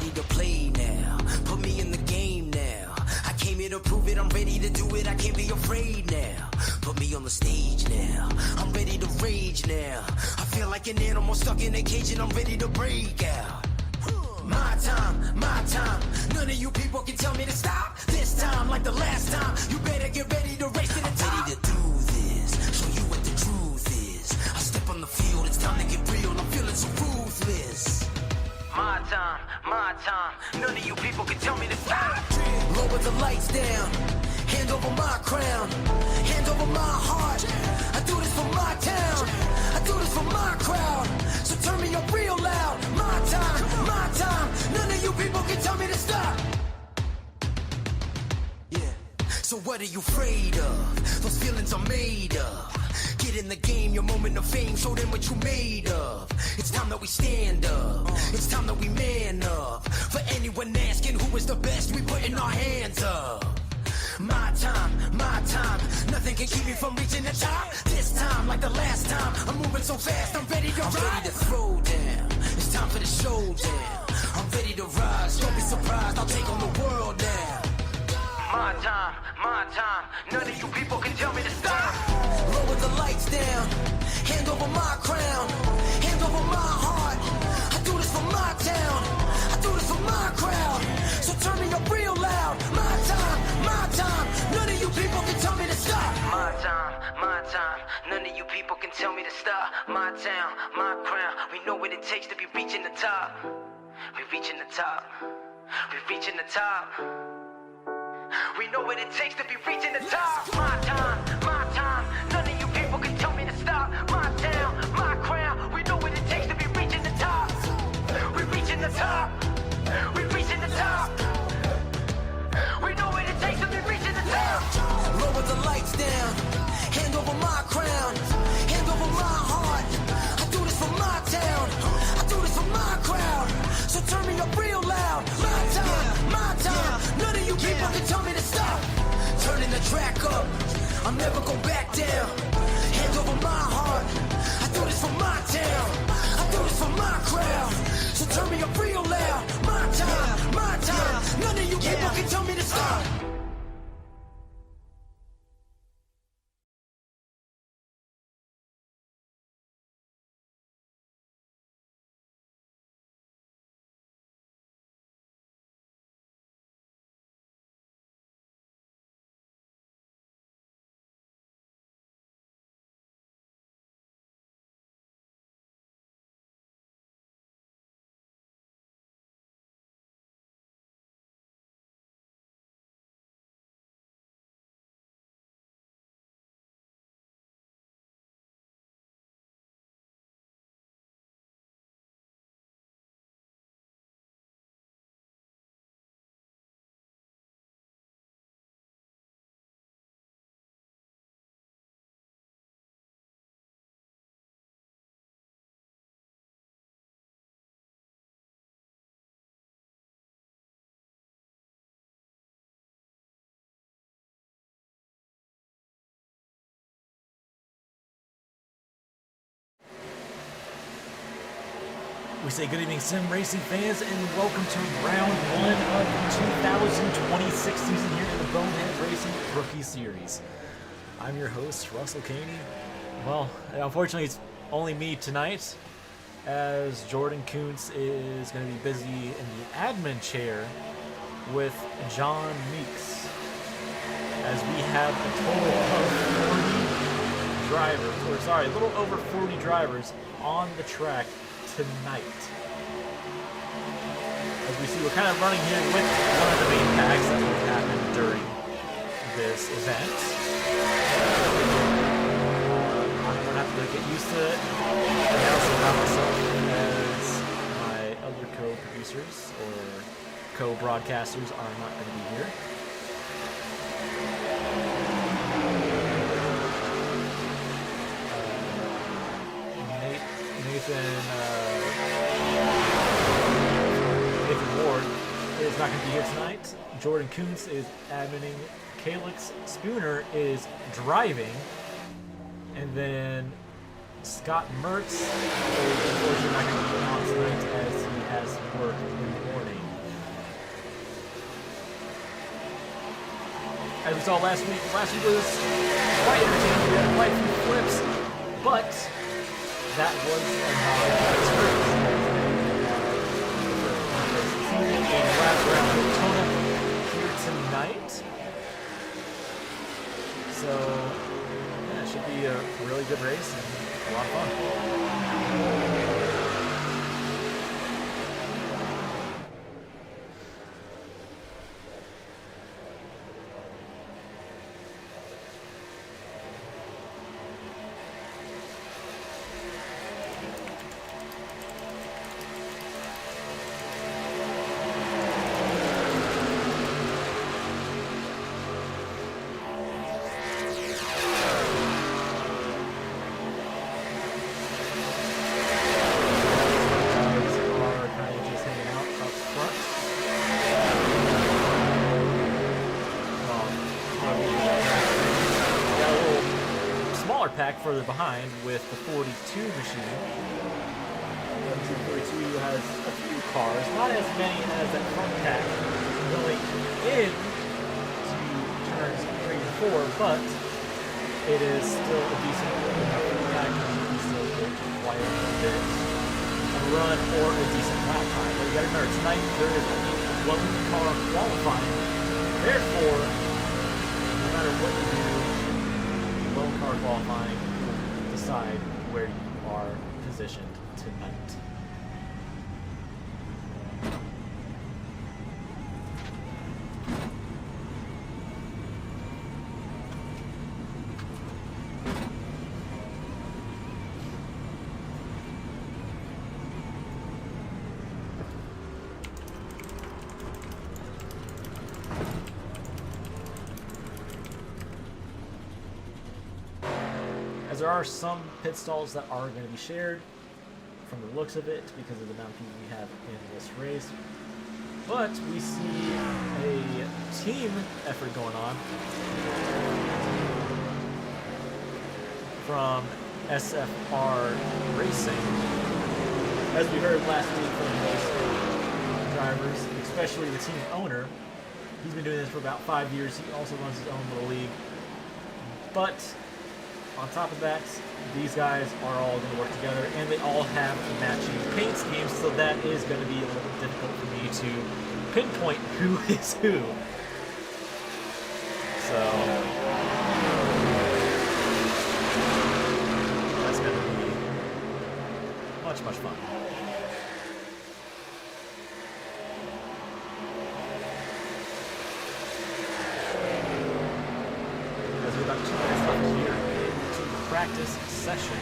ready to play now. Put me in the game now. I came here to prove it, I'm ready to do it, I can't be afraid now. Put me on the stage now, I'm ready to rage now. I feel like an animal stuck in a cage and I'm ready to break out. My time, none of you people can tell me to stop. This time, like the last time, you better get ready to race to the top. I'm ready to do this, show you what the truth is. I step on the field, it's time to get real, I'm feeling so ruthless. My time, none of you people can tell me to stop. Lower the lights down, hand over my crown, hand over my heart. I do this for my town, I do this for my crowd. So turn me up real loud. My time, none of you people can tell me to stop. Yeah. So what are you afraid of? Those feelings are made of. Get in the game, your moment of fame, show them what you made of. It's time that we stand up, it's time that we man up. For anyone asking who is the best, we putting our hands up. My time, nothing can keep me from reaching the top. This time, like the last time, I'm moving so fast, I'm ready to ride. I'm ready to throw down, it's time for the showdown. I'm ready to rise, don't be surprised, I'll take on the world now. My time, none of you people can tell me to stop. Lower the lights down, hand over my crown, hand over my heart. I do this for my town, I do this for my crowd. So turn me up real loud. My time, none of you people can tell me to stop. My time, none of you people can tell me to stop. My town, my crown, we know what it takes to be reaching the top. We reaching the top, we reaching the top. We know what it takes to be reaching the top. My time, none of you people can tell me to stop. My town, my crown, we know what it takes to be reaching the top. We reaching the top, we reaching the top. We know what it takes to be reaching the top. Lower the lights down, hand over my crown, hand over my heart. I do this for my town, I do this for my crowd. So turn me up real loud. My time, none of you people can tell me to stop. Turning the track up, I'm never going back down. Hand over my heart, I do this for my town, I do this for my crowd. So turn me up real loud. My time, none of you people can tell me to stop. We say good evening, sim racing fans, and welcome to round one of the 2026 season here in the Bonehead Racing Rookie Series. I'm your host, Russell Caney. Well, unfortunately, it's only me tonight, as Jordan Kuntz is going to be busy in the admin chair with John Meeks, as we have a total of 40 drivers, a little over 40 drivers on the track tonight. As we see, we're kind of running here with one of the main packs that will happen during this event. I'm going to have to get used to it. I also have myself as my other co-producers or co-broadcasters are not going to be here. Nathan Ward is not going to be here tonight. Jordan Kuntz is adminning. Calix Spooner is driving. And then Scott Mertz is unfortunately not going to be on tonight as he has work in the morning. we saw last week. Last week was quite entertaining. We had quite a few flips, but that was a non-expert. A lap around Daytona here tonight. So, yeah, it should be a really good race and a lot of fun. Pack further behind with the 42 machine. The 42 has a few cars, not as many as that front pack going in to turns 3 and 4, but it is still a decent pack. You can still get quite a bit of run or a decent lap time. But you gotta remember, tonight there is only one car qualifying. Therefore, no matter what you do, lone car qualifying will decide where you are positioned tonight. There are some pit stalls that are going to be shared from the looks of it because of the amount of people we have in this race. But we see a team effort going on from SFR Racing. As we heard last week from most drivers, especially the team owner, he's been doing this for about 5 years. He also runs his own little league. But on top of that, these guys are all going to work together, and they all have matching paint schemes, so that is going to be a little difficult for me to pinpoint who is who. So that's going to be much, much fun. As we're about 2 minutes left here practice session.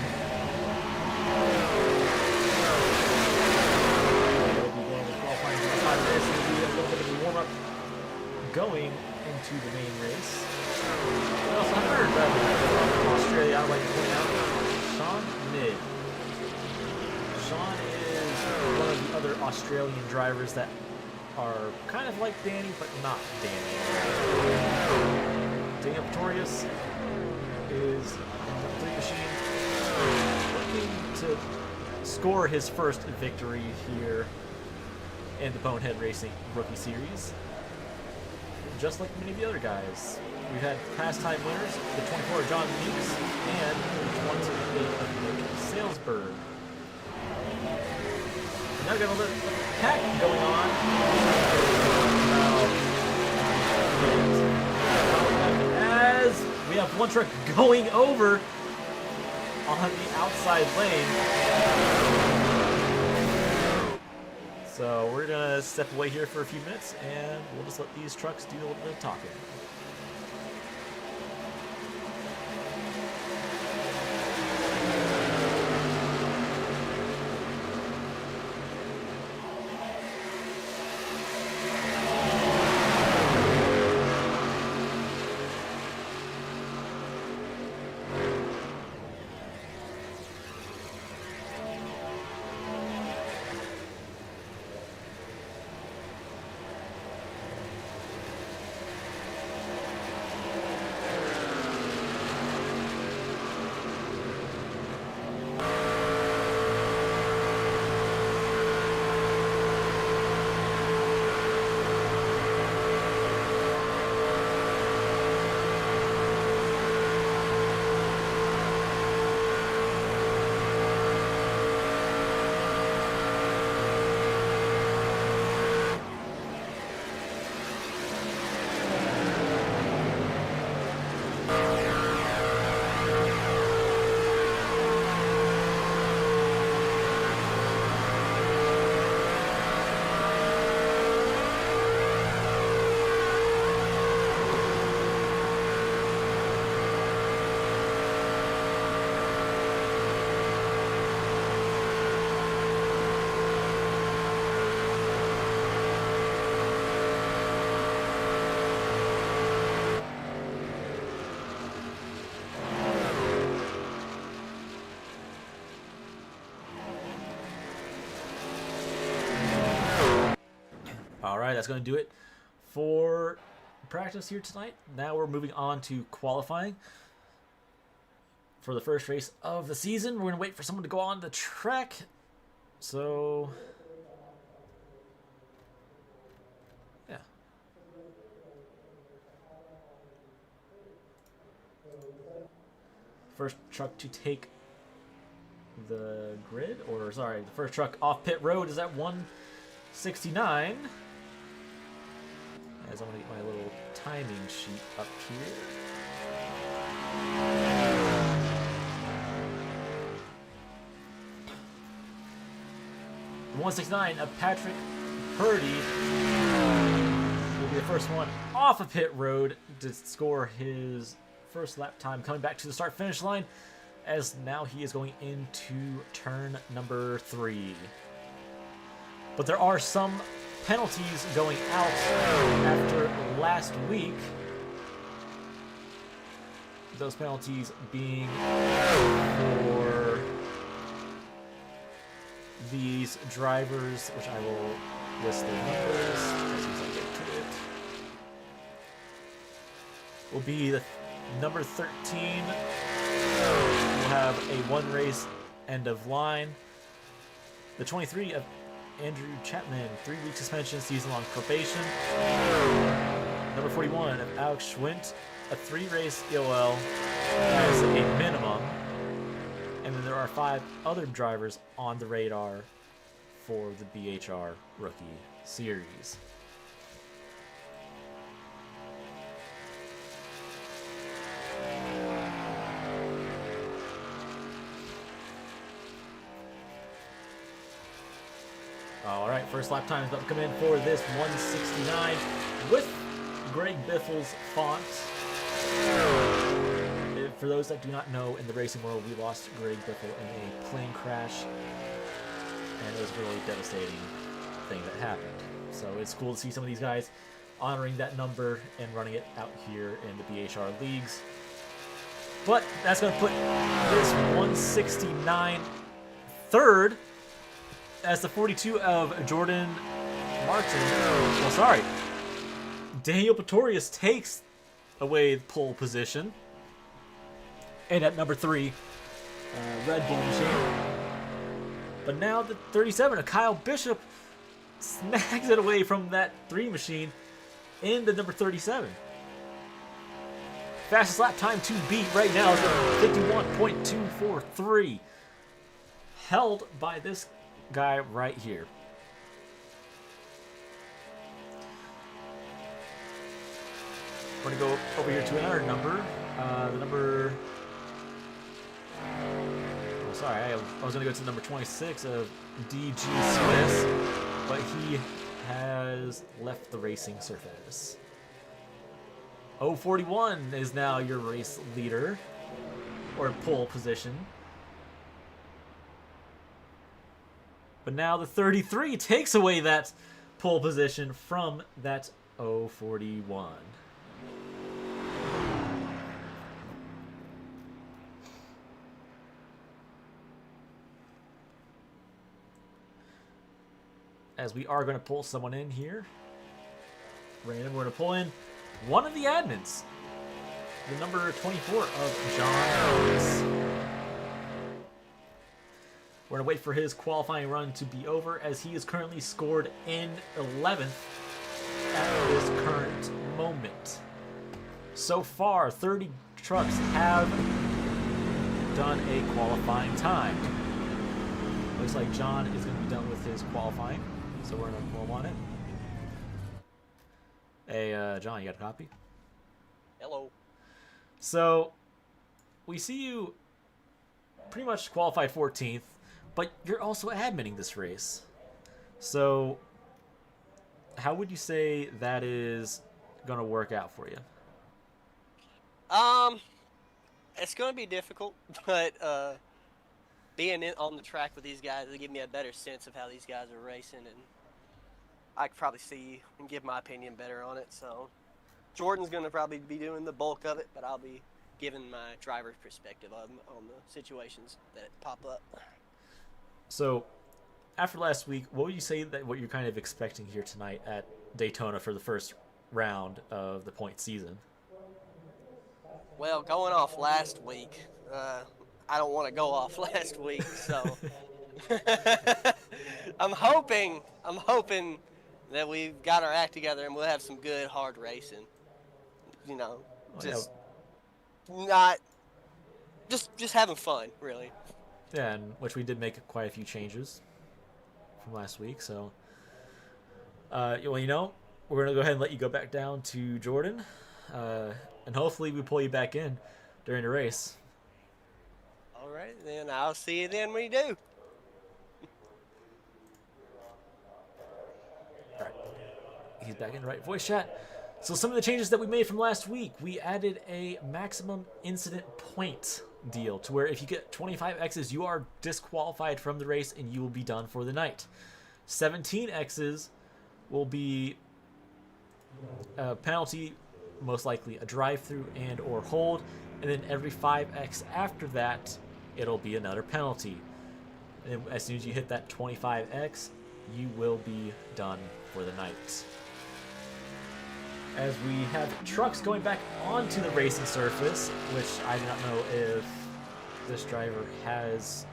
We'll be going to qualifying for the 5 race. There'll be a little bit of a warm-up going into the main race. We also have another driver from Australia I'd like to point out, Sean Mid. Sean is one of the other Australian drivers that are kind of like Danny, but not Danny. Daniel Pretorius is the machine looking to score his first victory here in the Bonehead Racing Rookie Series. Just like many of the other guys. We've had pastime winners, the 24 of John Meeks and the 28 of Nick Salesberg. Now we've got a little pack going on. As we have one truck going over on the outside lane. So we're gonna step away here for a few minutes and we'll just let these trucks do a little bit of talking. All right, that's going to do it for practice here tonight. Now we're moving on to qualifying for the first race of the season. We're going to wait for someone to go on the track. So, yeah. First truck to take the grid, or sorry, the first truck off pit road is at 169. As I'm going to get my little timing sheet up here. The 169 of Patrick Purdy will be the first one off of pit road to score his first lap time, coming back to the start-finish line, as now he is going into turn number 3. But there are some penalties going out after last week. Those penalties being for these drivers, which I will list their numbers as soon as I get to it. Will be the number 13. We'll have a one race end of line. The 23 of Andrew Chapman, 3-week suspension, season-long probation. Number 41 of Alex Schwint, a 3-race EOL as a minimum. And then there are 5 other drivers on the radar for the BHR Rookie Series. All right, first lap time is about to come in for this 169 with Greg Biffle's font. For those that do not know, in the racing world, we lost Greg Biffle in a plane crash, and it was a really devastating thing that happened. So it's cool to see some of these guys honoring that number and running it out here in the BHR leagues. But that's going to put this 169 third as the 42 of Jordan Martin. Well, sorry. Daniel Pretorius takes away pole position. And at number 3, Red Bull machine. But now the 37 of Kyle Bishop snags it away from that 3 machine in the number 37. Fastest lap time to beat right now is 51.243. Held by this guy right here. We're going to go over here to another number. The number... Oh, sorry, I was going to go to the number 26 of DG Swiss, but he has left the racing surface. 041 is now your race leader, or pole position. But now the 33 takes away that pole position from that 041. As we are going to pull someone in here. Random, we're going to pull in one of the admins. The number 24 of John Ellis. We're going to wait for his qualifying run to be over, as he is currently scored in 11th at this current moment. So far, 30 trucks have done a qualifying time. Looks like John is going to be done with his qualifying, so we're going to pull him on it. Hey, John, you got a copy? Hello. So, we see you pretty much qualified 14th, but you're also adminning this race. So, how would you say that is going to work out for you? It's going to be difficult, but being on the track with these guys will give me a better sense of how these guys are racing, and I could probably see and give my opinion better on it. So Jordan's going to probably be doing the bulk of it, but I'll be giving my driver's perspective on the situations that pop up. So, after last week, what would you say that what you're kind of expecting here tonight at Daytona for the first round of the point season. Well, going off last week, I don't want to go off last week, so I'm hoping that we've got our act together and we'll have some good hard racing. You know, Well, just not just having fun, really. yeah, in which we did make quite a few changes from last week. So, well, we're gonna go ahead and let you go back down to Jordan, and hopefully we pull you back in during the race. All right, then I'll see you then when you do. All right, he's back in the right voice chat. So some of the changes that we made from last week, we added a maximum incident point deal to where if you get 25 X's, you are disqualified from the race and you will be done for the night. 17 X's will be a penalty, most likely a drive-through and or hold, and then every 5X after that, it'll be another penalty. And as soon as you hit that 25X, you will be done for the night. As we have trucks going back onto the racing surface, which I do not know if this driver has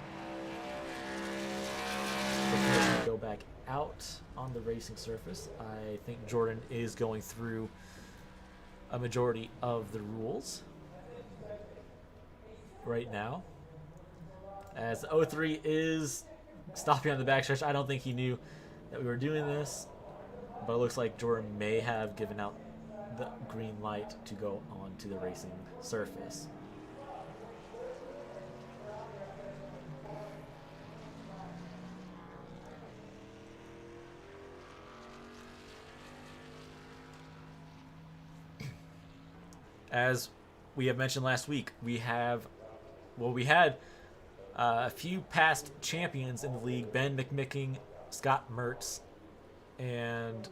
the permission to go back out on the racing surface. I think Jordan is going through a majority of the rules right now. As 03 is stopping on the backstretch, I don't think he knew that we were doing this, but it looks like Jordan may have given out the green light to go onto the racing surface. As we have mentioned last week, we had a few past champions in the league: Ben McMicking, Scott Mertz, and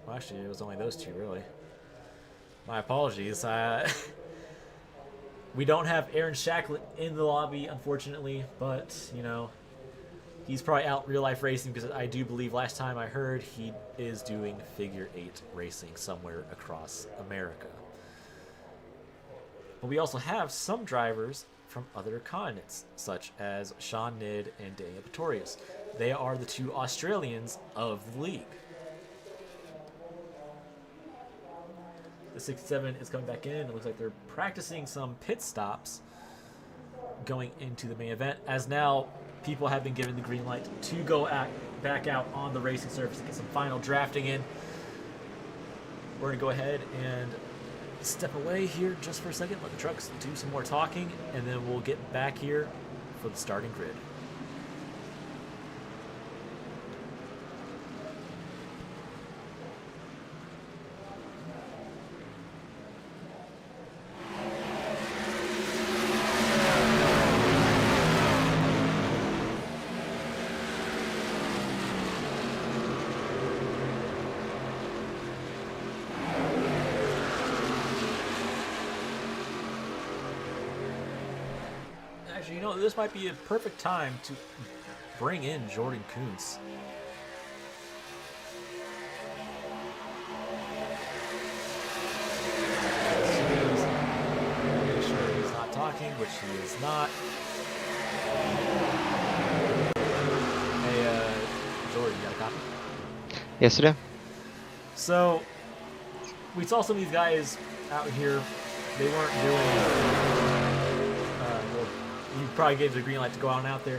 well, actually, it was only those two, really. My apologies. We don't have Aaron Shacklet in the lobby, unfortunately, but, he's probably out real life racing because I do believe last time I heard he is doing figure 8 racing somewhere across America. But we also have some drivers from other continents, such as Sean Nidd and Daniel Pretorius. They are the two Australians of the league. The 67 is coming back in. It looks like they're practicing some pit stops going into the main event, as now people have been given the green light to go back out on the racing surface to get some final drafting in. We're going to go ahead and step away here just for a second, let the trucks do some more talking, and then we'll get back here for the starting grid. Actually, this might be a perfect time to bring in Jordan Kuntz. Make sure he's not talking, which he is not. Hey, Jordan, you got a copy? Yes, I do. So, we saw some of these guys out here. They weren't doing... you probably gave the green light to go out there.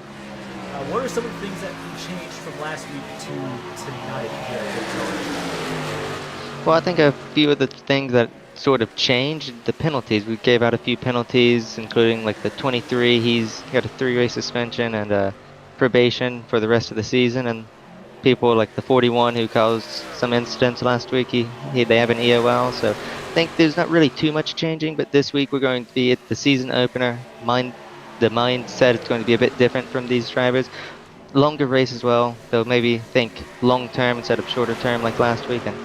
What are some of the things that you changed from last week to tonight here at Daytona? Well, I think a few of the things that sort of changed, the penalties. We gave out a few penalties, including like the 23. He's got a 3-race suspension and a probation for the rest of the season. And people like the 41 who caused some incidents last week, they have an EOL. So I think there's not really too much changing. But this week we're going to be at the season opener. The mindset is going to be a bit different from these drivers. Longer race as well. They'll maybe think long term instead of shorter term like last week. And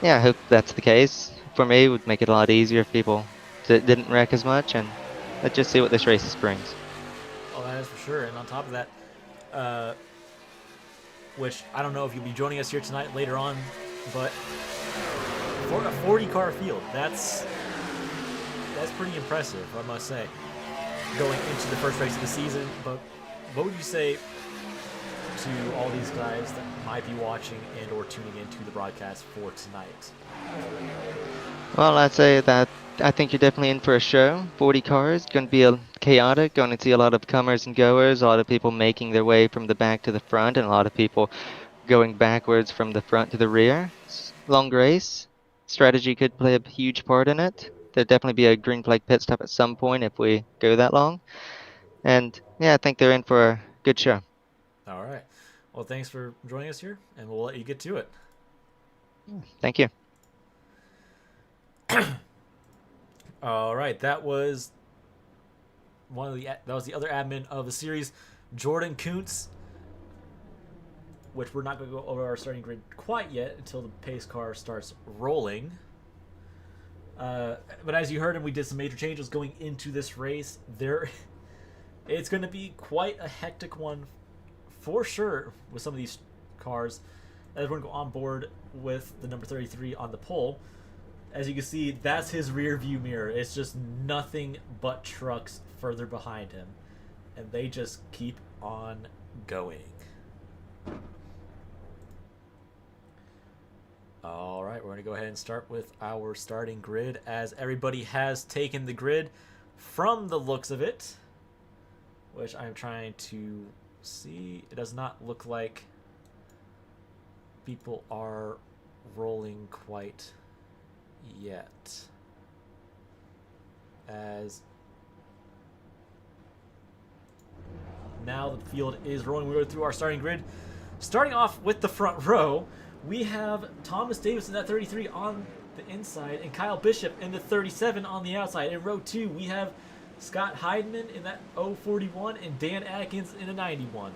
yeah, I hope that's the case. For me, it would make it a lot easier if people didn't wreck as much. And let's just see what this race brings. Oh, that is for sure. And on top of that, which I don't know if you'll be joining us here tonight later on, but for a 40-car field, that's pretty impressive, I must say, going into the first race of the season. But what would you say to all these guys that might be watching and or tuning into the broadcast for tonight? Well, I'd say that I think you're definitely in for a show. 40 cars, going to be chaotic. Going to see a lot of comers and goers, a lot of people making their way from the back to the front, and a lot of people going backwards from the front to the rear. Long race. Strategy could play a huge part in it. There'd definitely be a green flag pit stop at some point if we go that long. And yeah, I think they're in for a good show. All right. Well, thanks for joining us here, and we'll let you get to it. Thank you. All right, that was the other admin of the series, Jordan Kuntz, which we're not going to go over our starting grid quite yet until the pace car starts rolling. But as you heard, and we did some major changes going into this race. It's going to be quite a hectic one for sure with some of these cars. As we're going to go on board with the number 33 on the pole. As you can see, that's his rear view mirror. It's just nothing but trucks further behind him. And they just keep on going. All right, we're going to go ahead and start with our starting grid, as everybody has taken the grid from the looks of it, which I'm trying to see. It does not look like people are rolling quite yet, as now the field is rolling. We go through our starting grid, starting off with the front row. We have Thomas Davis in that 33 on the inside, and Kyle Bishop in the 37 on the outside. In row 2, we have Scott Heidemann in that 041 and Dan Atkins in a 91.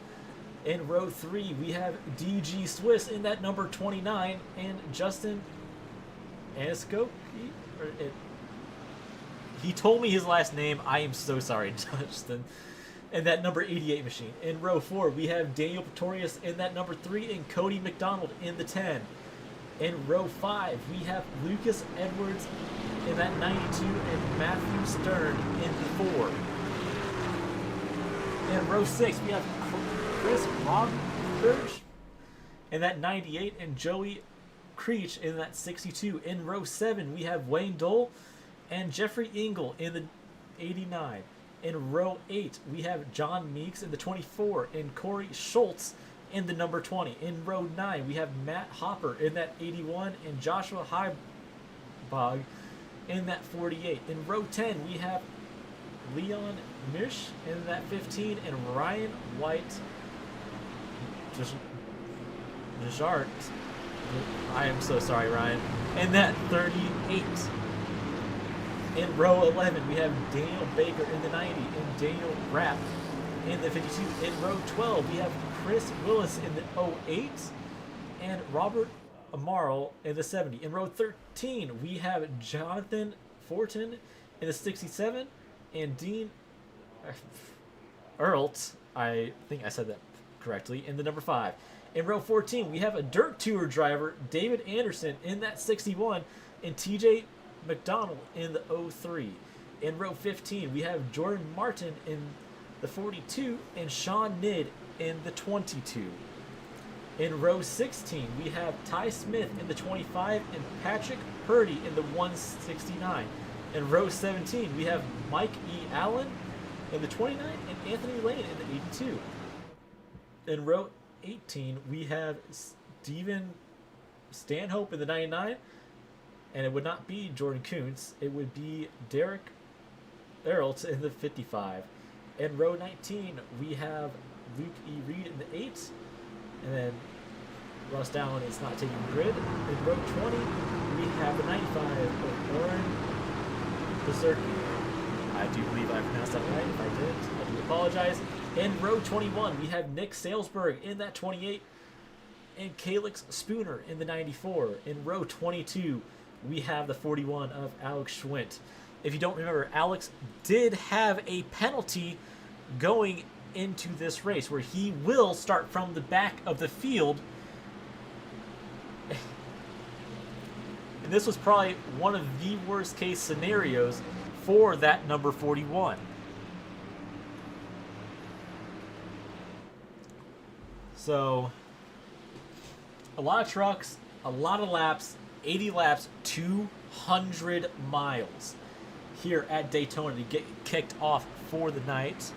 In row 3, we have DG Swiss in that number 29 and Justin Anisco. He told me his last name. I am so sorry, Justin. And that number 88 machine. In row 4, we have Daniel Pretorius in that number 3 and Cody McDonald in the 10. In row 5, we have Lucas Edwards in that 92 and Matthew Stern in the 4. In row 6, we have Chris Robberge in that 98 and Joey Creech in that 62. In row 7, we have Wayne Dole and Jeffrey Engel in the 89. In row 8, we have John Meeks in the 24 and Corey Schultz in the number 20. In row 9, we have Matt Hopper in that 81 and Joshua Heibog in that 48. In row 10, we have Leon Mish in that 15 and Ryan White. Jart. I am so sorry, Ryan. In that 38. In row 11, we have Daniel Baker in the 90 and Daniel Rapp in the 52. In row 12, we have Chris Willis in the 08 and Robert Amaral in the 70. In row 13, we have Jonathan Fortin in the 67 and Dean Earlt, I think I said that correctly, in the number 5. In row 14, we have a dirt tour driver, David Anderson, in that 61 and TJ McDonald in the 03. In row 15, we have Jordan Martin in the 42 and Sean Nidd in the 22. In row 16, we have Ty Smith in the 25 and Patrick Purdy in the 169. In row 17, we have Mike E. Allen in the 29 and Anthony Lane in the 82. In row 18, we have Steven Stanhope in the 99. And it would not be Jordan Kuntz. It would be Derek Erlt in the 55. In row 19, we have Luke E. Reed in the 8. And then Russ Dallin is not taking the grid. In row 20, we have the 95 of Oren Berserki. I do believe I pronounced that right. If I didn't, I do apologize. In row 21, we have Nick Salesberg in that 28. And Calix Spooner in the 94. In row 22, we have the 41 of Alex Schwint. If you don't remember, Alex did have a penalty going into this race, where he will start from the back of the field. And this was probably one of the worst case scenarios for that number 41. So, a lot of trucks, a lot of laps, 80 laps, 200 miles here at Daytona to get kicked off for the night.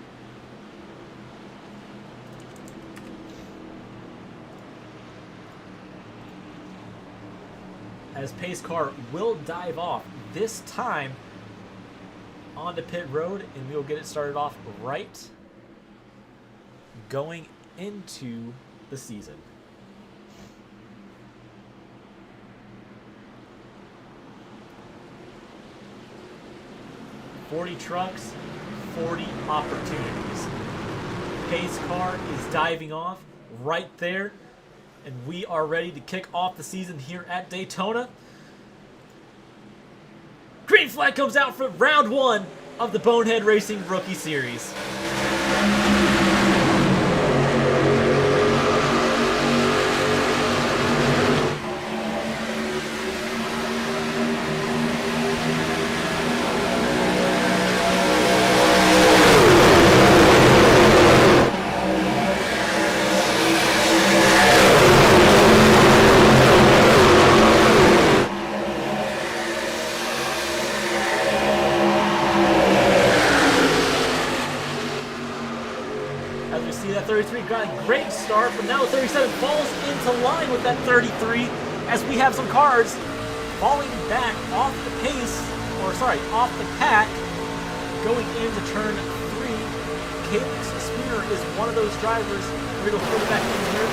As pace car will dive off, this time onto pit road, and we'll get it started off right going into the season. "40 trucks, 40 opportunities." Pace car is diving off right there, and we are ready to kick off the season here at Daytona. Green flag comes out for round 1 of the Bonehead Racing Rookie Series. Got a great start, but now 37 falls into line with that 33 as we have some cars falling back off the pace, off the pack, going into turn 3. Calyx Spooner is one of those drivers. We're going to go further back in here.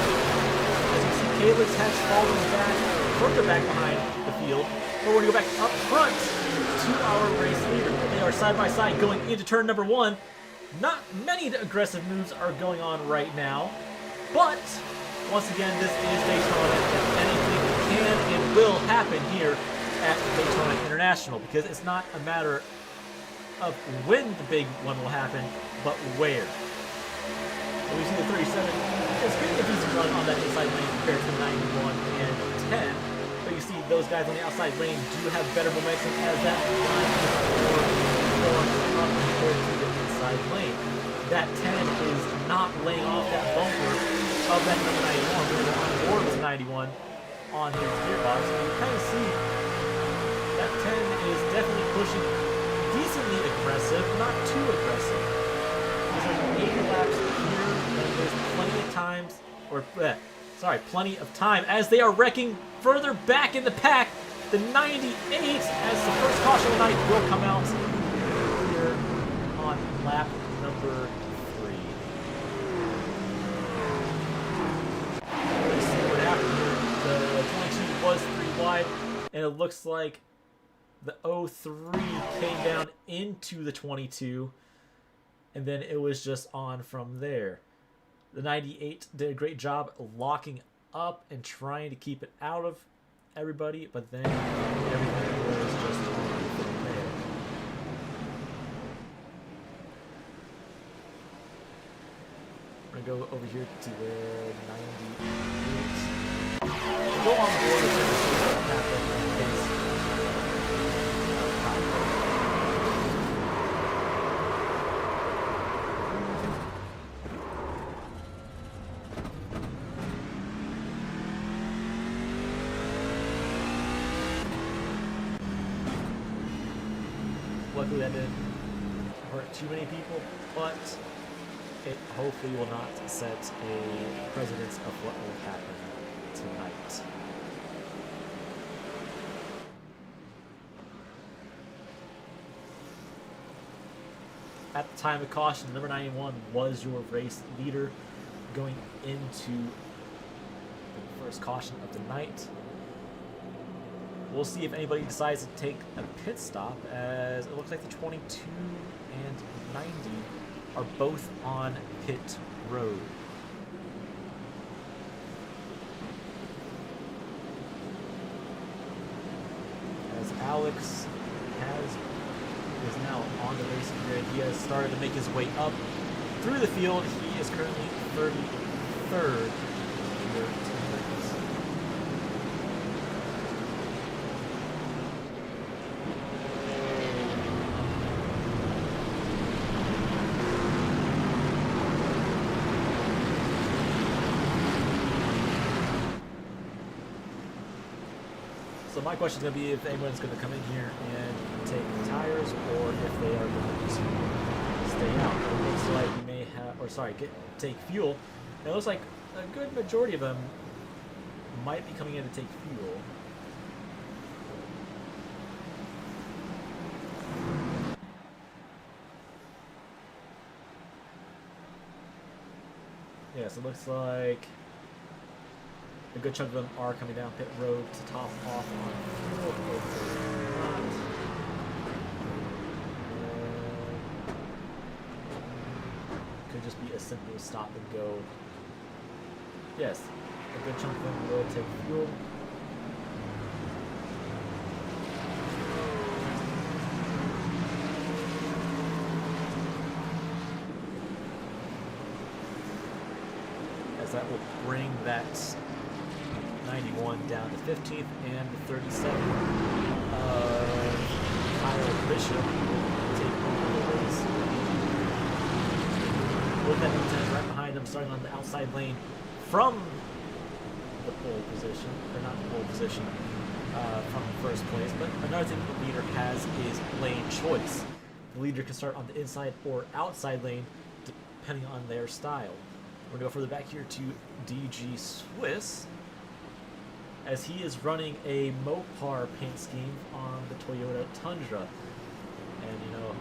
As you see, Calyx has fallen back, further back behind the field. But we're going to go back up front to our race leader. They are side by side going into turn number 1. Not many aggressive moves are going on right now, but once again, this is Daytona, and anything can and will happen here at Daytona International, because it's not a matter of when the big one will happen, but where. And we see the 37 is getting a decent run on that inside lane compared to 91 and 10, but you see those guys on the outside lane do have better momentum as that line is more up compared to the lane. That 10 is not laying off that bumper of that number 91. We're on board with 91 on his gearbox. And you kind of see that 10 is definitely pushing decently aggressive, not too aggressive. There's 80 laps here, and there's plenty of time as they are wrecking further back in the pack. The 98, as the first caution of the night, will come out here on lap number 3. Let's see what happened here. The 22 was 3 wide, and it looks like the 03 came down into the 22, and then it was just on from there. The 98 did a great job locking up and trying to keep it out of everybody, but then everything was just on from there. We're going to go over here to the 98. Go on board and see what happens. Luckily that didn't hurt too many people, but it hopefully will not set a precedence of what will happen tonight. At the time of caution, number 91 was your race leader going into the first caution of the night. We'll see if anybody decides to take a pit stop, as it looks like the 22 and 90 are both on pit road. As Alex is now on the racing grid, he has started to make his way up through the field, he is currently 33rd here tonight. So my question is going to be if anyone's going to come in here and take tires, or if they are going to stay out. It looks like you may have, or sorry, take fuel. It looks like a good majority of them might be coming in to take fuel. Yes, it looks like a good chunk of them are coming down pit road to top off on fuel. Could just be a simple stop and go. Yes, a good chunk of them will take fuel. As that will bring that 91 down to 15th, and the 37 Kyle Bishop take over the race. With that lieutenant right behind them, starting on the outside lane from the pole position, or not the pole position, from first place. But another thing the leader has is lane choice. The leader can start on the inside or outside lane, depending on their style. We're going to go further back here to DG Swiss, as he is running a Mopar paint scheme on the Toyota Tundra. And, you know,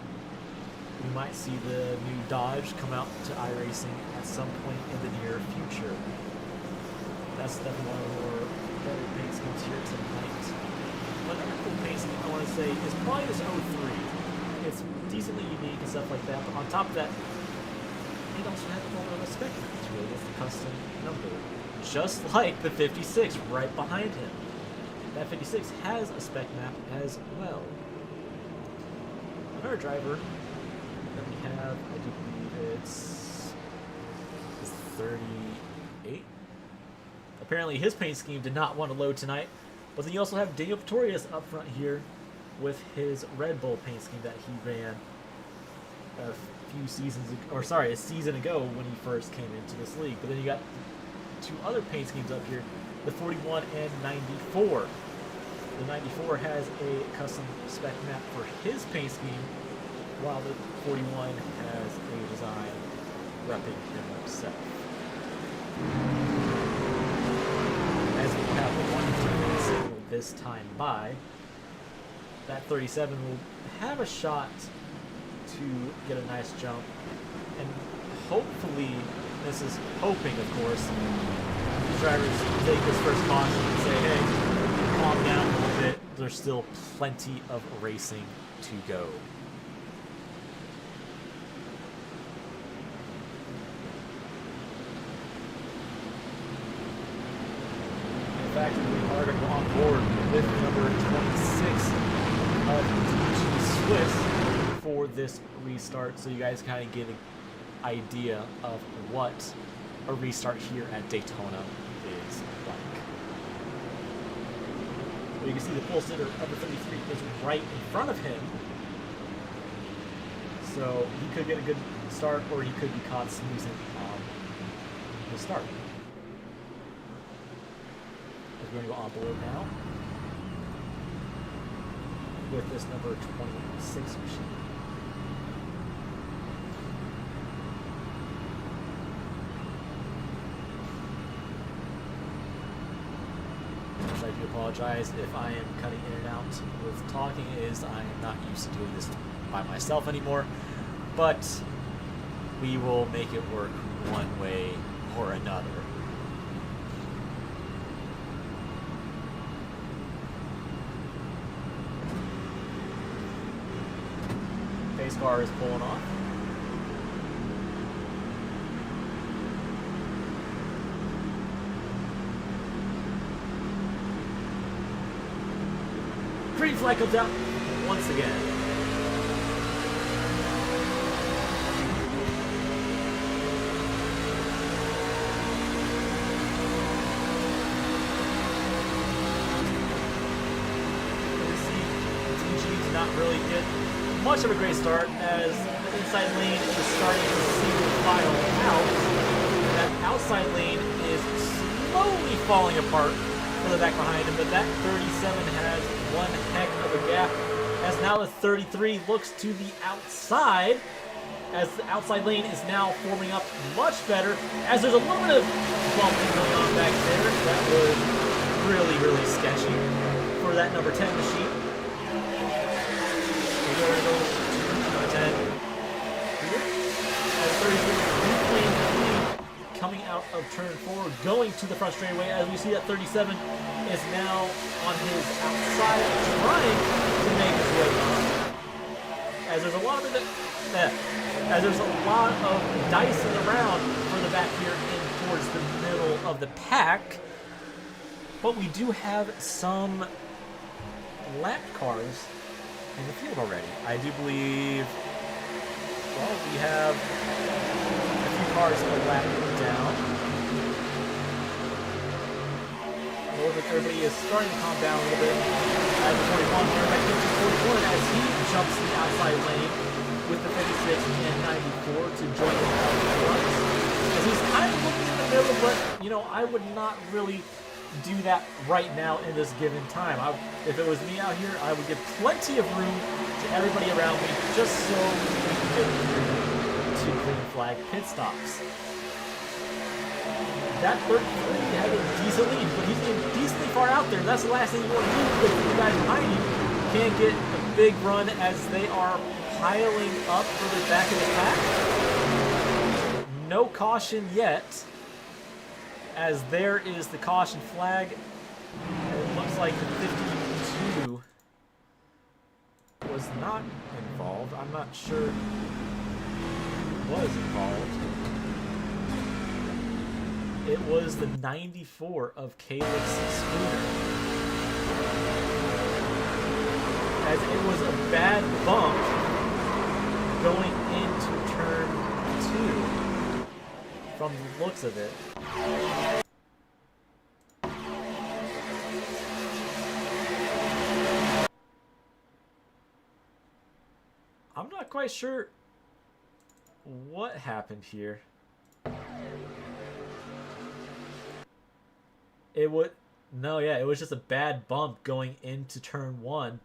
we might see the new Dodge come out to iRacing at some point in the near future. That's definitely one of our better paint schemes here tonight. But another cool paint scheme I want to say is probably this 03. It's decently unique and stuff like that, but on top of that, it also has a little bit of a spec to it with the custom number. Just like the 56 right behind him. That 56 has a spec map as well. Another driver that we have, I do believe it's 38. Apparently his paint scheme did not want to load tonight, but then you also have Daniel Pretorius up front here with his Red Bull paint scheme that he ran a few seasons ago, or sorry, a season ago when he first came into this league. But then you got two other paint schemes up here, the 41 and 94. The 94 has a custom spec map for his paint scheme, while the 41 has a design repping himself. As we have the 1 signal this time by, that 37 will have a shot to get a nice jump, and hopefully, this is hoping, of course, these drivers take this first caution and say, hey, calm down a little bit, there's still plenty of racing to go. In fact, we are going to go on board with number 26 of DG Swiss for this restart, so you guys kind of get an idea of what a restart here at Daytona is like. Well, you can see the pole sitter of the 33 is right in front of him, so he could get a good start, or he could be caught snoozing on the start. We're going to go on board now with this number 26 machine. I do apologize if I am cutting in and out with talking, is I am not used to doing this by myself anymore, but we will make it work one way or another. Pace car is pulling off. Green flag comes out once again. not really get much of a great start as the inside lane is starting to single file out. That outside lane is slowly falling apart for the back behind him, but that 37 has one heck of a gap as now the 33 looks to the outside as the outside lane is now forming up much better as there's a little bit of bumping going on back there. That was really, really sketchy for that number 10 machine. We're going to go to number 10 here. As 33 reclaims the lead coming out of turn 4, going to the front straightaway as we see that 37 is now on his outside trying to make his way on. As there's a lot of as there's a lot of dicing around further back here in towards the middle of the pack. But we do have some lap cars in the field already. I do believe, well, we have a few cars a lap down. A little bit, everybody is starting to calm down a little bit. As the 41, turn back into 41 as he jumps the outside lane with the 56 and 94 to join him out front. As he's kind of looking in the middle, but, you know, I would not really do that right now in this given time. If it was me out here, I would give plenty of room to everybody around me just so we can get to green flag pit stops. That 33 had a decent lead, but he's getting decently far out there, and that's the last thing you want to do because the guys behind you can't get a big run as they are piling up further back in the pack. No caution yet, as there is the caution flag. It looks like the 52 was not involved. I'm not sure who was involved. It was the 94 of Caleb's scooter. As it was a bad bump going into turn 2 from the looks of it. I'm not quite sure what happened here. It was just a bad bump going into turn 1.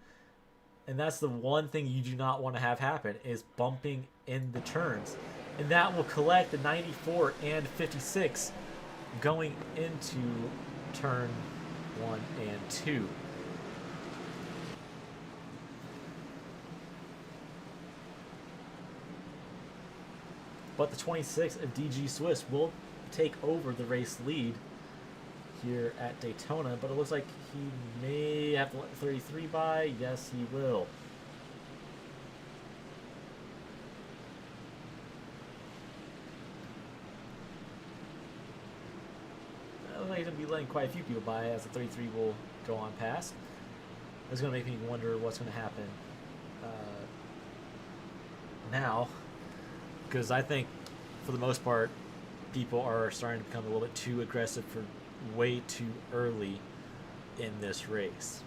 And that's the one thing you do not want to have happen, is bumping in the turns. And that will collect the 94 and 56 going into turn 1 and 2. But the 26 of DG Swiss will take over the race lead here at Daytona, but it looks like he may have to let 33 by. Yes, he will. It looks like he's going to be letting quite a few people by as the 33 will go on past. It's going to make me wonder what's going to happen now, because I think for the most part people are starting to become a little bit too aggressive for way too early in this race.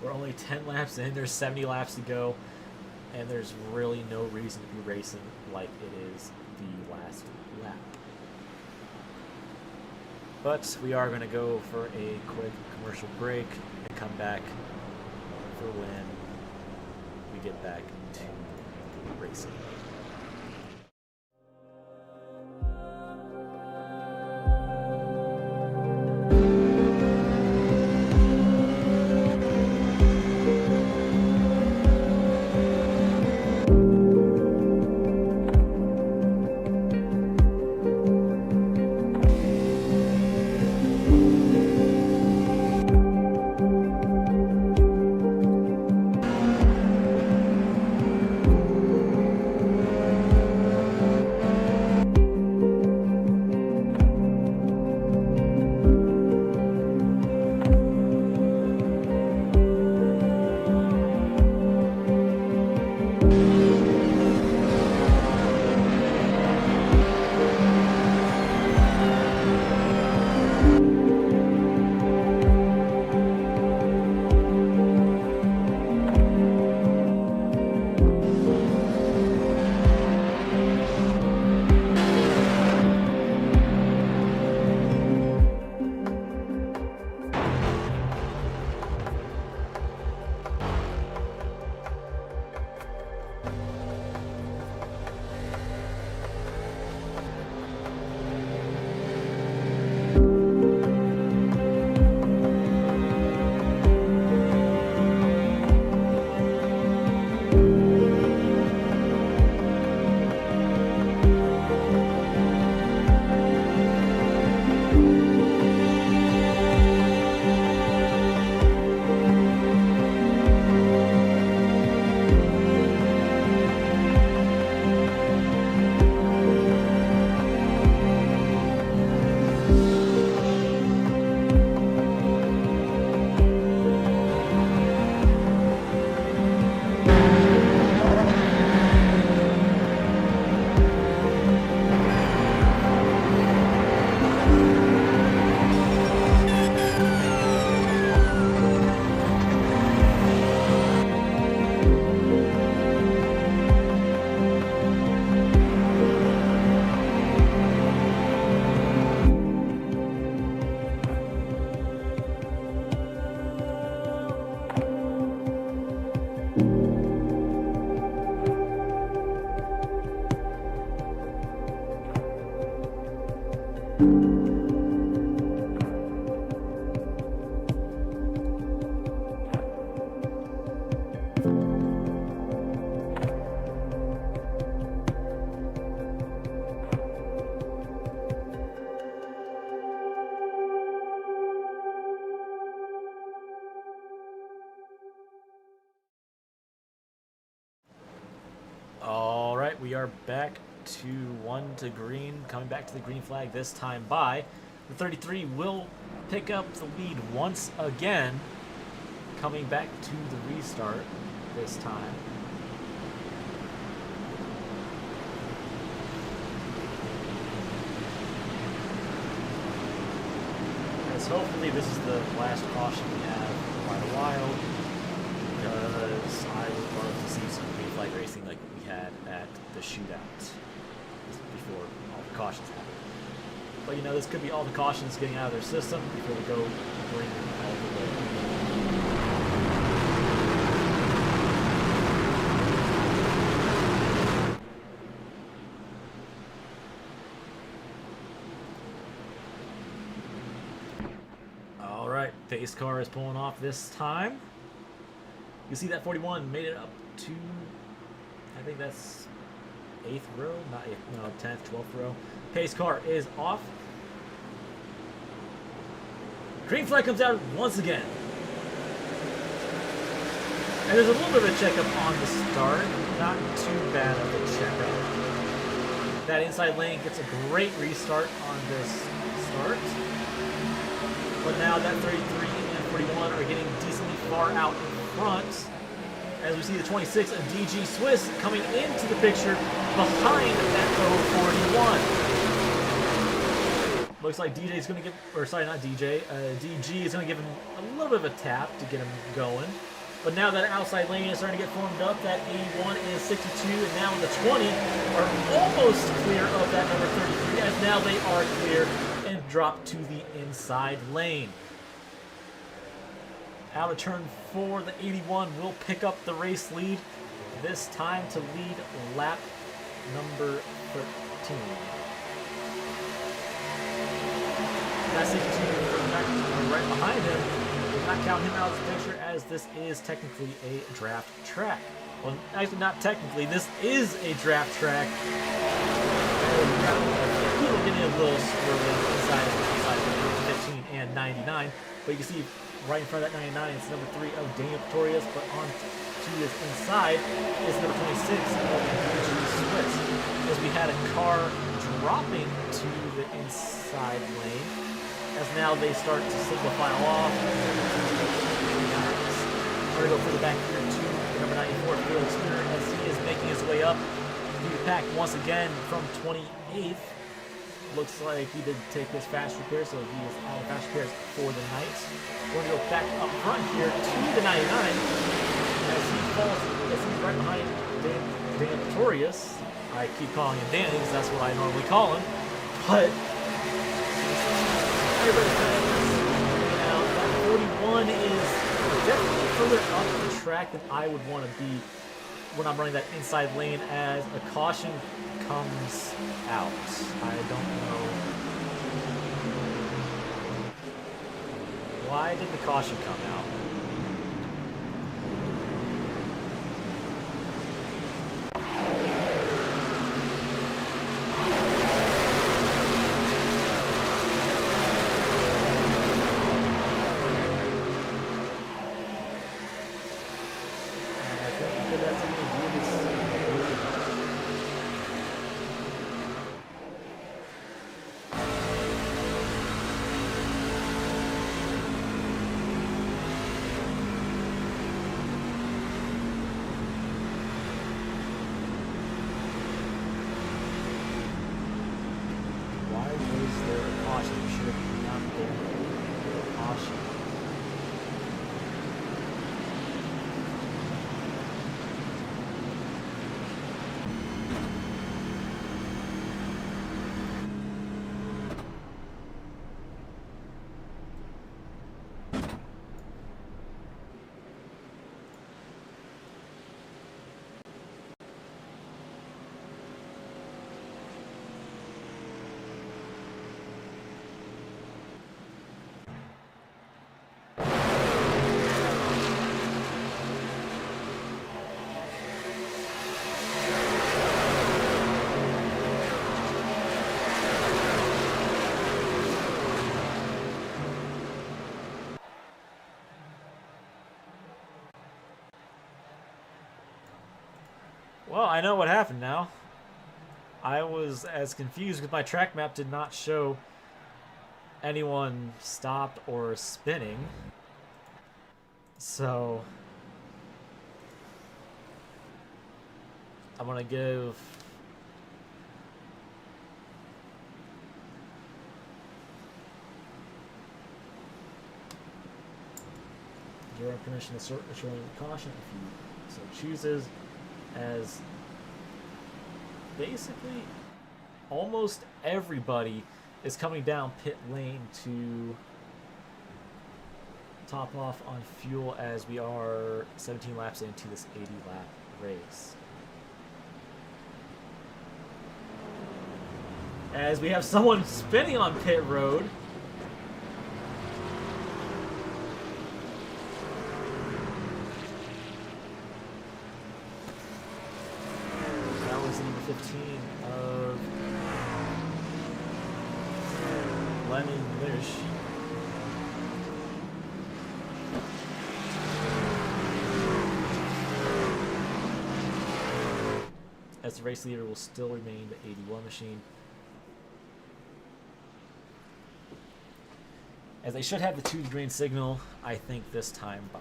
We're only 10 laps in, there's 70 laps to go, and there's really no reason to be racing like it is the last lap. But we are going to go for a quick commercial break and come back for when we get back to racing. All right, we are back to 1 to green, coming back to the green flag this time by. The 33 will pick up the lead once again, coming back to the restart this time. As hopefully this is the last caution we have for quite a while, because I would love to see some green flag racing like we had at the shootout just before all the cautions happened. But you know, this could be all the cautions getting out of their system before we go green all the way. All right, pace car is pulling off this time. You see that 41 made it up to, I think that's 8th row, not 8th, no, 10th, 12th row. Pace car is off. Green flag comes out once again. And there's a little bit of a checkup on the start, not too bad of a checkup. That inside lane gets a great restart on this start. But now that 33 and 41 are getting decently far out in front, as we see the 26 of DG Swiss coming into the picture behind that 041. Looks like DJ is going to give, or sorry, not DJ, DG is going to give him a little bit of a tap to get him going. But now that outside lane is starting to get formed up, that 81 is 62, and now the 20 are almost clear of that number 33, as now they are clear and drop to the inside lane. Out of turn 4, the 81 will pick up the race lead, this time to lead lap number 13. That 62 right behind him, does not count him out of the picture, as this is technically a draft track. Well, actually not technically, this is a draft track. People are getting a little squirrely inside of 15 and 99, but you can see right in front of that 99 is number 3 of Daniel Pretorius, but on to his inside is number 26 of DG Swiss. As we had a car dropping to the inside lane, as now they start to single file off. We're going to go further back here to number 94, Felix Spinner, as he is making his way up through the pack once again from 28th. Looks like he did take his fast repair, so he is out of fast repairs for the night. We're going to go back up front here to the 99, as he falls, as he's right behind Dan Pretorius. I keep calling him Danny because that's what I normally call him, but now that 41 is definitely further up the track than I would want to be when I'm running that inside lane, as a caution comes out. I don't know why did the caution come out. Well, I know what happened now. I was as confused because my track map did not show anyone stopped or spinning. So I'm gonna give your permission to start showing caution if you so chooses, as basically almost everybody is coming down pit lane to top off on fuel as we are 17 laps into this 80 lap race. As we have someone spinning on pit road. That was number 15 of Lemon Lish. As the race leader will still remain the 81 machine. As they should have the 2 green signal, I think, this time by.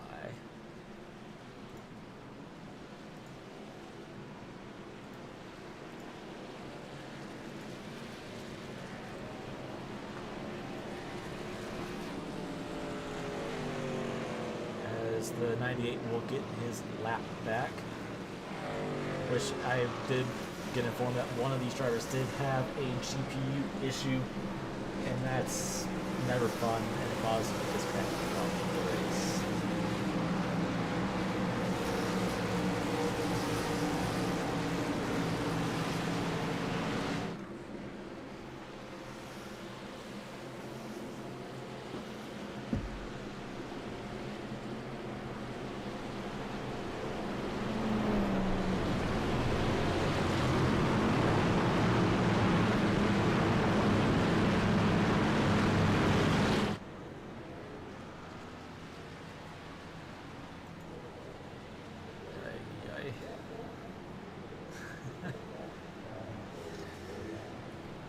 As the 98 will get his lap back, which I did get informed that one of these drivers did have a GPU issue, and that's never fun, and it caused a disconnect from the race.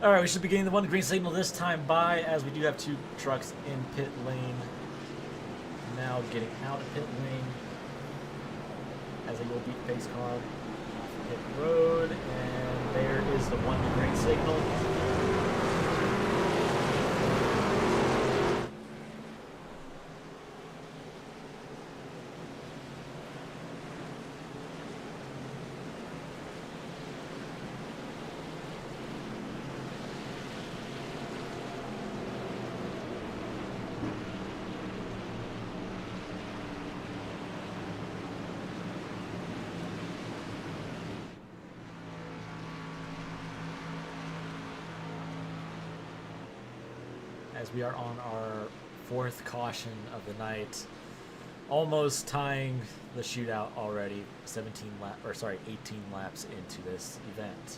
All right, we should be getting the 1 green signal this time by, as we do have 2 trucks in pit lane. Now getting out of pit lane, as they will beat pace car off pit road, and there is the 1 green signal. As we are on our 4th caution of the night, almost tying the shootout already. 18 laps into this event.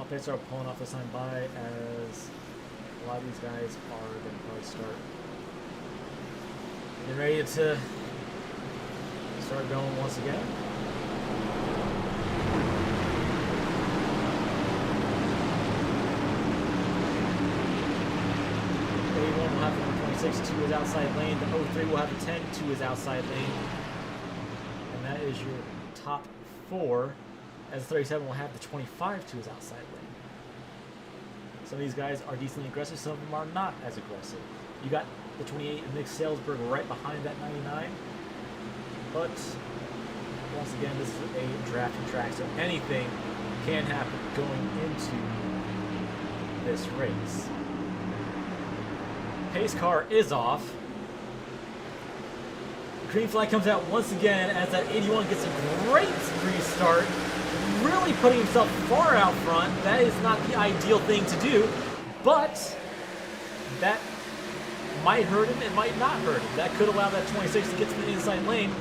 Pits are pulling off this time by, as a lot of these guys are going to probably start getting ready to start going once again. The 81 will have the 126 to his outside lane. The 03 will have the 10 to his outside lane. And that is your top 4. As the 37 will have the 25 to his outside lane. Some of these guys are decently aggressive, some of them are not as aggressive. You got the 28 and Nick Salesberg right behind that 99. But once again, this is a drafting track, so anything can happen going into this race. Pace car is off. Green flag comes out once again as that 81 gets a great restart. Really putting himself far out front. That is not the ideal thing to do, but that might hurt him, it might not hurt him. That could allow that 26 to get to the inside lane.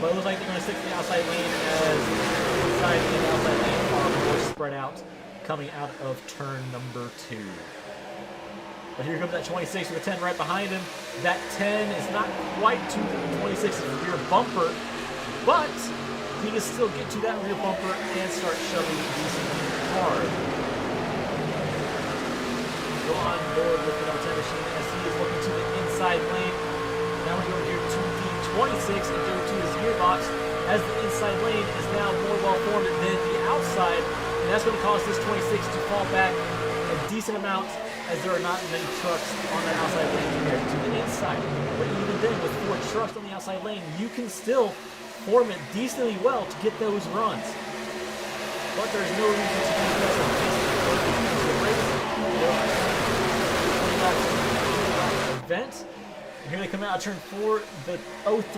But it looks like they're going to stick to the outside lane as the inside and the outside lane are more spread out coming out of turn number 2. But here comes that 26 with a 10 right behind him. That 10 is not quite to the 26's rear bumper, but he can still get to that rear bumper and start shoving decently hard. Go on board with the number 10 machine as he is looking to the inside lane. Now we're going here to the 26 and go to his gearbox as the inside lane is now more well formed than the outside, and that's going to cause this 26 to fall back a decent amount as there are not many trucks on that outside lane compared to the inside. But even then, with 4 trucks on the outside lane, you can still form it decently well to get those runs. But there's no reason to do this in the race. Event. And here they come out of turn 4. The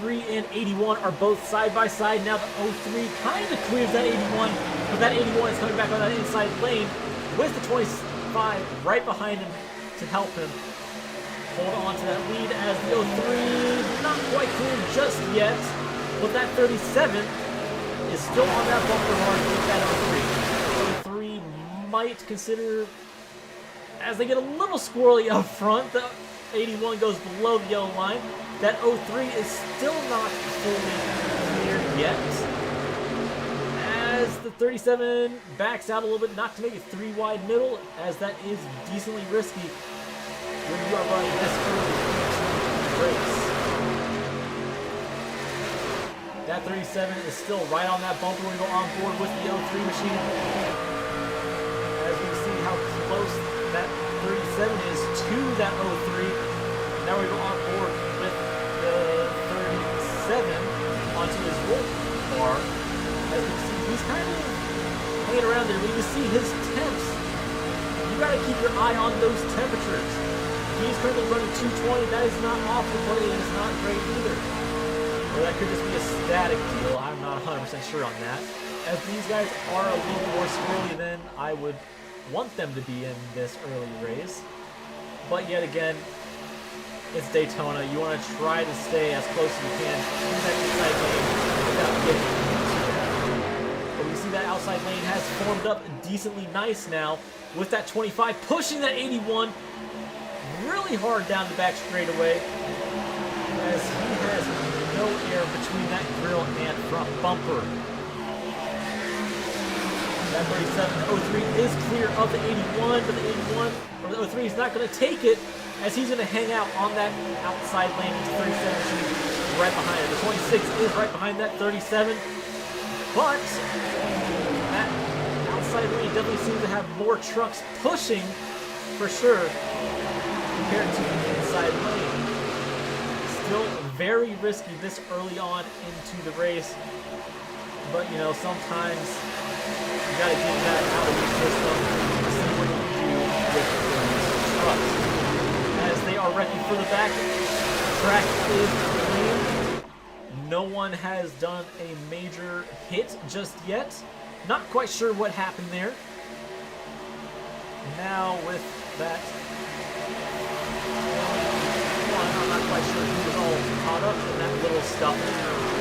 03 and 81 are both side by side. Now the 03 kind of clears that 81, but that 81 is coming back on that inside lane with the 25 right behind him to help him hold on to that lead as the 03 not quite cleared just yet, but that 37 is still on that bumper hard with that 03. 03 might consider, as they get a little squirrely up front, the 81 goes below the yellow line. That 03 is still not fully cleared yet. As the 37 backs out a little bit, not to make it 3 wide middle, as that is decently risky when you are running this early into the race. That 37 is still right on that bumper when we go on board with the 03 machine. As we see how close that 37 is to that 03. Now we go on board with the 37 onto his roll bar. As we see, he's kind of hanging around there. We can see his temps. You got to keep your eye on those temperatures. He's currently running 220. That is not awful, but it is not great either. Or that could just be a static deal. I'm not 100% sure on that. As these guys are a little more squirrely than I would want them to be in this early race. But yet again, it's Daytona. You want to try to stay as close as you can to that inside lane without getting into that. But we see that outside lane has formed up decently nice now with that 25 pushing that 81 really hard down the back straightaway as he has no air between that grill and front bumper. That 37, 03 is clear of the 81, but the 81, or the 03 is not going to take it as he's going to hang out on that outside lane into 37 right behind it. The 26 is right behind that 37, but that outside lane definitely seems to have more trucks pushing for sure compared to the inside lane. Still very risky this early on into the race, but you know, sometimes you gotta get that out of your system to see what you do with those trucks. As they are wrecking for the back, track is clean. No one has done a major hit just yet. Not quite sure what happened there. Now with that, I'm not quite sure who was all caught up in that little scuffle.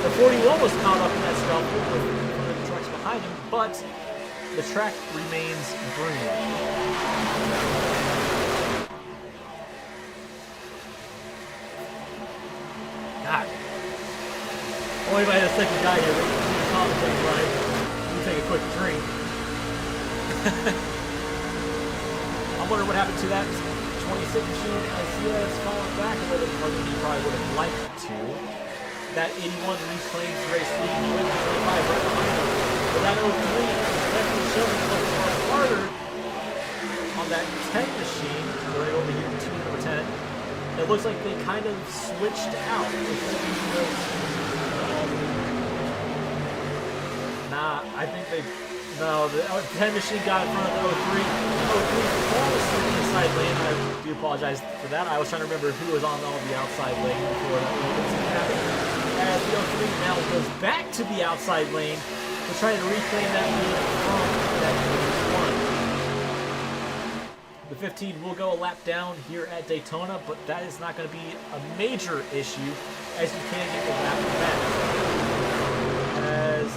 The 41 was caught up in that scuffle with the trucks behind him, but the track remains green. God. Only if I had a second guy here, right? Let me take a quick drink. I wonder what happened to that 26 machine as he has fallen back a little more than he probably would have liked to. That 81 reclaims the race lead with the 25 right behind him. But that 03 is definitely showing a little more harder on that 10 machine. Right over here to number 10. It looks like they kind of switched out. Nah, I think they... No, the 10 machine got in front of the 03. The 03 falls to the inside lane. I do apologize for that. I was trying to remember who was on all the outside lane before that happened. As the 03 now goes back to the outside lane to try to reclaim that lead from that 81. The 15 will go a lap down here at Daytona, but that is not going to be a major issue as you can get the lap back. As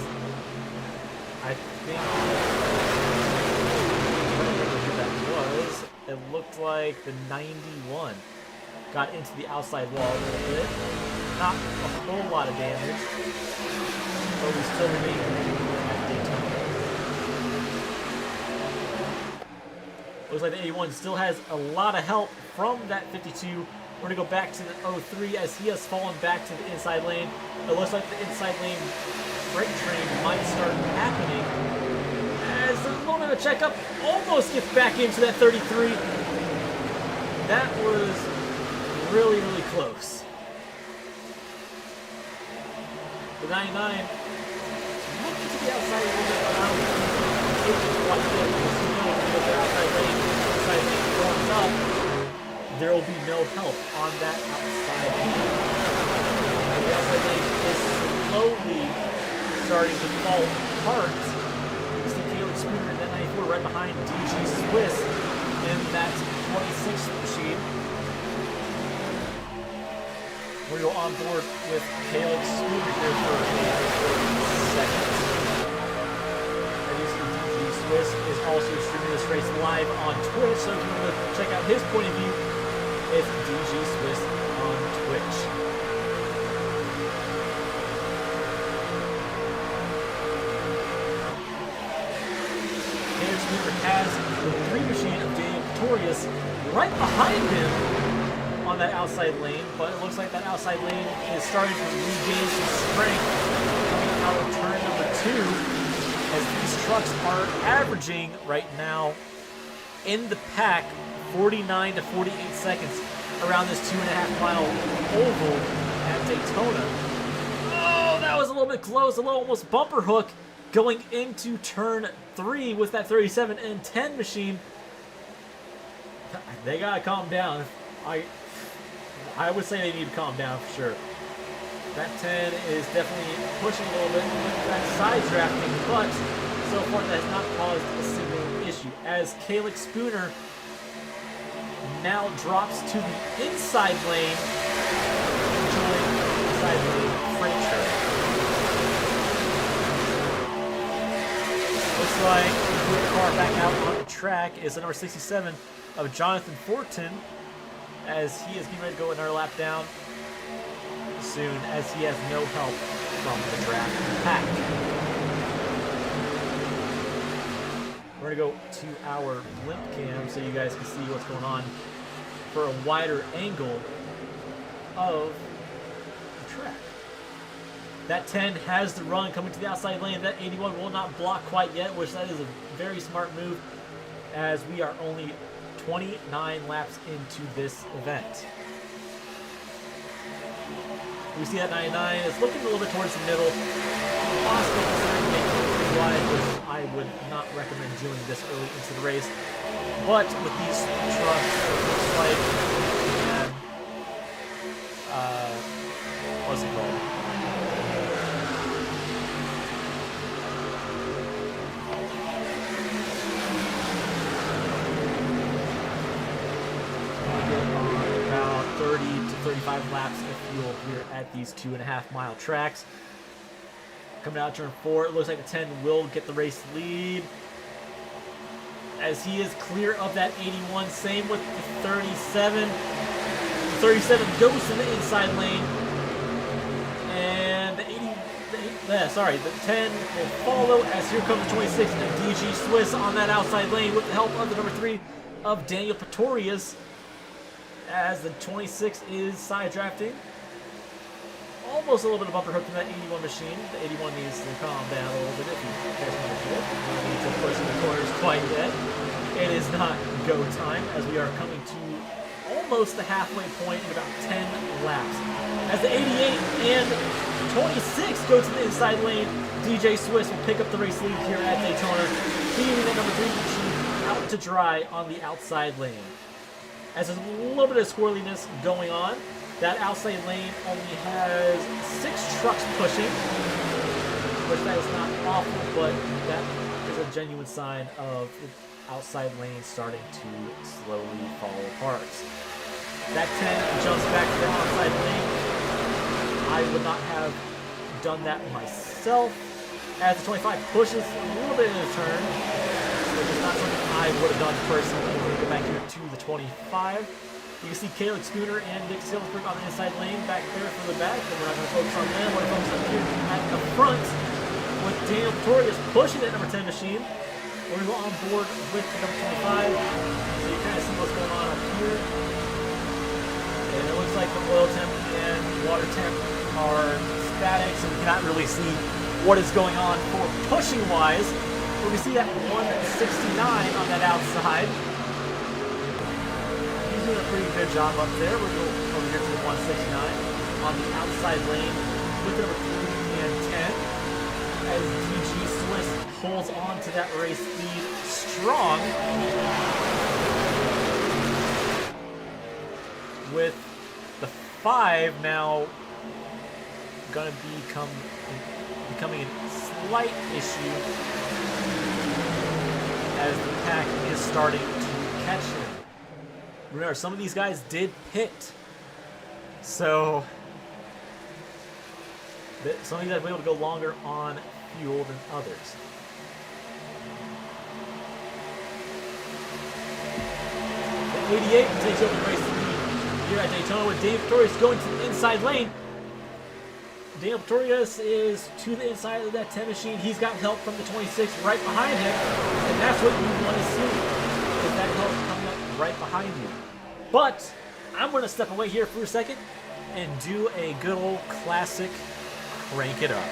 I think, I don't remember who that was. It looked like the 91 got into the outside wall a little bit. Not a whole lot of damage, but we still remain at Daytona. Looks like the 81 still has a lot of help from that 52. We're going to go back to the 03 as he has fallen back to the inside lane. It looks like the inside lane freight train might start happening as a little bit of a checkup. Almost gets back into that 33. That was really, really close. The 99 looking to the outside a little bit, but I don't think it's quite good because you know if the outside lane going up, there will be no help on that outside lane. The outside lane is slowly starting to fall apart. You see Caleb Spooner in that 94 right behind DG Swiss in that 26th machine. We're going to go on board with Caleb Spooner here for a second. As you see, DG Swiss is also streaming this race live on Twitch, so if you want to check out his point of view, it's DG Swiss on Twitch. Caleb Spooner has the 3 machine of Daniel Pretorius right behind him on that outside lane, but it looks like that outside lane is starting to regain some strength coming out of turn number 2 as these trucks are averaging right now in the pack 49 to 48 seconds around this 2.5 mile oval at Daytona. Oh, that was a little bit close, a little almost bumper hook going into turn 3 with that 37 and 10 machine. They gotta calm down. I would say they need to calm down for sure. That 10 is definitely pushing a little bit with that side drafting, but so far that has not caused a single issue. As Caleb Spooner now drops to the inside lane, enjoying the inside lane freight train. Looks like the car back out on the track is the number 67 of Jonathan Fortin, as he is getting ready to go another lap down soon, as he has no help from the draft pack. We're going to go to our blimp cam so you guys can see what's going on for a wider angle of the track. That 10 has the run coming to the outside lane. That 81 will not block quite yet, which that is a very smart move, as we are only 29 laps into this event. We see that 99 is looking a little bit towards the middle. Possibly considering making it pretty wide, which I would not recommend doing this early into the race. But with these trucks, it looks like, what's it called? About 30 to 35 laps of fuel here at these 2.5 mile tracks. Coming out turn 4, it looks like the 10 will get the race lead, as he is clear of that 81. Same with the 37. The 37 goes to the inside lane, and the 10 will follow, as here comes the 26 of DG Swiss on that outside lane with the help of the number 3 of Daniel Pretorius, as the 26 is side drafting. Almost a little bit of bumper hook from that 81 machine. The 81 needs to calm down a little bit if you guys want to do it. No need to push in the corners quite yet. It is not go time, as we are coming to almost the halfway point in about 10 laps. As the 88 and 26 go to the inside lane, DJ Swiss will pick up the race lead here at Daytona, leaving that number 3 machine out to dry on the outside lane. As there's a little bit of squirreliness going on, that outside lane only has 6 trucks pushing, which that is not awful, but that is a genuine sign of outside lane starting to slowly fall apart. That 10 jumps back to the outside lane. I would not have done that myself. As the 25 pushes a little bit in the turn, which is not something I would have done personally. We're going to go back here to the 25. You can see Caleb Spooner and Nick Salzberg on the inside lane back there for the back, but we're not going to focus on them. We're going to focus up here at the front with Daniel Pretorius pushing that number 10 machine. We're going to go on board with the number 25. So you kind of see what's going on up here. And it looks like the oil temp and water temp are static, so we cannot really see what is going on for pushing wise. But we see that 169 on that outside. He's doing a pretty good job up there. We'll go over here to the 169 on the outside lane with number 3 and 10. As DG Swiss holds on to that race lead strong. With the 5 now going to becoming a slight issue as the pack is starting to catch him. Remember, some of these guys did pit, so some of these guys were able to go longer on fuel than others. The 88 takes over the race lead here at Daytona with Dave Pretorius going to the inside lane. Daniel Pretorius is to the inside of that 10 machine. He's got help from the 26 right behind him, and that's what you want to see, is that help coming up right behind you. But I'm going to step away here for a second and do a good old classic crank it up.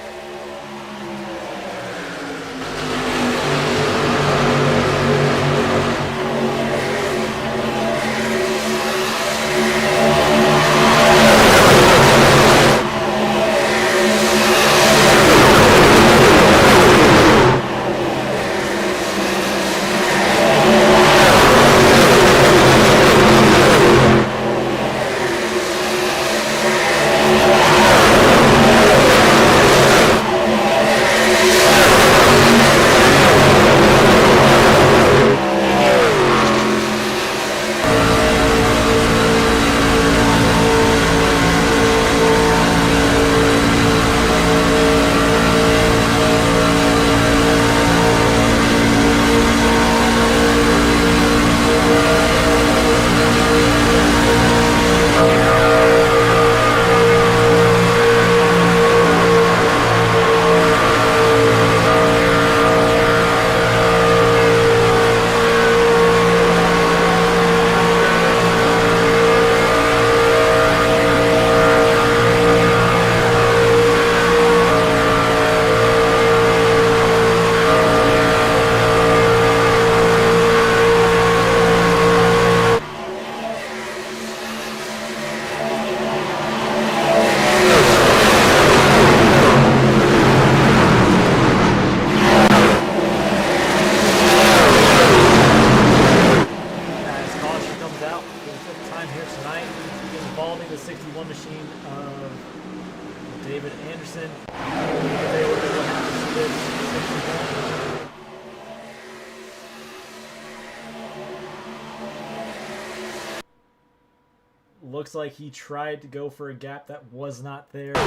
Looks like he tried to go for a gap that was not there. Like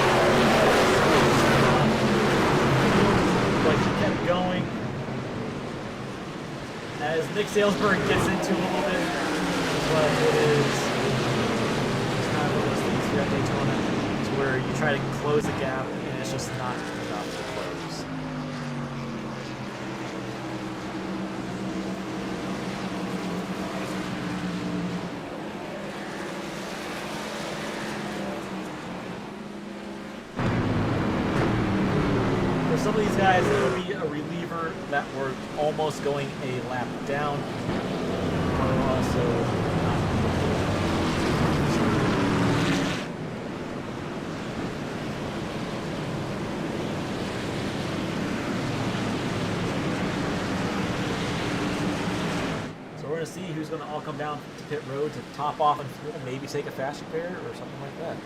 he kept going. As Nick Salzberg gets into a little bit, but it is kind of one of those things here at Daytona, to where you try to close a gap and it's just not enough to close. For some of these guys, it would be a reliever that were almost going a lap down, or also not. So we're going to see who's going to all come down to pit road to top off and fuel, maybe take a fast repair or something like that.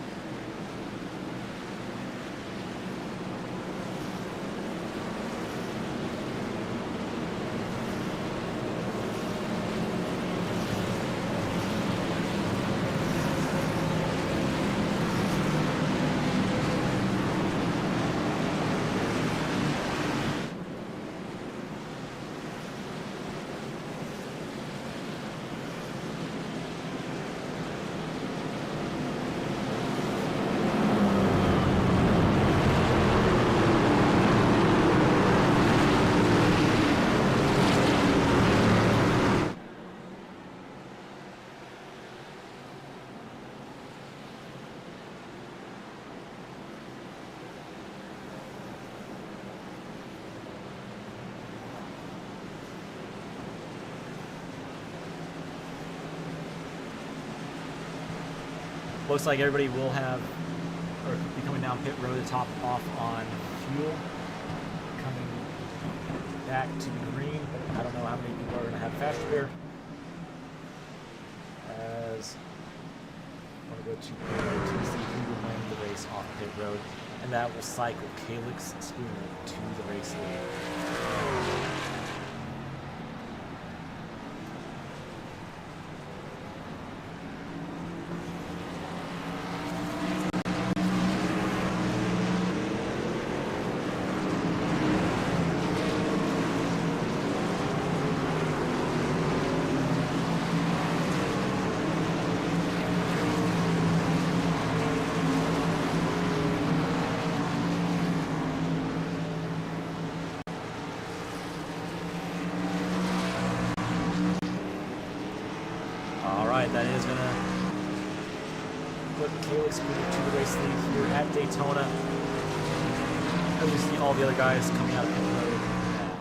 Looks like everybody will have, or be coming down pit road to top off on fuel. Coming back to the green, but I don't know how many people are going to have fast repair. As I want to go to see who will win the race off pit road, and that will cycle Calix Spooner to the race lead. That is going to put Calix Spooner to the race lead here at Daytona. As we see all the other guys coming out of pit road now.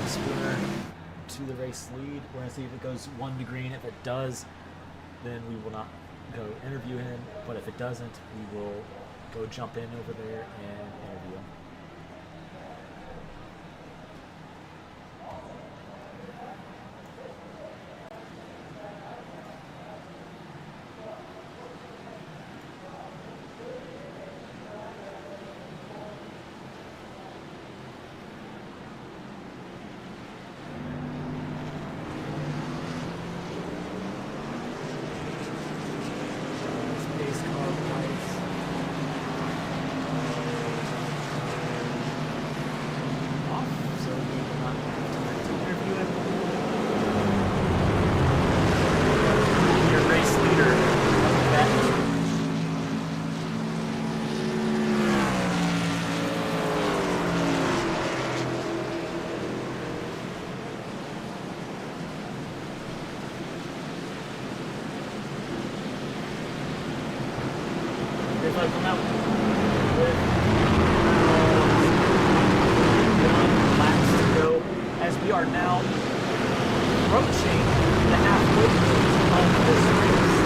Spooner to the race lead. We're going to see if it goes 1 to green. If it does, then we will not go interview him. But if it doesn't, we will go jump in over there and interview him. Come out with 1 lap to go, as we are now approaching the halfway point of this race.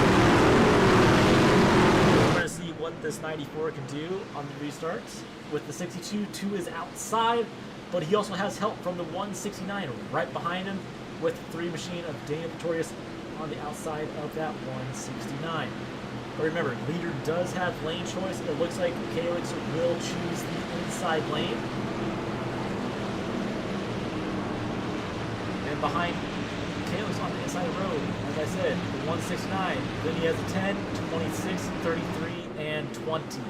We're going to see what this 94 can do on the restarts. With the 62, 2 is outside, but he also has help from the 169 right behind him, with the 3 machine of Daniel Pretorius on the outside of that 169. But remember, leader does have lane choice. It looks like Calix will choose the inside lane. And behind Calix on the inside road, as I said, the 169. Then he has a 10, 26, 33, and 20.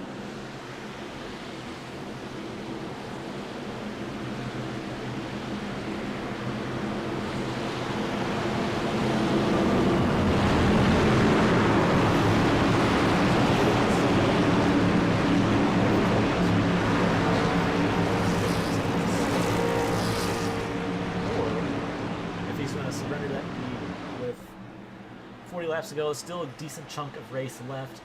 Laps to go. Still a decent chunk of race left,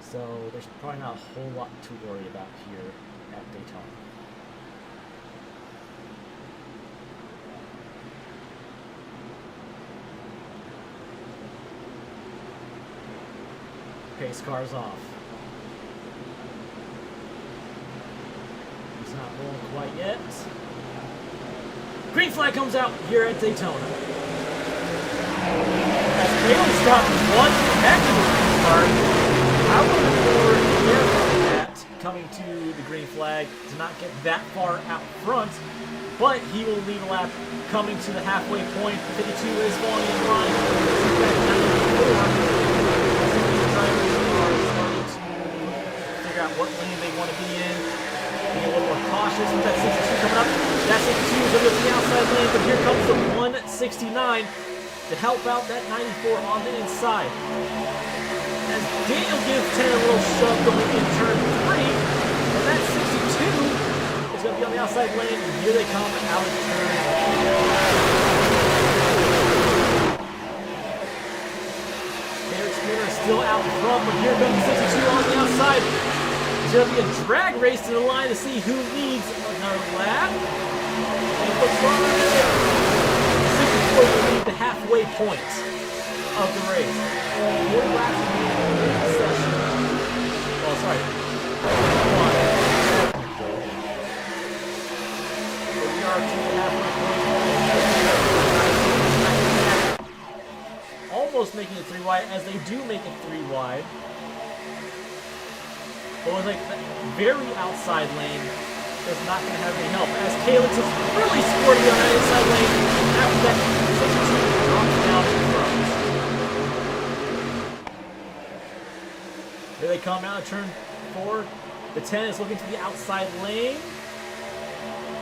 so there's probably not a whole lot to worry about here at Daytona. Pace car's off. He's not rolling quite yet. Green flag comes out here at Daytona. Calix got 1 excellent start. I would have been more careful at coming to the green flag to not get that far out front, but he will lead a lap coming to the halfway point. 52 is falling in line. 94. The drivers are starting to figure out what lane they want to be in. Being a little more cautious with that 62 coming up. That 62 is over the outside lane, but here comes the 169. To help out that 94 on the inside. As Daniel gives 10 a little shove going in turn 3, and that 62 is going to going to be on the outside lane, and here they come out of turn. Derek Skinner still out front, but here comes 62 on the outside. It's going to be a drag race to the line to see who needs another lap. And it looks like 64 will lead the halfway point of the race. 4 laps in the session. Oh, sorry. 1. So we are to the halfway point. Almost making it 3 wide, as they do make it 3 wide. But it was like the very outside lane is not going to have any help, as Calix is really sporty on that inside lane. After that, 62 drops down in front. Here they come out of turn 4. The 10 is looking to the outside lane.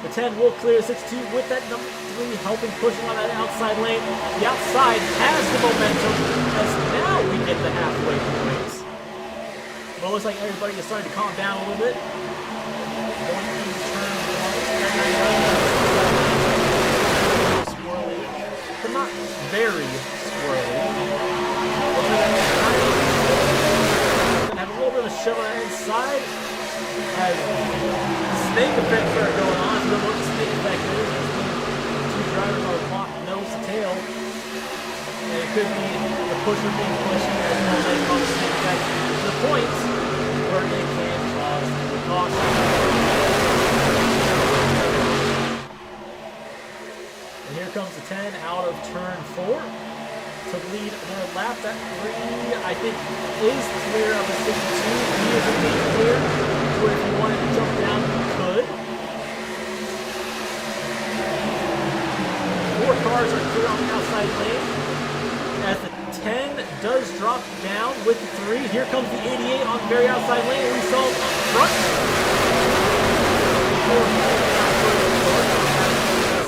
The 10 will clear the 62 with that number 3 helping pushing on that outside lane. The outside has the momentum, as now we get the halfway point. But it looks like everybody is starting to calm down a little bit. Going into turn 1. Swirly, but not very swirly. Have a little bit of a shove on the inside. As snake effects are going on. If you don't know what the snake effect is, two drivers on the clock, nose to tail. And it could be the pusher being pushed as well as the snake effect to the point where it can cause the caution. And here comes the 10 out of turn 4 to lead another lap. That 3, I think, is clear of the 62. He is indeed clear. So if you wanted to jump down, you could. 4 cars are clear on the outside lane. As the 10 does drop down with the 3. Here comes the 88 on the very outside lane. We saw him up front.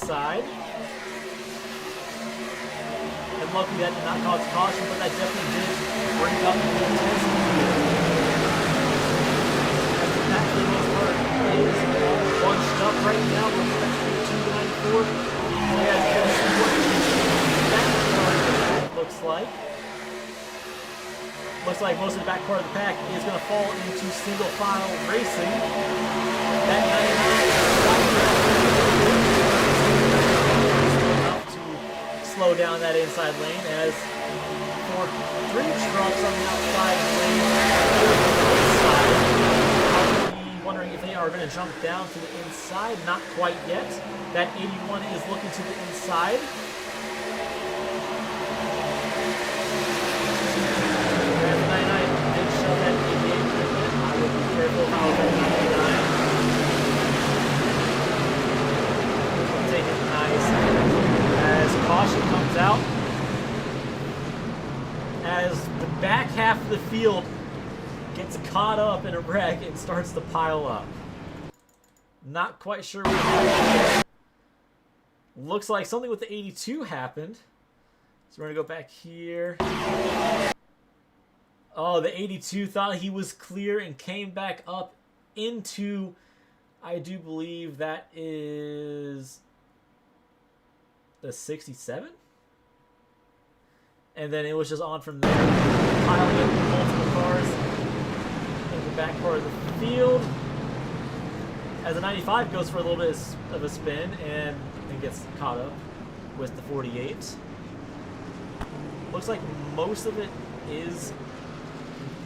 Side. And luckily that did not cause caution, but that definitely did bring up the intensity here. That for the most part is bunched up right now with respect to 294. So yeah, it's going to see what that looks like. Looks like most of the back part of the pack is going to fall into single file racing. That 99 to slow down that inside lane, as for 3 trucks on the outside lane, I'll be wondering if they are going to jump down to the inside. Not quite yet. That 81 is looking to the inside. And the 99 did show that 88 movement. I would be careful how that 99. Take it nice as caution comes out. As the back half of the field gets caught up in a wreck and starts to pile up. Not quite sure what happened. Looks like something with the 82 happened. So we're going to go back here. Oh, the 82 thought he was clear and came back up into, I do believe that is the 67? And then it was just on from there, piling up multiple cars in the back part of the field. As the 95 goes for a little bit of a spin and gets caught up with the 48. Looks like most of it is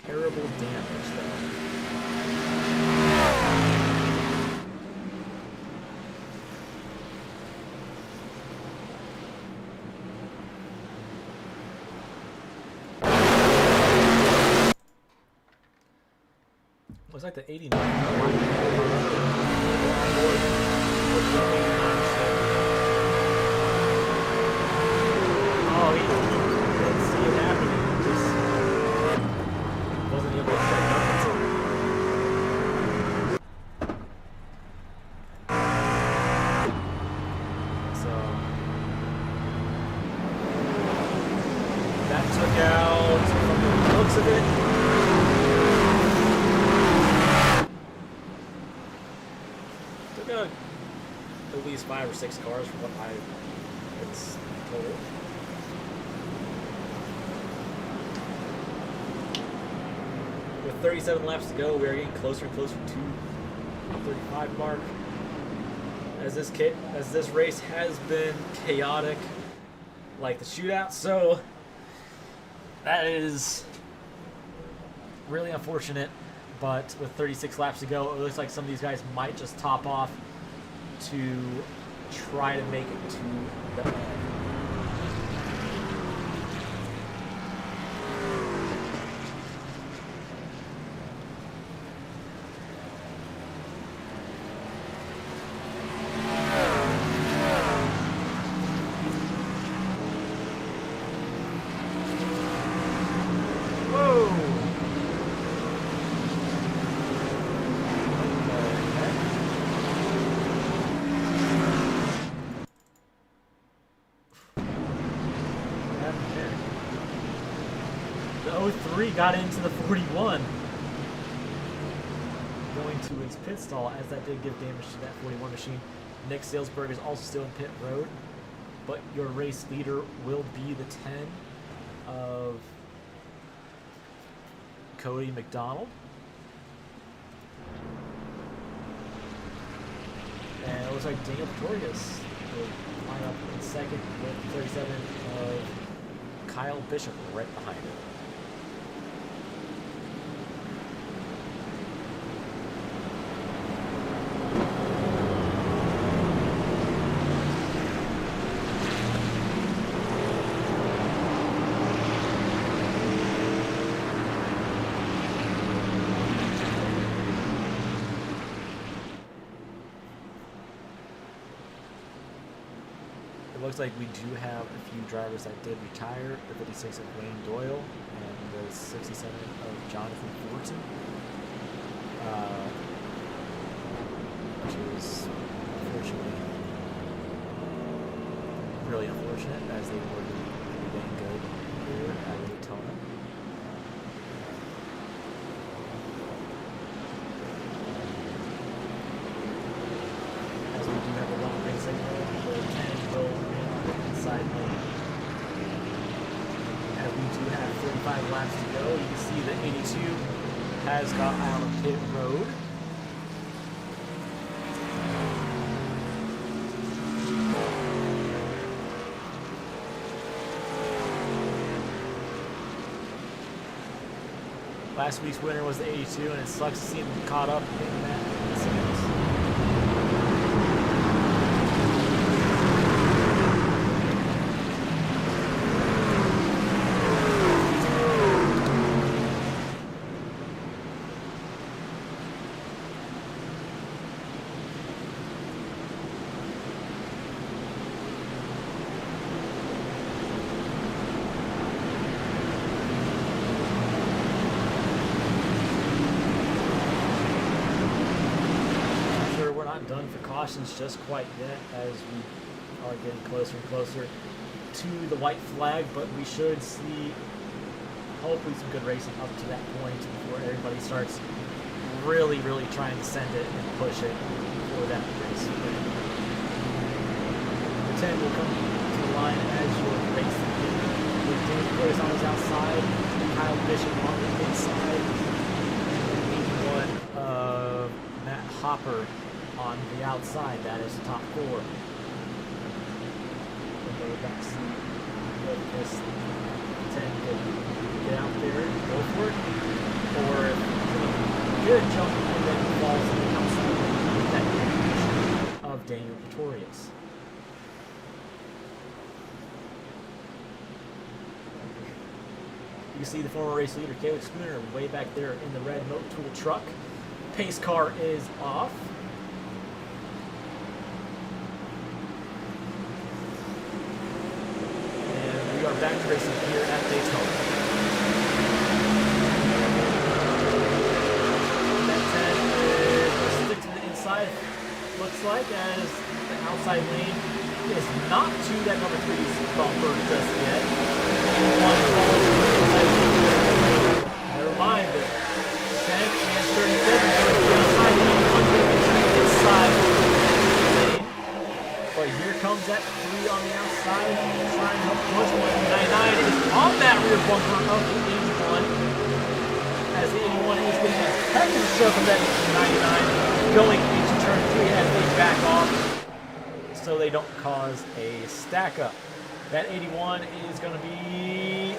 comparable damage, though. Looks like the 89. Oh, he didn't see it happening. He just wasn't able to set it up until. So that took out, from the looks of it, took out least 5 or 6 cars from what it's total. With 37 laps to go, we are getting closer and closer to the 35 mark. As this race has been chaotic, like the shootout, so that is really unfortunate. But with 36 laps to go, it looks like some of these guys might just top off to try to make it to the end. The 03 got into the 41, going to his pit stall, as that did give damage to that 41 machine. Nick Salesburg is also still in pit road, but your race leader will be the 10 of Cody McDonald. And it looks like Daniel Pretorius will line up in second with 37 of Kyle Bishop right behind him. It looks like we do have a few drivers that did retire. The 56 of Wayne Doyle and the 67 of Jonathan Thornton, which is unfortunately really unfortunate, as they were pretty dang good here at Daytona. As we do have a long race signal, the 10 will remain on the inside lane. As we do have 35 laps to go, you can see that 82 has got out of pit road. Last week's winner was the 82, and it sucks to see him caught up in that incident. Done for cautions just quite yet, as we are getting closer and closer to the white flag, but we should see hopefully some good racing up to that point before everybody starts really trying to send it and push it for that race. The 10 will come to the line as your race leader, with Dave Place on his outside, Kyle Bishop on the inside, and 81 of Matt Hopper on the outside. That is the top 4. And the back seat of this 10 can get out there and go for it, or if good jump and then falls on the outside with that contribution of Daniel Pretorius. You can see the former race leader Caleb Spooner way back there in the red Moat Tool truck. Pace car is off. Back to racing here at Daytona. That 10 is stick to the inside, looks like, as the outside lane is not to that number 3's bumper just yet. Never mind, but 10 and 37 goes to the outside lane, under the inside lane. rear bumper of the 81. As the 81 is getting a heck of a shove of that 99 going into turn 3 as they back off so they don't cause a stack up. That 81 is going to be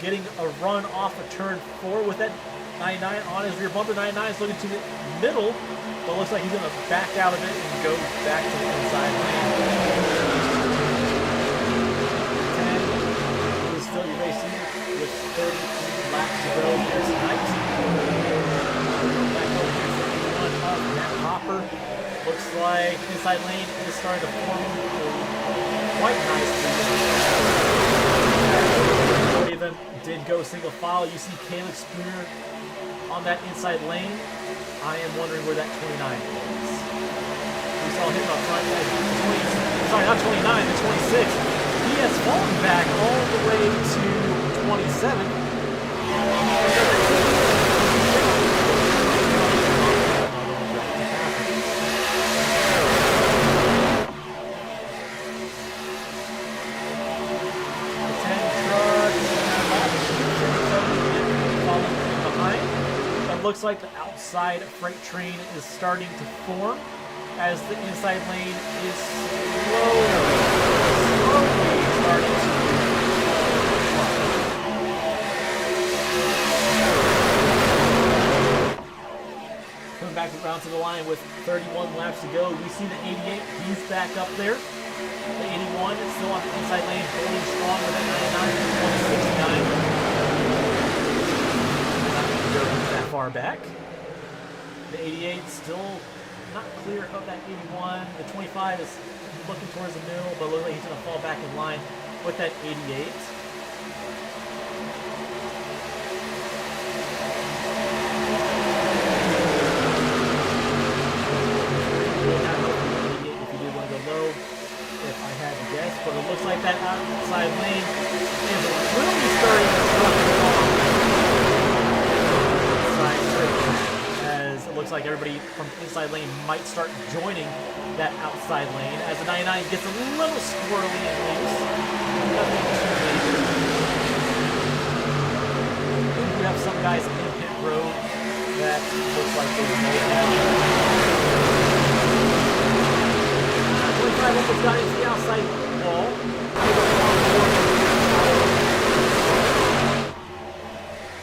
getting a run off of turn 4 with that 99 on his rear bumper. 99 is looking to the middle, but looks like he's going to back out of it and go back to the inside lane. 10 is still racing with 30 laps to go here tonight. Back over here for 81 of Matt Hopper. Looks like inside lane is starting to form quite nicely. Three of them did go single file. You see Caleb Spooner on that inside lane. I am wondering where that 29 is. We saw him up front at 20, sorry, not 29, the 26. He has fallen back all the way to 27. Looks like the outside freight train is starting to form as the inside lane is slowly starting to coming back around to the line with 31 laps to go. We see the 88, he's back up there. The 81 is still on the inside lane, holding strong with that 99 and 69. That far back. The 88 still not clear of that 81. The 25 is looking towards the middle, but looks like he's going to fall back in line with that 88. If you did want to go low, if I had to guess, but it looks like that outside lane is really starting to run. As it looks like everybody from the inside lane might start joining that outside lane as the 99 gets a little squirrely and loose. Nothing too major. We do have some guys in pit road that looks like they may have. 25 almost got into the outside wall.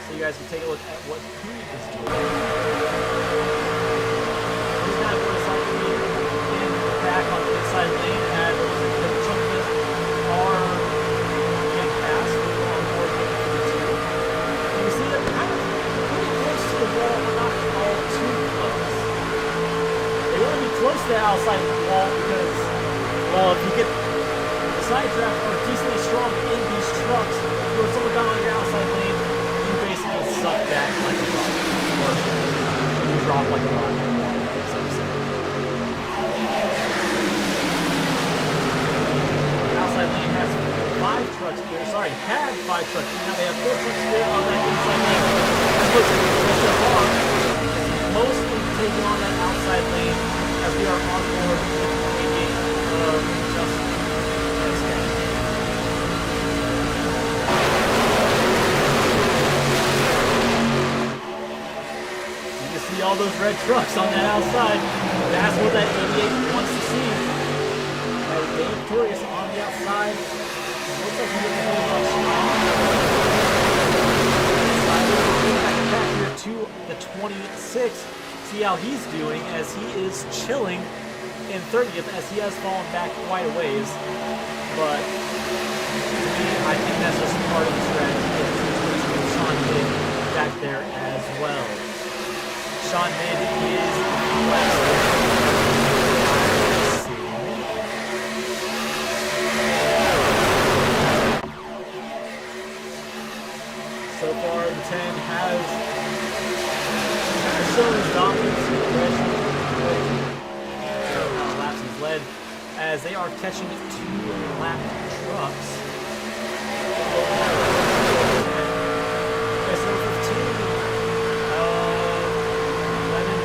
So you guys can take a look at what he is doing. Back on the inside lane and the chunky are getting past on board and you see they're kind of pretty close to the wall, but not all too close. They want to be close to the outside wall because, well, if you get the side draft are decently strong in these trucks, when someone got on your outside lane, you basically suck back like a rock, or you drop like a rock. Outside lane has 5 trucks here. Sorry, had 5 trucks. Now they have 4 trucks here on that inside lane. That looks so far. Mostly taking on that outside lane as we are on board with the 88 of Justin. You can see all those red trucks on that outside. That's what that 88 wants to see. Dave Victorious on the outside. Looks like he's going to hold up strong. Back here to the 26. See how he's doing as he is chilling in 30th as he has fallen back quite a ways. But to me, I think that's just part of the strategy. It's Sean Mid back there as well. Sean Mid is last. So far, the 10 has kind of shown his dominance and aggression. How laps he's led as they are catching 2-lap trucks. Yes, number 15, Lennon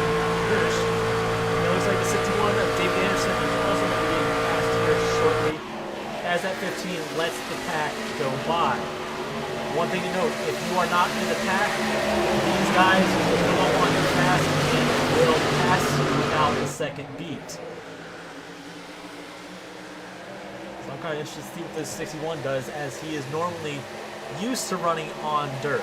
Hirsch. It looks like the 61 of David Anderson is also going to be getting passed here shortly as that 15 lets the pack go by. one thing to note, if you are not in the pack, these guys will come up on your pass and will pass you without a second beat. So I'm kind of interested to see what this 61 does, as he is normally used to running on dirt.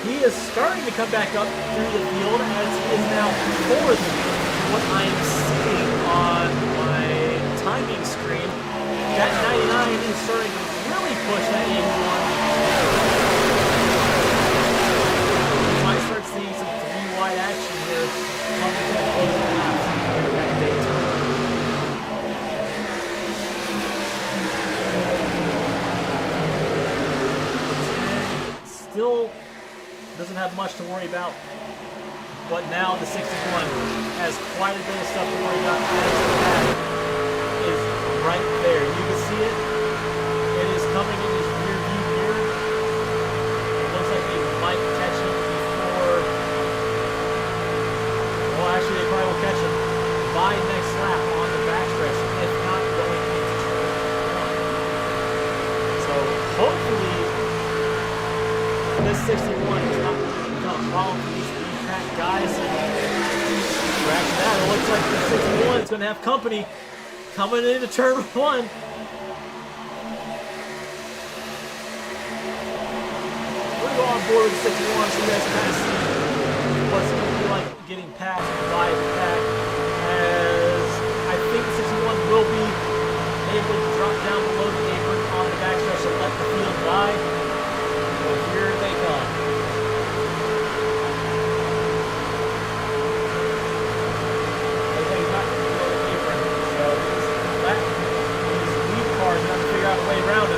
He is starting to come back up through the field, as he is now fourth. What I am seeing on my timing screen, that 99 is starting to really push that 81. We might start seeing some 3-wide action here coming to the closing laps at Daytona. Still doesn't have much to worry about, but now the 61 has quite a bit of stuff to worry about, as the pack is right there. You can see it. It is coming in his rear view here. It looks like they might catch him before. Well, actually, they probably will catch him by next lap on the backstretch, if not going into turn 1. So hopefully this 61 is not going to become a problem for these pack guys. Scratch that. It looks like the 61 is going to have company coming into turn 1. We're going to go on board with the 61 so you guys can kind of see what's going to be like getting past by the pack, as I think the 61 will be able to drop down below the apron on the backstretch and let the field by. So here they come. Looks like he's not going to go to the apron. So his lead car is going to have to figure out a way around it.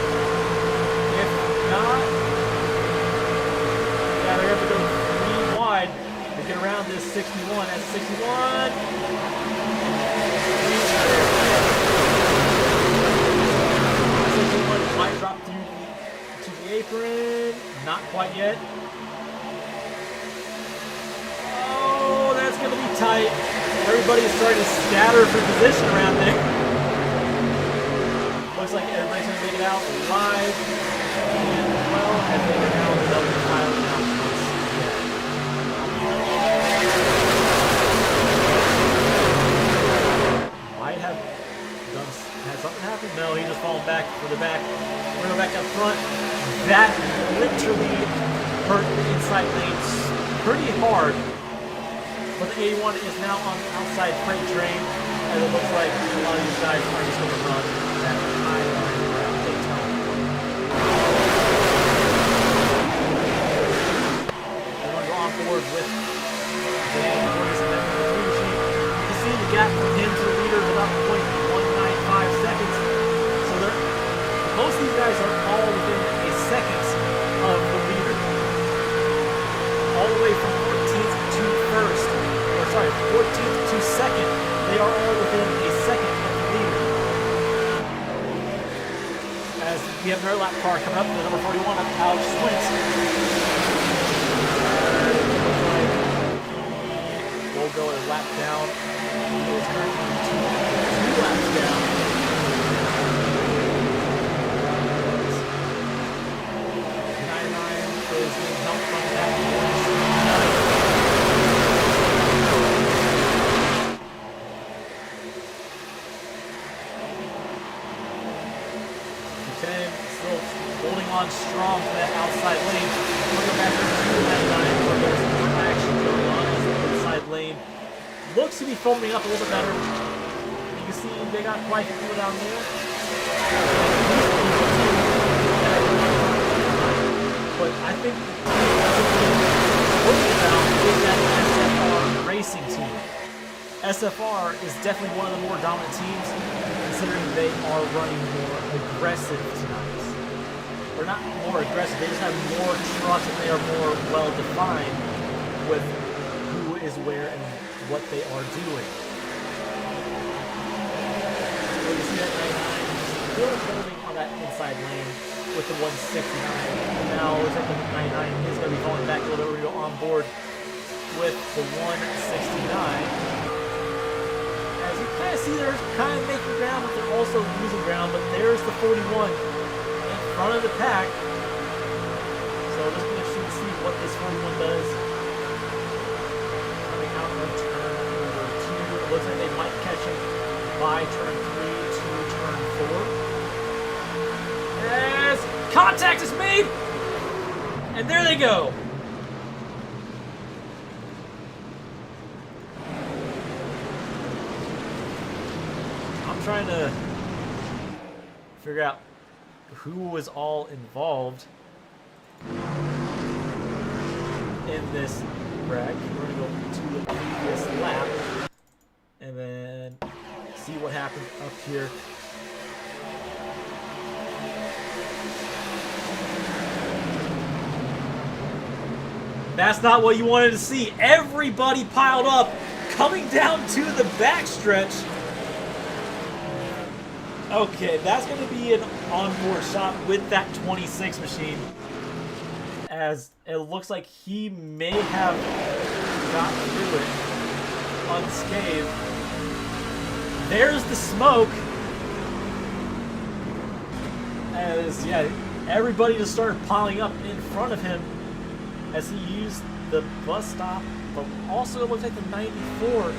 If not, yeah, they're going to have to go 3 wide to get around this 61. That's 61. 61 might drop through to the apron. Not quite yet. Oh, that's going to be tight. Everybody is starting to scatter for position around there. Looks like everybody's going to make it out live and well, as they are now double pile announcements. Might have done, had something happen? No, he just fallen back for the back. We're going to go back up front. That literally hurt the inside lanes pretty hard. But the 81 is now on the outside freight train, and it looks like a lot of these guys are just going to run that high line around Daytona. They're going to go on board with Dan Boyce and then the lead sheet. You can see the gap from him to the leader is about 0.195 seconds. So most of these guys are all within a second of the leader. All the way from 14th to 1st. 14th to 2nd, they are all within a second of the leader. As we have another lap car coming up, the number 41 of Alex Swintz. We'll go a lap down. He is currently 2 laps down. The 99 is being helped from that. Holding on strong to that outside lane. We'll go back to that line where there's more action going on as the inside lane looks to be foaming up a little bit better. You can see they got quite a few down there. But I think what is that SFR racing team. SFR is definitely one of the more dominant teams, considering they are running more aggressive tonight. or not more aggressive, they just have more trucks and they are more well defined with who is where and what they are doing. So you see that 99 still holding on that inside lane with the 169. And now it looks like the 99 is going to be falling back a little bit. We're going to go on board with the 169. As you kind of see, they're kind of making ground, but they're also losing ground. But there's the 41 in front of the pack. So we're just going to see what this 41 does. Coming out of turn number 2. It looks like they might catch him by turn 3 to turn 4. As contact is made! And there they go! I'm trying to figure out who was all involved in this wreck. We're going to go to the previous lap and then see what happened up here. That's not what you wanted to see. Everybody piled up, coming down to the backstretch. Okay, that's going to be an onboard shot with that 26 machine. As it looks like he may have got through it unscathed. There's the smoke. As, yeah, everybody just started piling up in front of him as he used the bus stop, but also it looks like the 94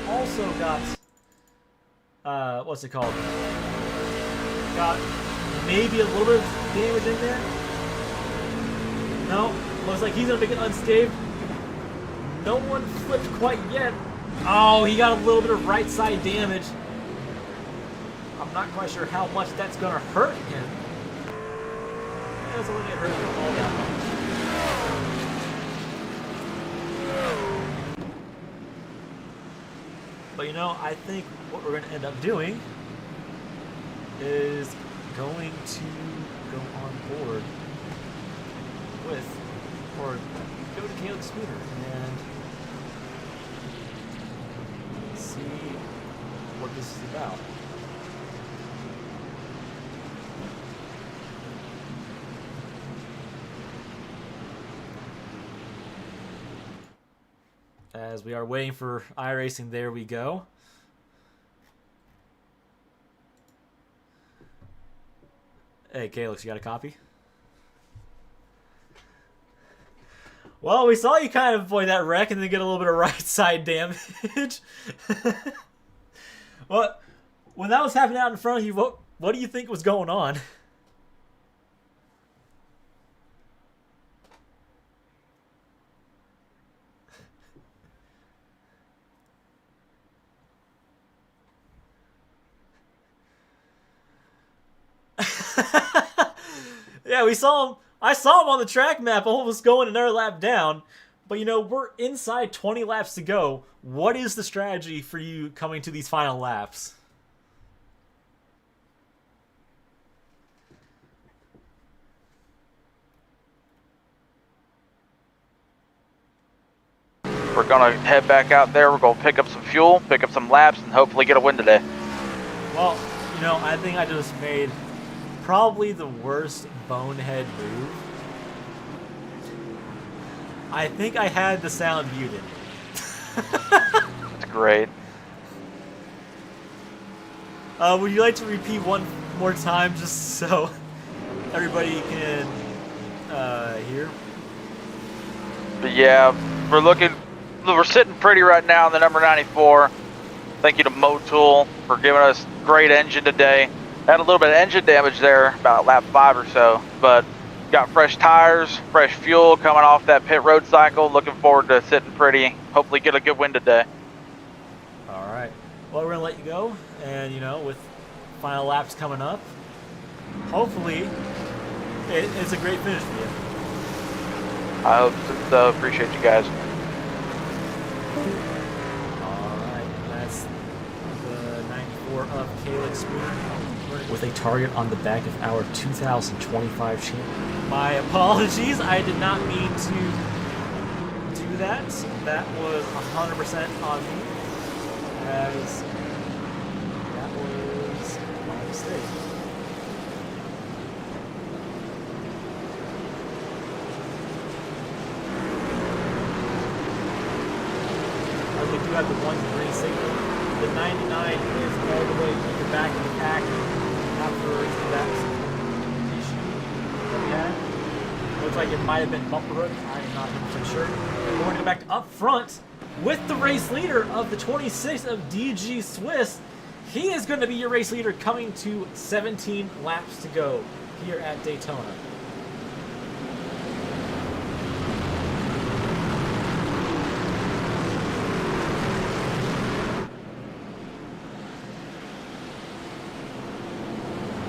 also got, what's it called? Got maybe a little bit of damage in there. No, looks like he's gonna make it unscathed. No one flipped quite yet. Oh, he got a little bit of right side damage. I'm not quite sure how much that's gonna hurt him. It doesn't really hurt him all that much. But you know, I think what we're gonna end up doing is going to go on board with, or go to Caleb's scooter and see what this is about. As we are waiting for iRacing, there we go. Hey, Calix, you got a copy? Well, we saw you kind of avoid that wreck and then get a little bit of right side damage. Well, when that was happening out in front of you, what do you think was going on? Yeah, we saw him. I saw him on the track map almost going another lap down. But, you know, we're inside 20 laps to go. What is the strategy for you coming to these final laps? We're going to head back out there. We're going to pick up some fuel, pick up some laps, and hopefully get a win today. Well, you know, I think I just made probably the worst bonehead move. I think I had the sound muted. That's great. Would you like to repeat one more time just so everybody can hear? But yeah, we're sitting pretty right now in the number 94. Thank you to Motul for giving us great engine today. Had a little bit of engine damage there about lap 5 or so, but got fresh tires, fresh fuel coming off that pit road cycle. Looking forward to sitting pretty. Hopefully get a good win today. All right. Well, we're going to let you go. And, you know, with final laps coming up, hopefully it's a great finish for you. I hope so. Appreciate you guys. All right. That's the 94 of Calix Spooner. We're with a target on the back of our 2025 champion. My apologies, I did not mean to do that. That was 100% on me, as that was my mistake. We do have the 1 green signal. The 99 is all the way to the back of the pack after that issue that we had. Looks like it might have been bumper road. I'm not 100% sure. We're going to go back up front with the race leader of the 26 of DG Swiss. He is going to be your race leader coming to 17 laps to go here at Daytona.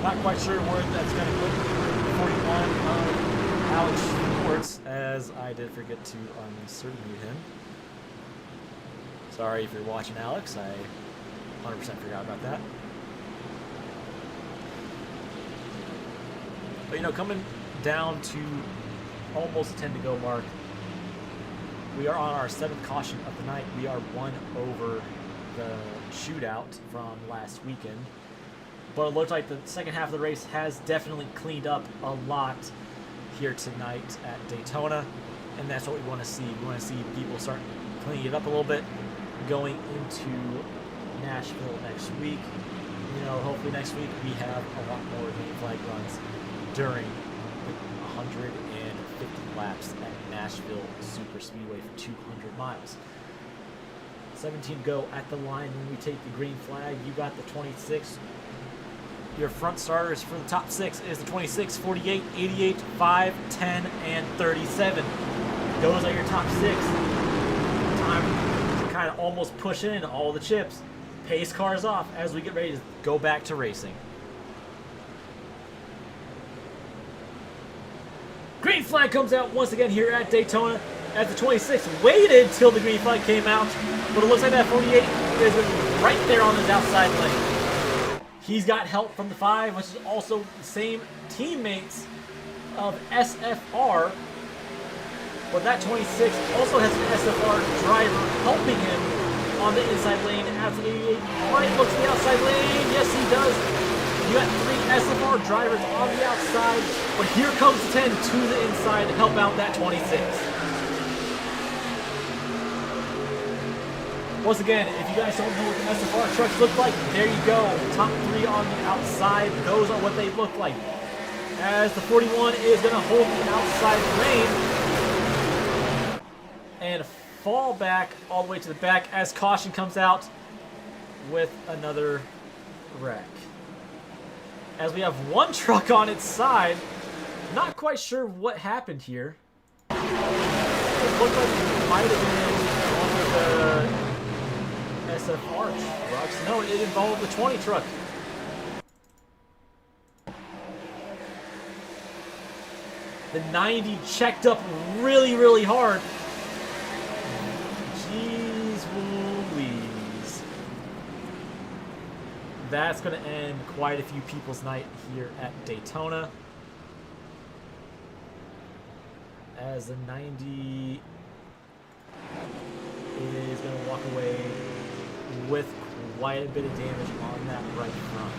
Not quite sure where that's going to put 41 of Alex Schwartz, as I did forget to uncertainty him. Sorry if you're watching, Alex. I 100% forgot about that. But, you know, coming down to almost 10 to go mark, we are on our 7th caution of the night. We are 1 over the shootout from last weekend. But it looks like the second half of the race has definitely cleaned up a lot here tonight at Daytona, and that's what we want to see. We want to see people start cleaning it up a little bit going into Nashville next week. You know, hopefully next week we have a lot more green flag runs during the 150 laps at Nashville Super Speedway for 200 miles. 17 to go at the line when we take the green flag. You got the 26. Your front starters for the top 6 is the 26, 48, 88, 5, 10, and 37. Those are your top 6. Time to kind of almost push in all the chips. Pace cars off as we get ready to go back to racing. Green flag comes out once again here at Daytona as the 26 waited till the green flag came out, but it looks like that 48 is right there on his outside lane. He's got help from the 5, which is also the same teammates of SFR. But that 26 also has an SFR driver helping him on the inside lane. After the 88 might look to the outside lane. Yes, he does. You got 3 SFR drivers on the outside. But here comes 10 to the inside to help out that 26. Once again, if you guys don't know what the SFR trucks look like, there you go. Top 3 on the outside. Those are what they look like. As the 41 is going to hold the outside lane and fall back all the way to the back as caution comes out with another wreck. As we have 1 truck on its side, not quite sure what happened here. It looked like it might have been one of the SFR trucks. No, it involved the 20 truck. The 90 checked up really, really hard. Jeez Louise. That's going to end quite a few people's night here at Daytona. As the 90 is going to walk away with quite a bit of damage on that right front.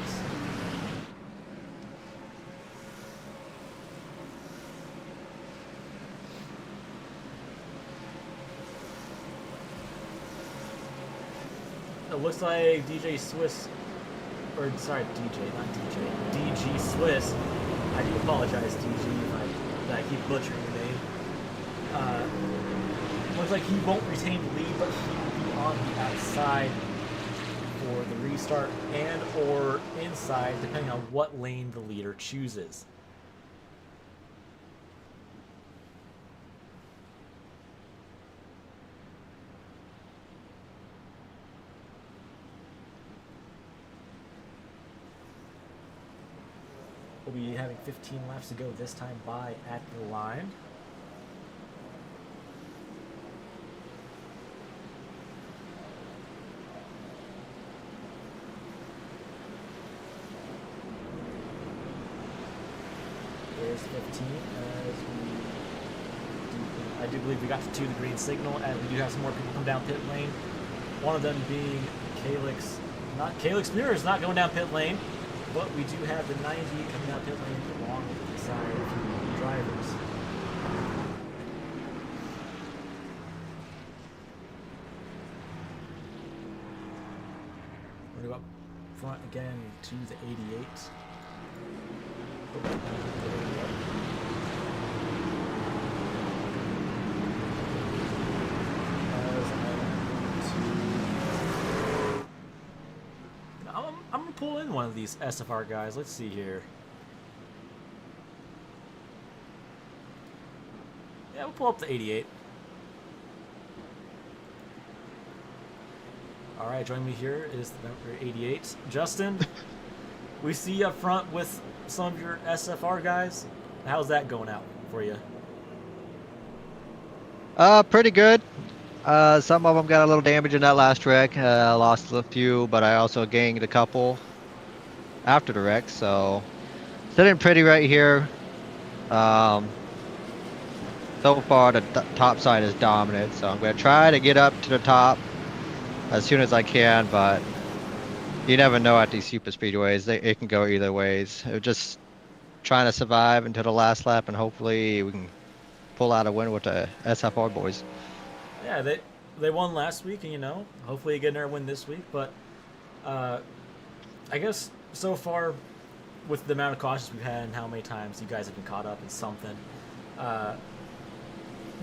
It looks like DJ Swiss, or sorry, DG Swiss. I do apologize, DG, if I keep butchering your name. Looks like he won't retain the lead, but he will be on the outside for the restart and or inside, depending on what lane the leader chooses. We'll be having 15 laps to go this time by at the line. do believe we got to the green signal, and we do have some more people come down pit lane. One of them being Calix. Calix Muir is not going down pit lane, but we do have the 90 coming down pit lane along with the side of drivers. We're going to go up front again to the 88. I'm going to pull in one of these SFR guys. Let's see here. Yeah, we'll pull up the 88. All right, joining me here is the number 88, Justin. We see you up front with some of your SFR guys. How's that going out for you? Pretty good. Some of them got a little damage in that last wreck. I lost a few, but I also gained a couple after the wreck. So sitting pretty right here. So far the top side is dominant. So I'm going to try to get up to the top as soon as I can, but you never know at these super speedways. It can go either ways. We're just trying to survive until the last lap, and hopefully we can pull out a win with the SFR boys. Yeah, they won last week, and hopefully you get another win this week. But I guess so far, with the amount of cautions we've had and how many times you guys have been caught up in something,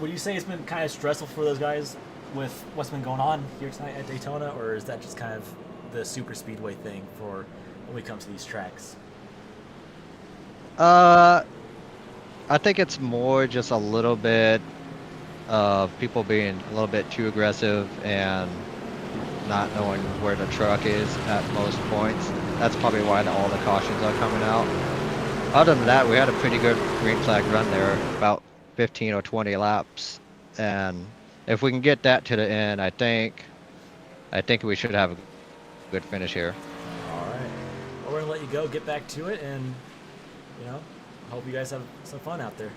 would you say it's been kind of stressful for those guys with what's been going on here tonight at Daytona, or is that just kind of the super speedway thing for when we come to these tracks? I think it's more just a little bit of people being a little bit too aggressive and not knowing where the truck is at most points. That's probably why all the cautions are coming out. Other than that, we had a pretty good green flag run there, about 15 or 20 laps, and if we can get that to the end, I think we should have a good finish here. All right. Well, we're gonna let you go, get back to it, and hope you guys have some fun out there.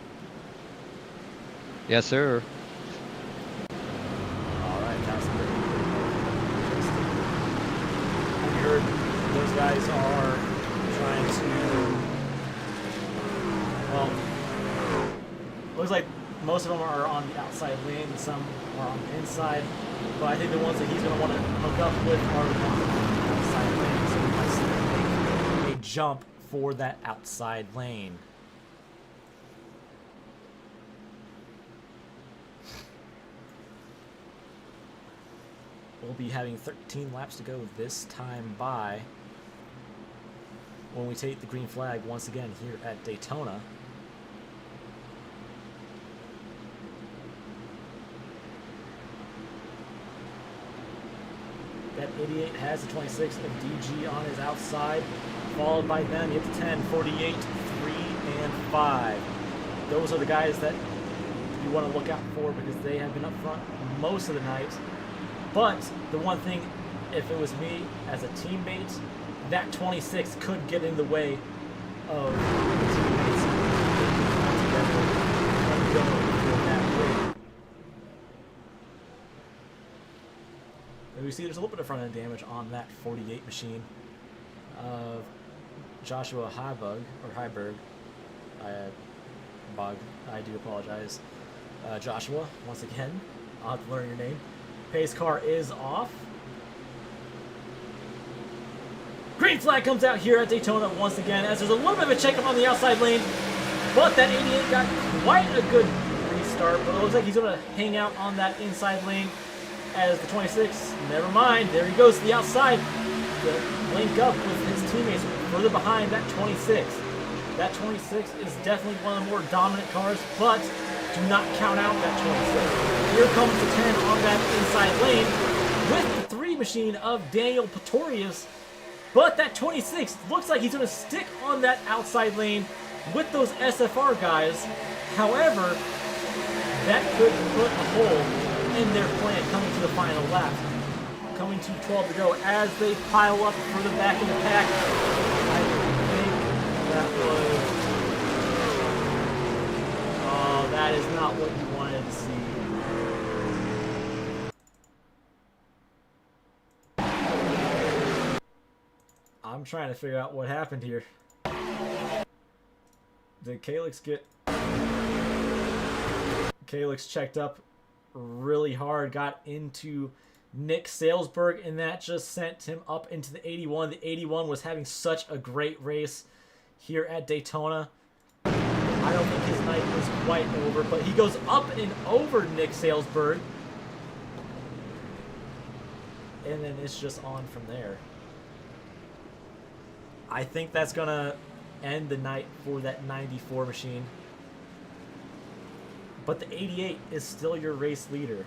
Yes, sir. All right, Johnson. I heard those guys are trying to. Well, looks like most of them are on the outside lane, and some are on the inside. But I think the ones that he's going to want to hook up with are the ones on the outside lane. So we might see him make a jump for that outside lane. We'll be having 13 laps to go this time by when we take the green flag once again here at Daytona. That 88 has the 26 of DG on his outside, followed by them. You have the 10, 48, 3, and 5. Those are the guys that you want to look out for because they have been up front most of the night. But the one thing, if it was me as a teammate, that 26 could get in the way of the teammates together and go for that win. And we see there's a little bit of front end damage on that 48 machine of Joshua Heiberg. I do apologize. Joshua, once again, I'll have to learn your name. Pace car is off. Green flag comes out here at Daytona once again as there's a little bit of a checkup on the outside lane, but that 88 got quite a good restart, but it looks like he's going to hang out on that inside lane as the 26, never mind, there he goes to the outside to link up with his teammates further behind that 26. That 26 is definitely one of the more dominant cars, but do not count out that 26. Here comes the 10 on that inside lane with the 3 machine of Daniel Pretorius. But that 26 looks like he's going to stick on that outside lane with those SFR guys. However, that could put a hole in their plan coming to the final lap. Coming to 12 to go as they pile up further back in the pack. I think that was... Oh, that is not what you wanted excited to see. I'm trying to figure out what happened here. Did Calyx get... Calyx checked up really hard, got into Nick Salesberg, and that just sent him up into the 81. The 81 was having such a great race here at Daytona. I don't think his night was quite over, but he goes up and over Nick Salesberg. And then it's just on from there. I think that's going to end the night for that 94 machine. But the 88 is still your race leader.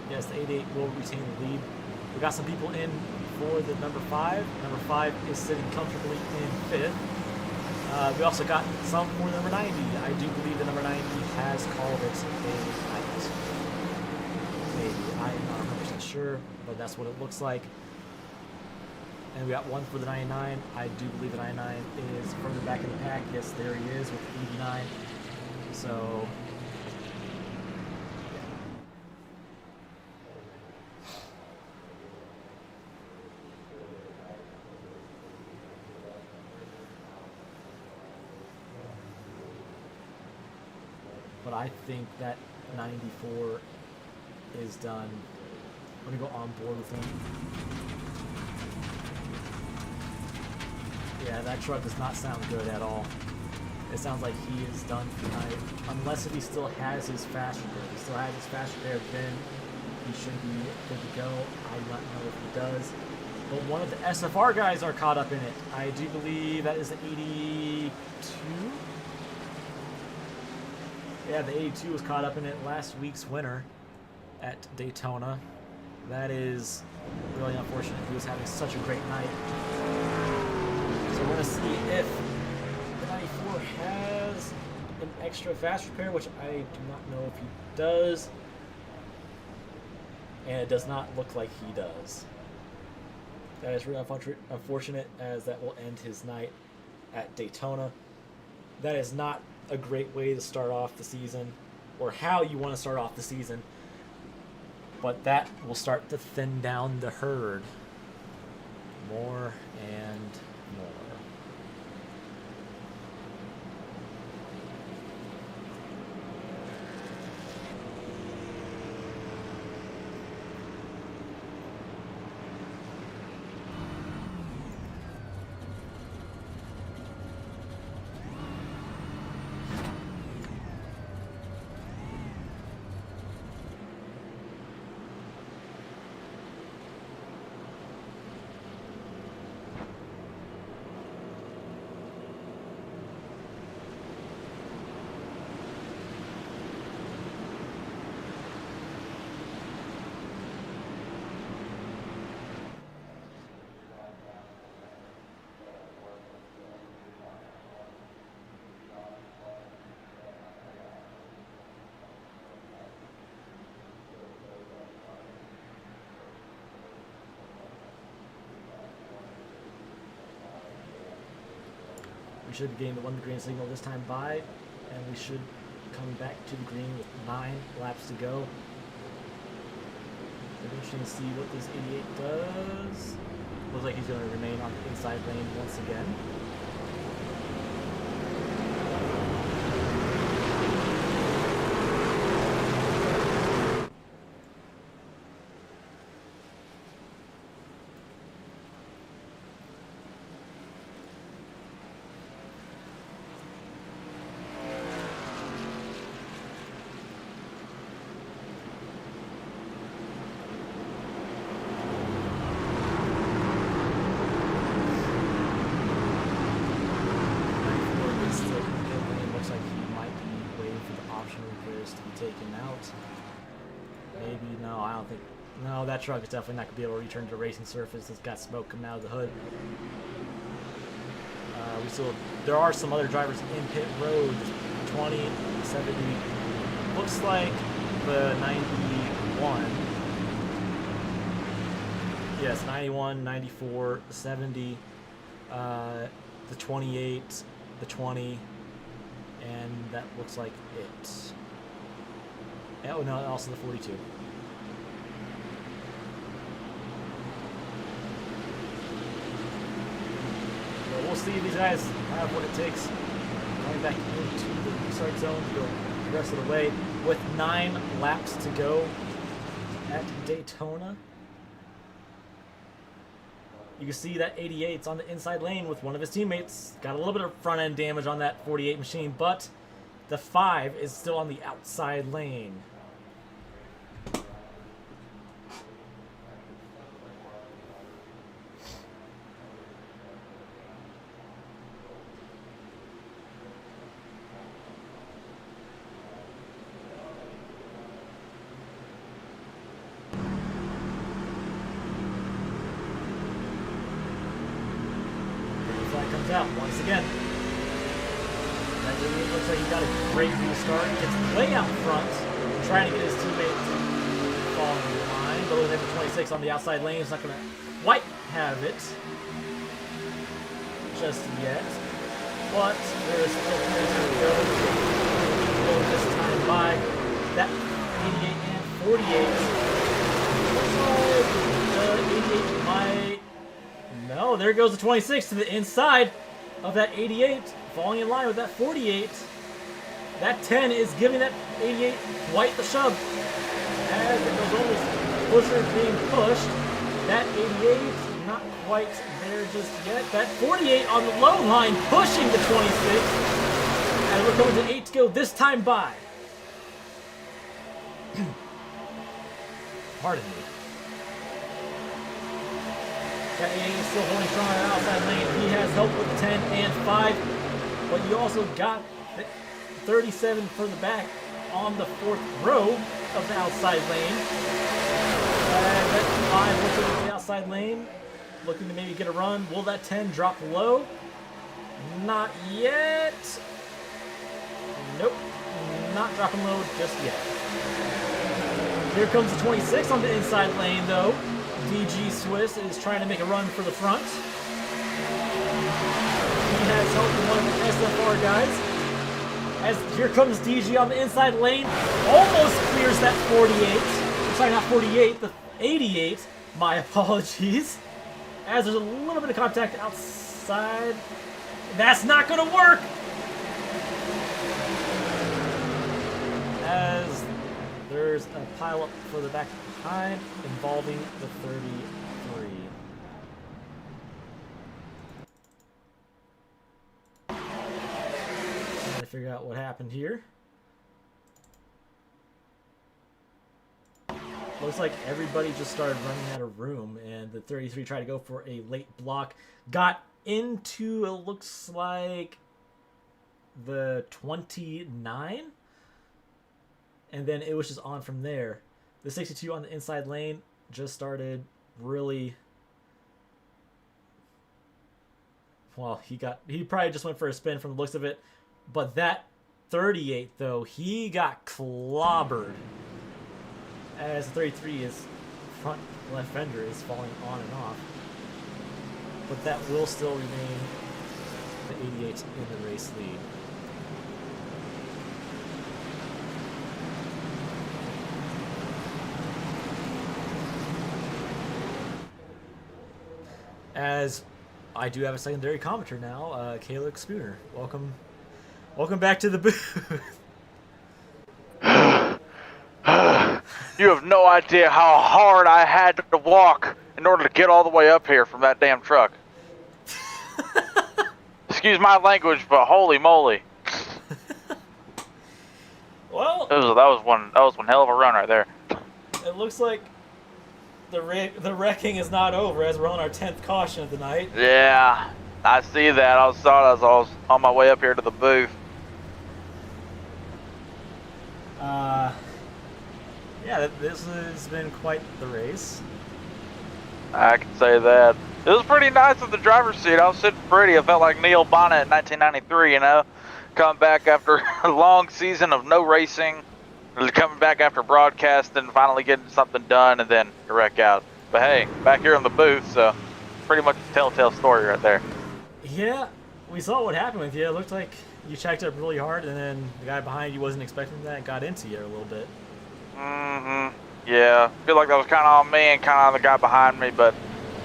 Yes, the 88 will retain the lead. We got some people in for the number 5. Number 5 is sitting comfortably in 5th. We also got some for the number 90. I do believe the number 90 has called it a night. Maybe. I'm not 100% sure, but that's what it looks like. And we got one for the 99. I do believe the 99 is further back in the pack. Yes, there he is with 89. So... but I think that 94 is done. I'm gonna go on board with him. Yeah, that truck does not sound good at all. It sounds like he is done for the night. Unless if he still has his fast repair. If he still has his fast repair, then he should be good to go. I do not know if he does. But one of the SFR guys are caught up in it. I do believe that is the 82. Yeah, the 82 was caught up in it, last week's winner at Daytona. That is really unfortunate. He was having such a great night. So we're going to see if the 94 has an extra fast repair, which I do not know if he does. And it does not look like he does. That is really unfortunate, as that will end his night at Daytona. That is not a great way to start off the season, or how you want to start off the season, but that will start to thin down the herd more and more. We should be getting the 1 green signal this time by, and we should come back to the green with 9 laps to go. It'll be interesting to see what this 88 does. Looks like he's going to remain on the inside lane once again. Taken out. Maybe, no, I don't think. No, that truck is definitely not going to be able to return to the racing surface. It's got smoke coming out of the hood. There are some other drivers in pit road. 20, 70. Looks like the 91 yes, 91, 94, 70, the 28, the 20, and that looks like it. Oh no, also the 42. But we'll see if these guys have what it takes going back into the restart zone to go the rest of the way with 9 laps to go at Daytona. You can see that 88's on the inside lane with one of his teammates. Got a little bit of front end damage on that 48 machine, but the 5 is still on the outside lane. Comes out once again. That really looks like he got a great restart. Gets way out front, trying to get his teammate to fall in line. But with number 26 on the outside lane, he's not going to quite have it just yet. But there is still plenty to go. Go this time by that 88 and 48. Looks like 88 might. No, there goes the 26 to the inside of that 88, falling in line with that 48. That 10 is giving that 88 quite the shove. As it goes almost pusher being pushed. That 88 not quite there just yet. That 48 on the low line pushing the 26. And we're going to 8 to go this time by. Pardon me. That 88 is still holding strong on the outside lane. He has help with 10 and 5. But you also got the 37 from the back on the 4th row of the outside lane. That 5 looking at the outside lane. Looking to maybe get a run. Will that 10 drop low? Not yet. Nope. Not dropping low just yet. Here comes the 26 on the inside lane though. DG Swiss is trying to make a run for the front. He has help from one of the SFR guys. As here comes DG on the inside lane. Almost clears that 48. Sorry, not 48, the 88. My apologies. As there's a little bit of contact outside. That's not going to work! As there's a pileup for the back behind involving the 33. Trying to figure out what happened here. Looks like everybody just started running out of room, and the 33 tried to go for a late block. Got into, it looks like, the 29? And then it was just on from there. The 62 on the inside lane just started really... Well, he probably just went for a spin from the looks of it. But that 38, though, he got clobbered. As the 33 is front left fender is falling on and off. But that will still remain the 88 in the race lead. As I do have a secondary commenter now, Caleb Spooner. Welcome back to the booth. You have no idea how hard I had to walk in order to get all the way up here from that damn truck. Excuse my language, but holy moly. Well, that was one hell of a run right there. It looks like the wrecking is not over as we're on our 10th caution of the night. Yeah, I see that. I was on my way up here to the booth. Yeah, this has been quite the race. I can say that. It was pretty nice in the driver's seat. I was sitting pretty. I felt like Neil Bonnet in 1993, you know? Coming back after a long season of no racing. Coming back after broadcasting, finally getting something done, and then wreck out. But hey, back here in the booth, so pretty much a telltale story right there. Yeah, we saw what happened with you. It looked like you checked up really hard, and then the guy behind you wasn't expecting that and got into you a little bit. Mm-hmm. Yeah, I feel like that was kind of on me and kind of on the guy behind me, but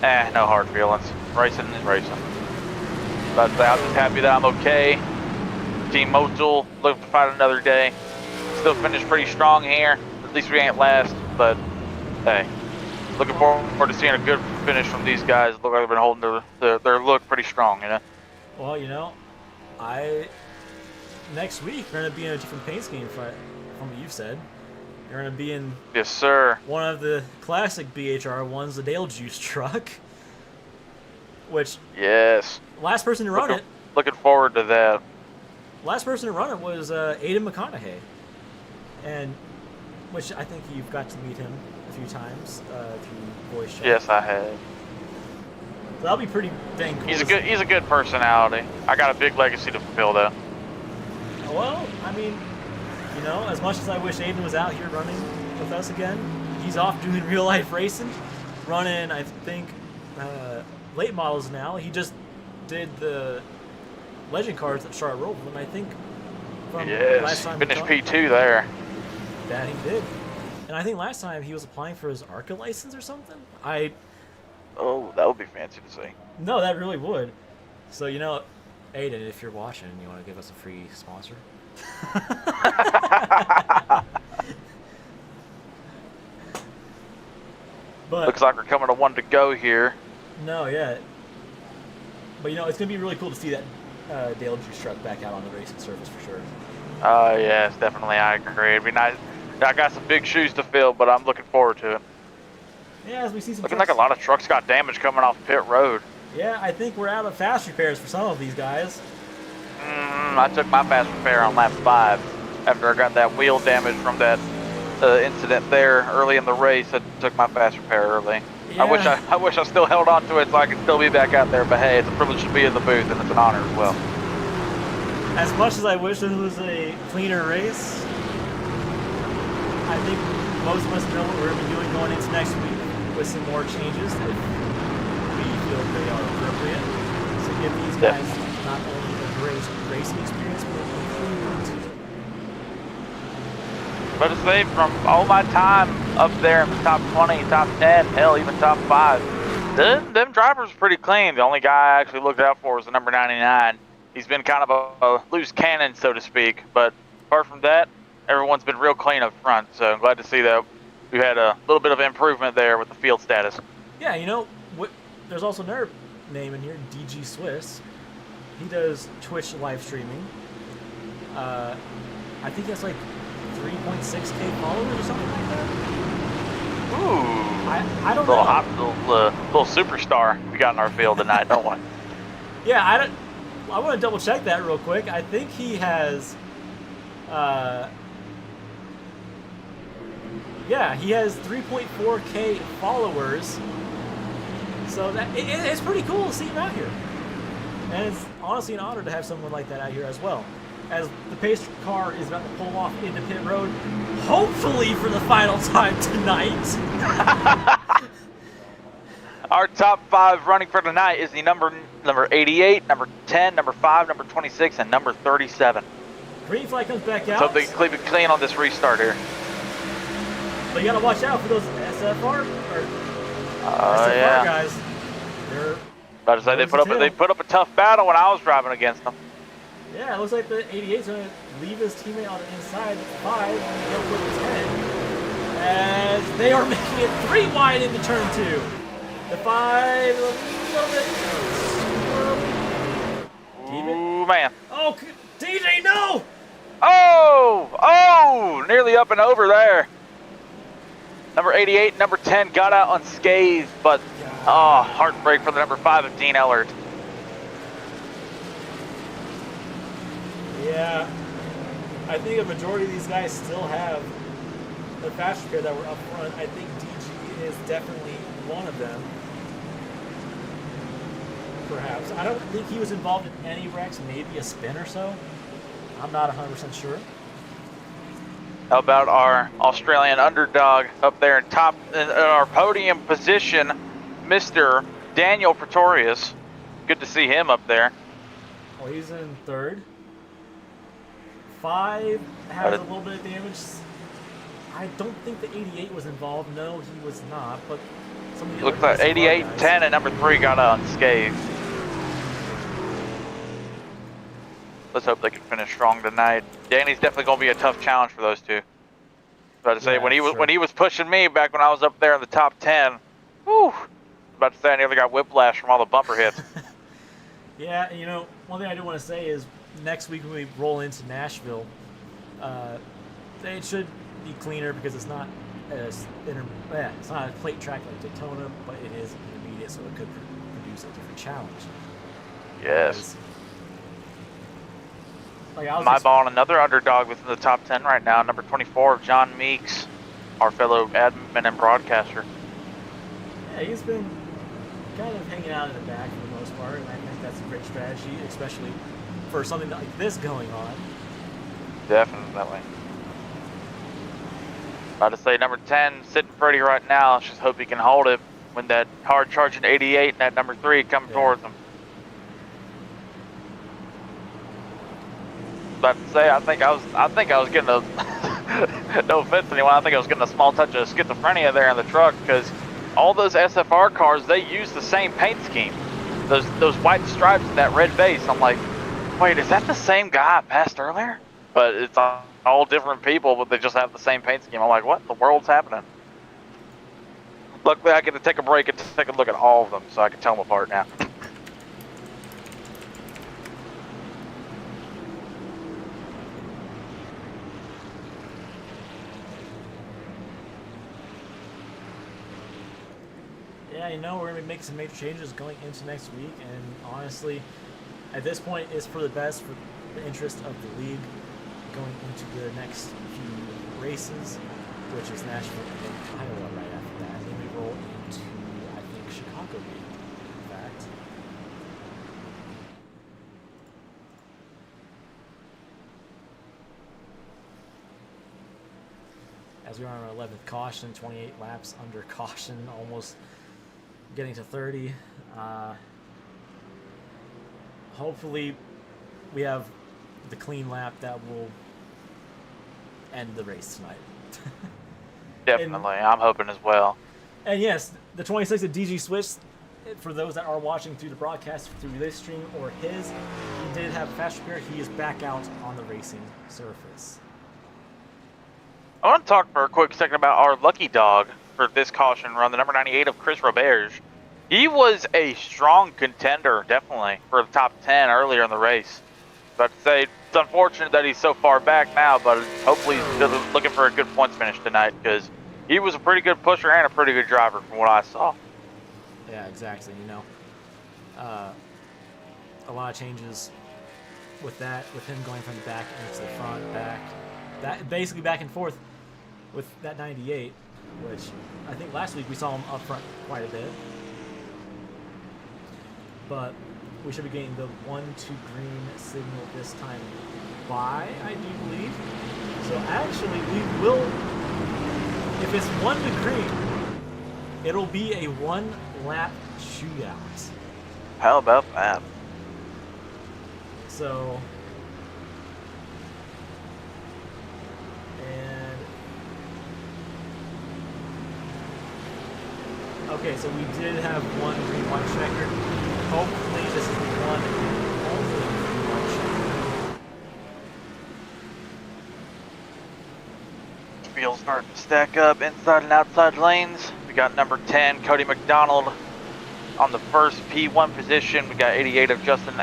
no hard feelings. Racing is racing. But I'm just happy that I'm okay. Team Motul, looking to fight another day. Still finished pretty strong here. At least we ain't last, but hey, looking forward to seeing a good finish from these guys. Look like they've been holding their look pretty strong, you know? Well, you know, next week we're going to be in a different paint scheme from what you've said. You're going to be in Yes, sir. one of the classic BHR ones, the Dale Juice truck, which Yes. last person to run it. Looking forward to that. Last person to run it was Aiden McConaughey, and which I think you've got to meet him a few times through voice chat. Yes, I have. So that'll be pretty dang cool. He's a good personality. I got a big legacy to fulfill though. Well, I mean, you know, as much as I wish Aiden was out here running with us again, he's off doing real life racing, running, I think, late models now. He just did the legend cards at Charlotte Roval, and I think from last time finished P2 there. that he did. And I think last time he was applying for his ARCA license or something. Oh, that would be fancy to see. No, that really would. So, you know, Aiden, if you're watching, you want to give us a free sponsor? But looks like we're coming to one to go here. no, yeah. But, you know, it's going to be really cool to see that Dale Juice truck back out on the racing surface for sure. Yes, definitely. I agree. It'd be nice. I got some big shoes to fill, but I'm looking forward to it. Yeah, as we see some Looking trucks. like a lot of trucks got damage coming off pit road. Yeah, I think we're out of fast repairs for some of these guys. I took my fast repair on lap 5 after I got that wheel damage from that incident there early in the race. I took my fast repair early. Yeah. I wish I still held on to it so I could still be back out there. But hey, it's a privilege to be in the booth and it's an honor as well. As much as I wish this was a cleaner race, I think most of us know what we're going to be doing going into next week with some more changes if we feel they are appropriate. So give these guys not only a great racing experience, but improvement. But to say, from all my time up there in the top 20, top 10, hell, even top 5, them drivers are pretty clean. The only guy I actually looked out for was the number 99. He's been kind of a loose cannon, so to speak. But apart from that, everyone's been real clean up front. So I'm glad to see that we had a little bit of improvement there with the field status. Yeah, you know, there's also another name in here, DG Swiss. He does Twitch live streaming. I think he has like 3.6K followers or something like that. Ooh. I don't know. Little superstar we got in our field tonight, don't we? Yeah, I want to double check that real quick. I think he has, yeah, he has 3.4K followers. So it's pretty cool to see him out here. And it's honestly an honor to have someone like that out here as well. As the pace car is about to pull off into pit road, hopefully for the final time tonight. Our top 5 running for tonight is the number 88, number 10, number 5, number 26, and number 37. Green flag comes back out. So they keep it clean on this restart here. But you gotta watch out for those SFR yeah. guys. They're About to say they put up a tough battle when I was driving against them. Yeah, it looks like the 88's going to leave his teammate on the inside, 5, and go with the 10. As they are making it 3 wide into turn 2. The 5, a little bit. Ooh, man. Oh, DJ, no! Oh, nearly up and over there. Number 88, number 10 got out unscathed, but heartbreak for the number 5 of Dean Ellert. Yeah, I think a majority of these guys still have the fast repair that were up front. I think DG is definitely one of them. Perhaps. I don't think he was involved in any wrecks, maybe a spin or so. I'm not 100% sure. How about our Australian underdog up there in our podium position, Mr. Daniel Pretorius. Good to see him up there. Well, he's in third. 5 has a little bit of damage. I don't think the 88 was involved. No, he was not. But some of the Looks like 88, 10, and number 3 got unscathed. Let's hope they can finish strong tonight. Danny's definitely going to be a tough challenge for those two. About to say, Yeah, when he was pushing me back when I was up there in the top 10, whew, about to say I nearly got whiplash from all the bumper hits. Yeah, and you know, one thing I do want to say is next week when we roll into Nashville, it should be cleaner because it's not it's not a plate track like Daytona, but it is intermediate, so it could produce a different challenge. Yes. Like My ball and another underdog within the top 10 right now, number 24 of John Meeks, our fellow admin and broadcaster. Yeah, he's been kind of hanging out in the back for the most part, and I think that's a great strategy, especially for something like this going on. Definitely. About to say number 10 sitting pretty right now. Let's just hope he can hold it when that hard charging 88 and that number 3 come towards him. About to say, I think I was getting a no offense to anyone, I think I was getting a small touch of schizophrenia there in the truck because all those SFR cars, they use the same paint scheme. Those white stripes and that red base. I'm like, wait, is that the same guy I passed earlier? But it's all different people, but they just have the same paint scheme. I'm like, what in the world's happening? Luckily, I get to take a break and take a look at all of them so I can tell them apart now. Yeah, you know, we're going to make some major changes going into next week, and honestly, at this point, it's for the best for the interest of the league going into the next few races, which is Nashville and Iowa right after that. And then we roll into, I think, Chicago, in fact. As we are on our 11th caution, 28 laps under caution, almost getting to 30. Hopefully we have the clean lap that will end the race tonight. Definitely, I'm hoping as well. And yes, the 26 of DG Switch, for those that are watching through the broadcast through this stream or his, he did have fast repair. He is back out on the racing surface. I want to talk for a quick second about our lucky dog for this caution run, the number 98 of Chris Roberge. He was a strong contender, definitely, for the top 10 earlier in the race. But to say, it's unfortunate that he's so far back now, but hopefully he's looking for a good points finish tonight because he was a pretty good pusher and a pretty good driver from what I saw. Yeah, exactly. You know, a lot of changes with that, with him going from the back into the front, back, that basically back and forth with that 98, which I think last week we saw him up front quite a bit. But we should be getting the 1-2 green signal this time by, I do believe. So actually, we will, if it's 1 to green, it'll be a 1-lap shootout. How about that? So, and okay, so we did have 1 green, 1 checker. Hopefully this is the one and only green, 1 checker. Field starting to stack up inside and outside lanes. We got number 10, Cody McDonald, on the first P1 position. We got 88 of Justin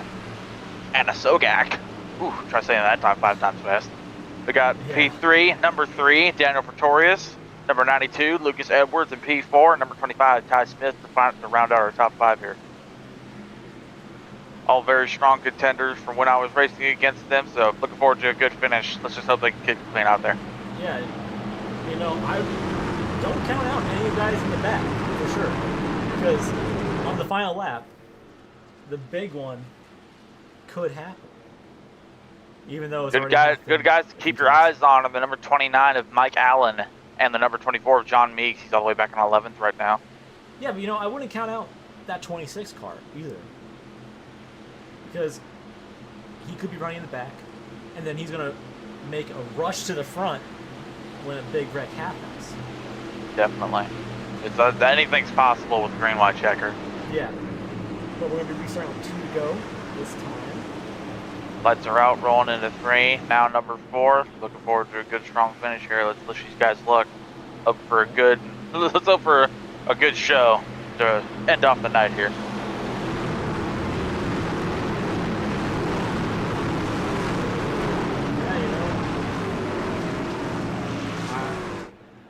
Anasogak. Ooh, try saying that 5 times fast. We got P3, number 3, Daniel Pretorius. Number 92, Lucas Edwards. And P4, number 25, Ty Smith to round out our top 5 here. All very strong contenders from when I was racing against them, so looking forward to a good finish. Let's just hope they can keep it clean out there. Yeah, you know, I don't count out any guys in the back, for sure. Because on the final lap, the big one could happen. Even though it's Good already guys, happened good guys to keep your eyes on are the number 29 of Mike Allen and the number 24 of John Meeks. He's all the way back in 11th right now. Yeah, but I wouldn't count out that 26 car either. Because he could be running in the back, and then he's going to make a rush to the front when a big wreck happens. Definitely. It's anything's possible with green white checker. Yeah. But we're going to be restarting with 2 to go this time. Lights are out, rolling into 3. Now number 4. Looking forward to a good, strong finish here. Let's wish these guys luck. Let's hope for a good show to end off the night here.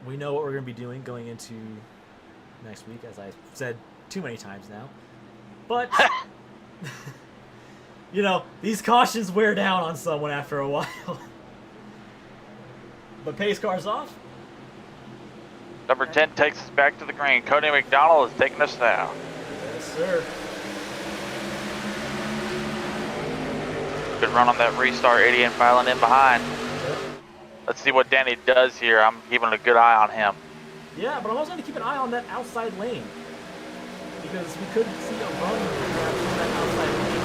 We know what we're going to be doing going into next week, as I've said too many times now. But, these cautions wear down on someone after a while. But pace car's off. Number 10 takes us back to the green. Cody McDonald is taking us now. Yes, sir. Good run on that restart, 88 filing in behind. Let's see what Danny does here. I'm keeping a good eye on him. Yeah, but I'm also going to keep an eye on that outside lane. Because we could see a run from that outside lane.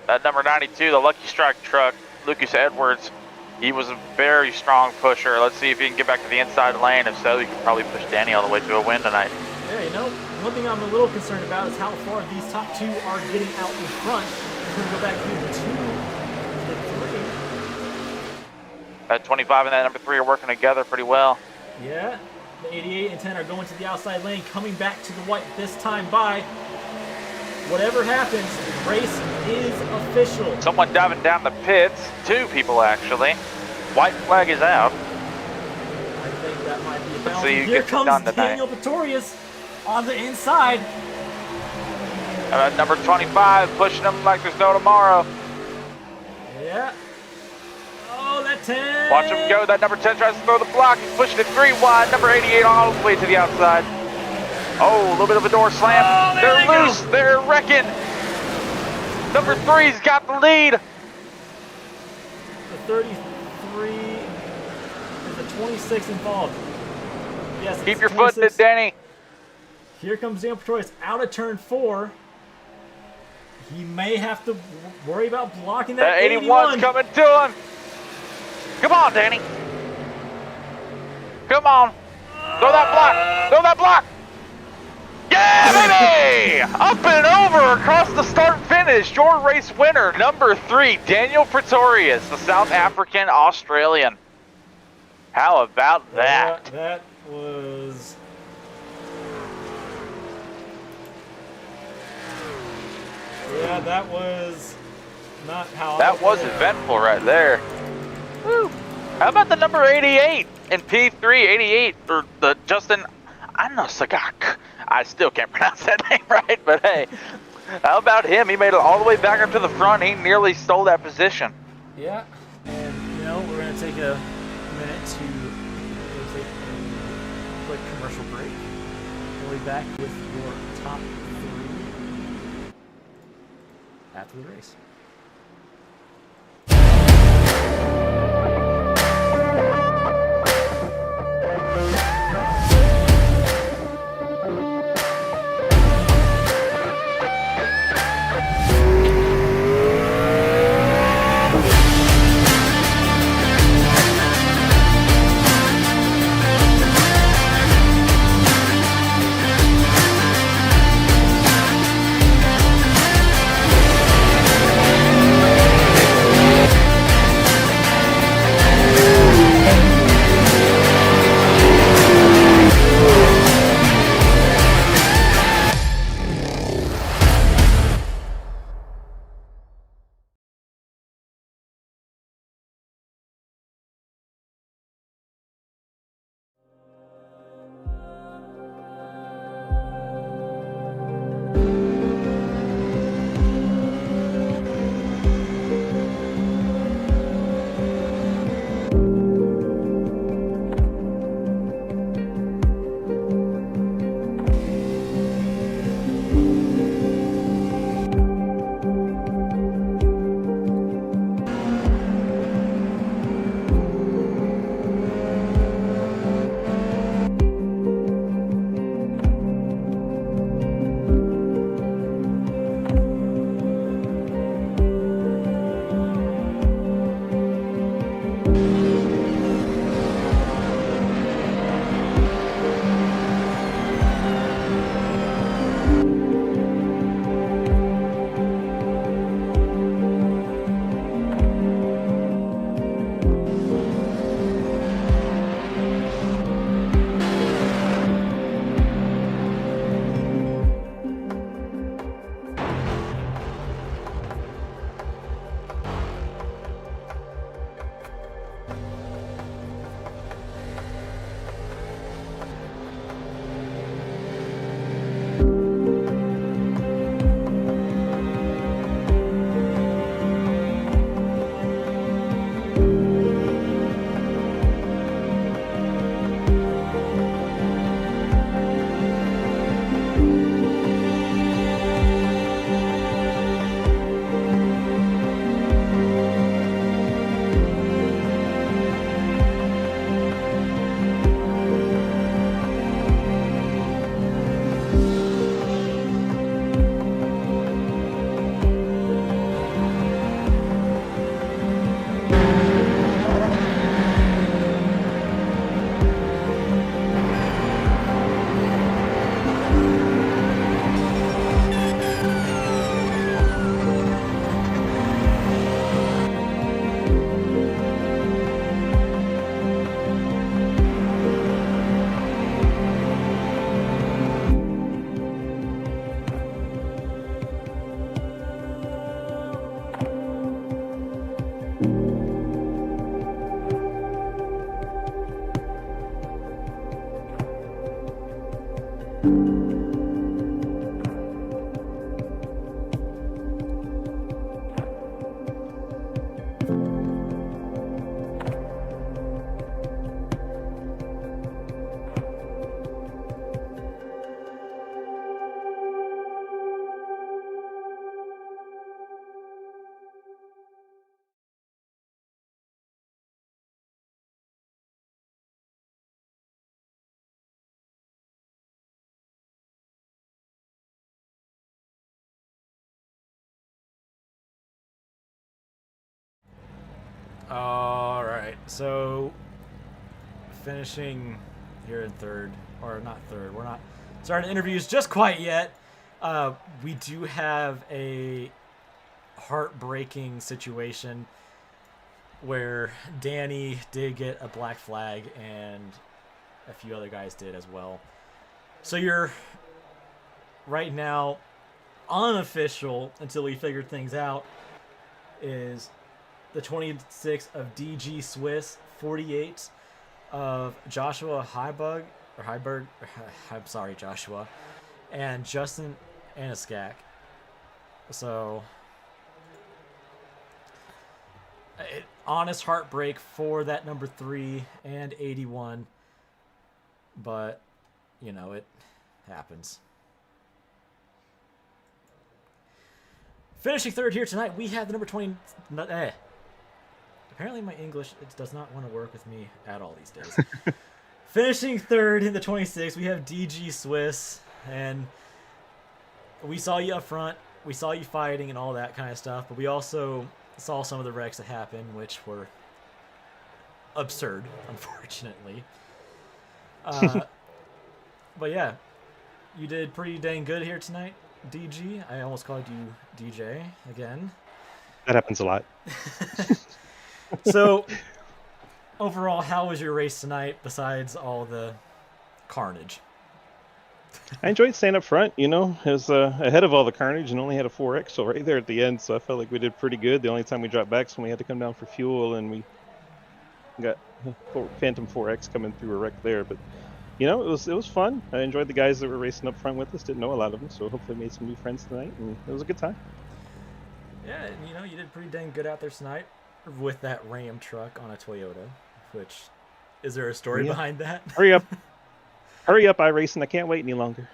That number 92, the Lucky Strike truck, Lucas Edwards, he was a very strong pusher. Let's see if he can get back to the inside lane. If so, he can probably push Danny all the way to a win tonight. Yeah, one thing I'm a little concerned about is how far these top 2 are getting out in front. We're going to go back to the 2. That 25 and that number 3 are working together pretty well. Yeah, the 88 and 10 are going to the outside lane, coming back to the white this time by. Whatever happens, the race is official. Someone diving down the pits. 2 people actually. White flag is out. I think that might be a Let's penalty. see who Here gets it done comes tonight. Daniel Pretorius on the inside. Number 25 pushing him like there's no tomorrow. Yeah. Oh, that 10. Watch him go. That number 10 tries to throw the block. He's pushing it 3 wide. Number 88 all the way to the outside. Oh, a little bit of a door slam. Oh, there They're they loose. go. They're wrecking. Number 3's got the lead. The 33 is the 26 involved. Yes. Keep it's your foot in it, 26. Danny. Here comes Daniel Pretorius out of turn 4. He may have to worry about blocking that That 81's coming to him. Come on, Danny. Come on. Throw that block. Throw that block. Yeah, baby! Up and over across the start and finish. Your race winner, number 3, Daniel Pretorius, the South African Australian. How about that? Yeah, that was... Yeah, that was not how That was eventful right there. Woo. How about the number 88 in P3, 88, or the Justin Anosagak? I still can't pronounce that name right, but hey, how about him? He made it all the way back up to the front. He nearly stole that position. Yeah, and we're going to take a minute to take a quick commercial break. We'll be back with your top 3 after the race. All right, so finishing here in third, or not third. We're not starting interviews just quite yet. We do have a heartbreaking situation where Danny did get a black flag and a few other guys did as well. So you're right now unofficial until we figure things out is the 26 of DG Swiss, 48 of Joshua Heiberg, I'm sorry, Joshua, and Justin Anaskak. So, honest heartbreak for that number 3 and 81, but, you know, it happens. Finishing third here tonight, we have the number 20. Apparently my English does not want to work with me at all these days. Finishing third in the 26, we have DG Swiss, and we saw you up front. We saw you fighting and all that kind of stuff, but we also saw some of the wrecks that happened, which were absurd, unfortunately. But yeah, you did pretty dang good here tonight, DG. I almost called you DJ again. That happens a lot. So, overall, how was your race tonight besides all the carnage? I enjoyed staying up front, you know. It was ahead of all the carnage and only had a 4X so right there at the end, so I felt like we did pretty good. The only time we dropped back is when we had to come down for fuel, and we got Phantom 4X coming through a wreck there. But, you know, it was fun. I enjoyed the guys that were racing up front with us. Didn't know a lot of them, so hopefully made some new friends tonight, and it was a good time. Yeah, and you know, you did pretty dang good out there tonight with that Ram truck on a Toyota, which, is there a story behind that? Hurry up. Hurry up, iRacing. I can't wait any longer.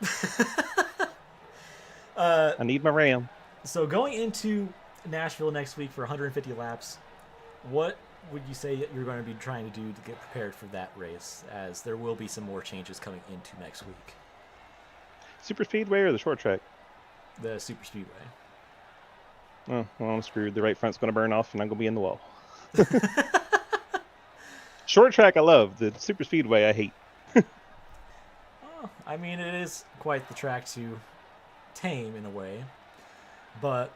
I need my Ram. So going into Nashville next week for 150 laps, what would you say that you're going to be trying to do to get prepared for that race, as there will be some more changes coming into next week? Super Speedway or the short track? The Super Speedway. Oh, well, I'm screwed. The right front's going to burn off, and I'm going to be in the wall. Short track I love. The Super Speedway I hate. I mean, it is quite the track to tame in a way. But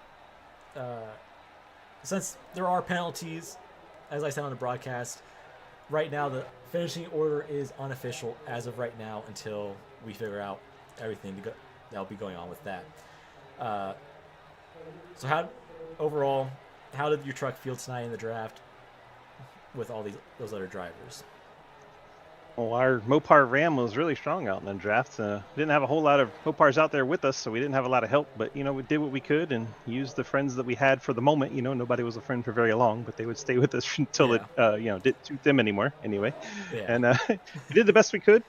since there are penalties, as I said on the broadcast, right now the finishing order is unofficial as of right now until we figure out everything that'll be going on with that. So overall, how did your truck feel tonight in the draft with all those other drivers? Well, our Mopar Ram was really strong out in the draft. Didn't have a whole lot of Mopars out there with us, so we didn't have a lot of help. But, you know, we did what we could and used the friends that we had for the moment. You know, nobody was a friend for very long, but they would stay with us until it, didn't suit them anymore anyway. Yeah. And we did the best we could.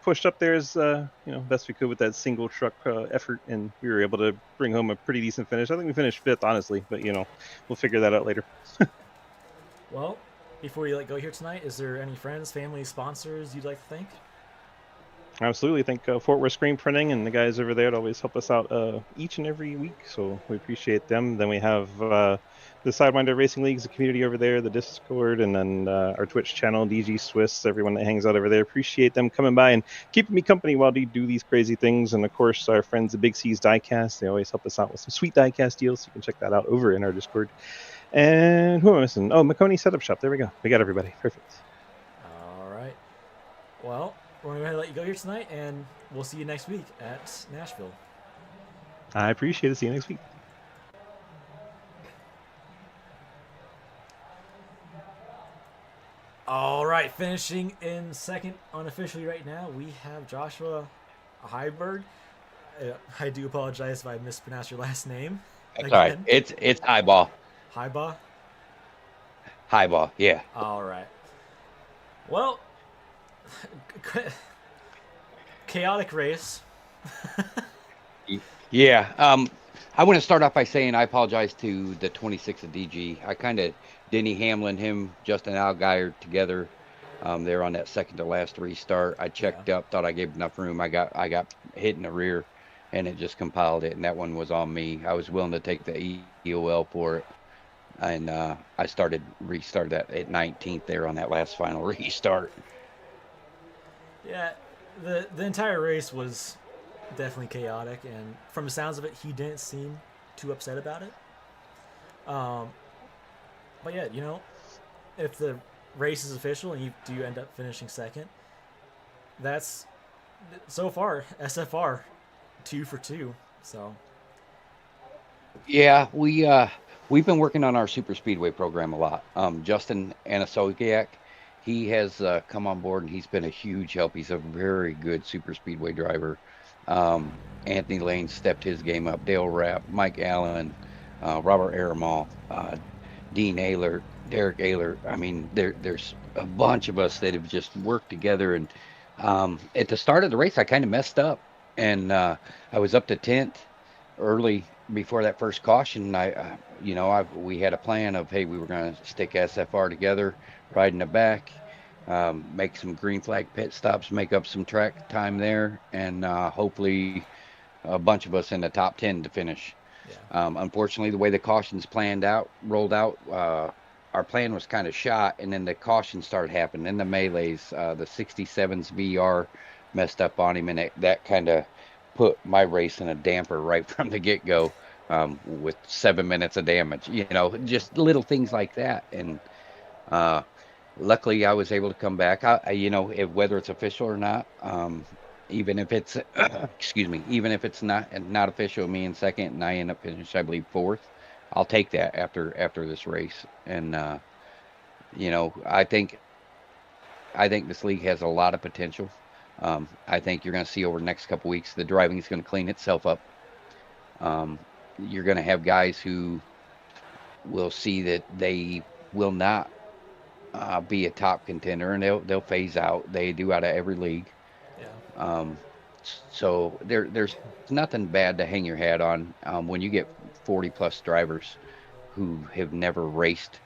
Pushed up there as, best we could with that single truck effort, and we were able to bring home a pretty decent finish. I think we finished 5th, honestly, but, you know, we'll figure that out later. Well, before we go here tonight, is there any friends, family, sponsors you'd like to thank? Absolutely. Thank Fort Worth Screen Printing and the guys over there that always help us out each and every week, so we appreciate them. Then we have the Sidewinder Racing Leagues, the community over there, the Discord, and then our Twitch channel, DG Swiss, everyone that hangs out over there. Appreciate them coming by and keeping me company while we do these crazy things. And, of course, our friends at Big C's Diecast, they always help us out with some sweet diecast deals, so you can check that out over in our Discord. And who am I missing? Oh, McConey Setup Shop. There we go. We got everybody. Perfect. All right. Well, we're going to let you go here tonight, and we'll see you next week at Nashville. I appreciate it. See you next week. All right. Finishing in second unofficially right now, we have Joshua Heiberg. I do apologize if I mispronounced your last name That's all right. again. It's highball. Heiba. Highball. Yeah. All right. Well, chaotic race. Yeah. I want to start off by saying I apologize to the 26 of DG. I kind of Denny Hamlin, him, Justin Allgaier together. They're on that second to last restart. I checked up, thought I gave enough room. I got hit in the rear, and it just compiled it. And that one was on me. I was willing to take the EOL for it, and I restarted that at 19th there on that last final restart. Yeah, the entire race was definitely chaotic, and from the sounds of it, he didn't seem too upset about it. But yeah, if the race is official and you do end up finishing second, that's so far SFR 2 for 2. So Yeah, we've been working on our super speedway program a lot. Justin Anasogiak, he has come on board and he's been a huge help. He's a very good super speedway driver. Anthony Lane stepped his game up. Dale Rapp, Mike Allen, Robert Aramal, Dean Ayler, Derek Ayler. I mean, there's a bunch of us that have just worked together. And at the start of the race, I kind of messed up, and I was up to 10th early before that first caution. We had a plan of, hey, we were going to stick SFR together, ride in the back, make some green flag pit stops, make up some track time there, and hopefully a bunch of us in the top 10 to finish. yeah, Unfortunately, the way the cautions rolled out, our plan was kind of shot, and then the cautions started happening. Then the melees, the 67's VR messed up on him, and that kind of put my race in a damper right from the get-go, with 7 minutes of damage. Just little things like that. And luckily, I was able to come back. Whether it's official or not, even if it's excuse me, even if it's not official, me in second, and I end up finishing, I believe, fourth, I'll take that after this race. And I think this league has a lot of potential. I think you're going to see over the next couple weeks the driving is going to clean itself up. You're going to have guys who will see that they will not be a top contender, and they'll phase out. They do out of every league. yeah, So there's nothing bad to hang your hat on when you get 40 plus drivers who have never raced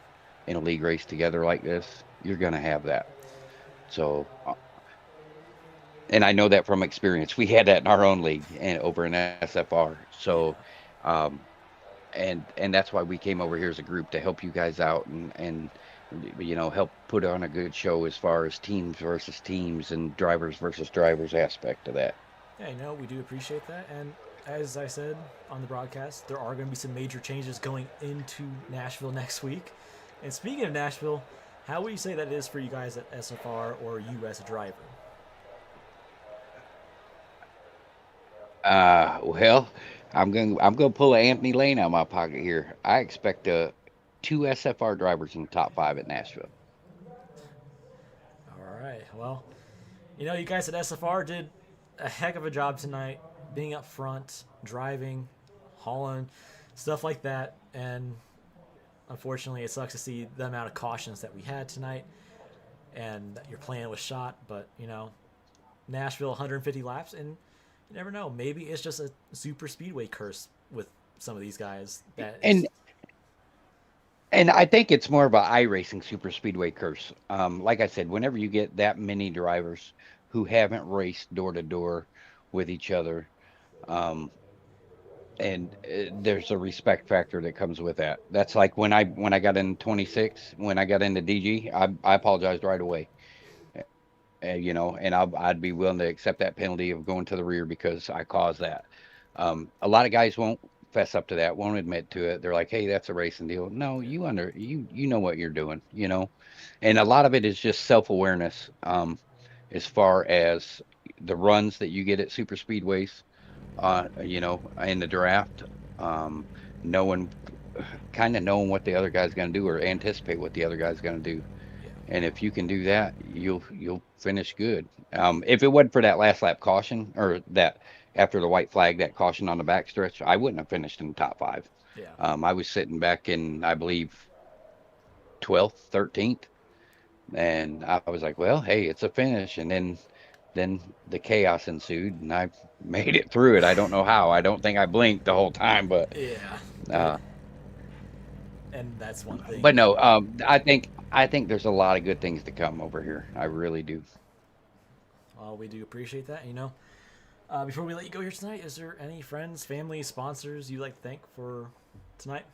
in a league race together like this. You're going to have that. So, and I know that from experience. We had that in our own league and over in SFR. So, and that's why we came over here as a group to help you guys out and help put on a good show as far as teams versus teams and drivers versus drivers aspect of that. yeah. We do appreciate that, and as I said on the broadcast, there are going to be some major changes going into Nashville next week. And speaking of Nashville, how would you say that is for you guys at SFR or you as a driver? Well, I'm going to pull an Anthony Lane out of my pocket here. I expect two SFR drivers in the top 5 at Nashville. All right. Well, you guys at SFR did a heck of a job tonight, being up front, driving, hauling, stuff like that. And unfortunately, it sucks to see the amount of cautions that we had tonight and that your plan was shot. But, Nashville 150 laps, and you never know. Maybe it's just a super speedway curse with some of these guys. And I think it's more of a iRacing super speedway curse. Like I said, whenever you get that many drivers who haven't raced door to door with each other, and there's a respect factor that comes with that. That's like when I got in 26, when I got into DG, I apologized right away. And I'd be willing to accept that penalty of going to the rear because I caused that. A lot of guys won't fess up to that, won't admit to it. They're like, hey, that's a racing deal. No, you know what you're doing, and a lot of it is just self-awareness, as far as the runs that you get at super speedways, in the draft, knowing what the other guy's going to do or anticipate what the other guy's going to do. And if you can do that, you'll finish good. If it wasn't for that last lap caution, or that after the white flag, that caution on the backstretch, I wouldn't have finished in the top five. Yeah. I was sitting back in, I believe, 12th, 13th, and I was like, well, hey, it's a finish. And then the chaos ensued, and I made it through it. I don't know how. I don't think I blinked the whole time, Yeah. uh, And that's one thing. but no, I think there's a lot of good things to come over here. I really do. Well, we do appreciate that. Before we let you go here tonight, is there any friends, family, sponsors you'd like to thank for tonight?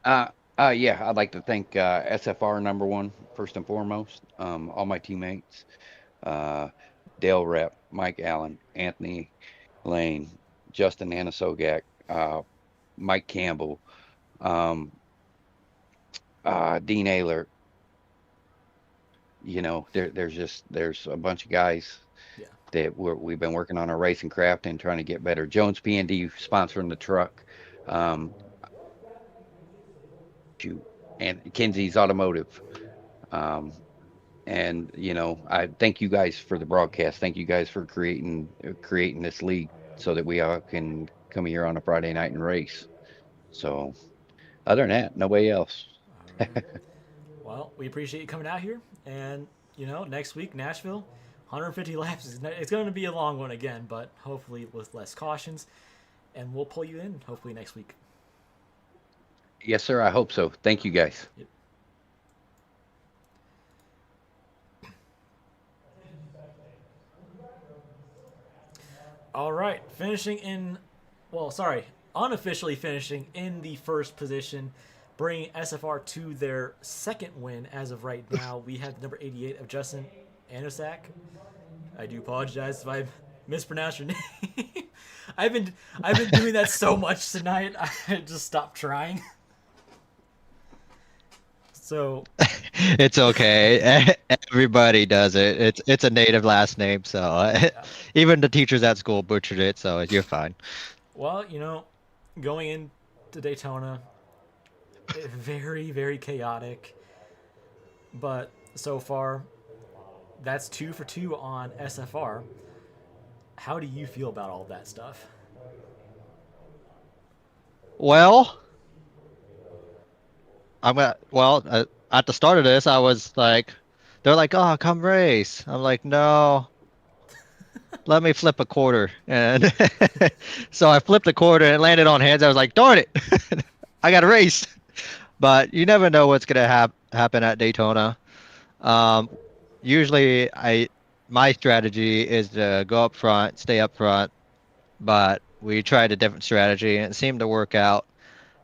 Yeah, I'd like to thank SFR number one first and foremost. All my teammates, uh, Dale Rep, Mike Allen, Anthony Lane, Justin Anasogak, Mike Campbell, um, Dean Ayler. There's a bunch of guys Yeah. that we've been working on our racing craft and trying to get better. Jones P&D sponsoring the truck. Um, and Kinsey's Automotive. Um, and I thank you guys for the broadcast. Thank you guys for creating this league so that we all can come here on a Friday night and race. So other than that, nobody else. All right. Well, we appreciate you coming out here. And, next week, Nashville, 150 laps. It's going to be a long one again, but hopefully with less cautions. And we'll pull you in hopefully next week. Yes, sir. I hope so. Thank you guys. Yep. All right, unofficially finishing in the first position, bringing SFR to their second win as of right now. We have number 88 of Justin Anosak. I do apologize if I mispronounced your name. I've been doing that so much tonight. I just stopped trying. So It's okay. Everybody does it. It's a native last name, so even the teachers at school butchered it, so you're fine. Well, going into Daytona, very, very chaotic. But so far, that's 2 for 2 on SFR. How do you feel about all that stuff? Well, at the start of this, I was like, they're like, "Oh, come race." I'm like, "No, let me flip a quarter." And so I flipped a quarter and it landed on heads. I was like, "Darn it, I got to race." But you never know what's gonna happen at Daytona. Usually, my strategy is to go up front, stay up front. But we tried a different strategy and it seemed to work out.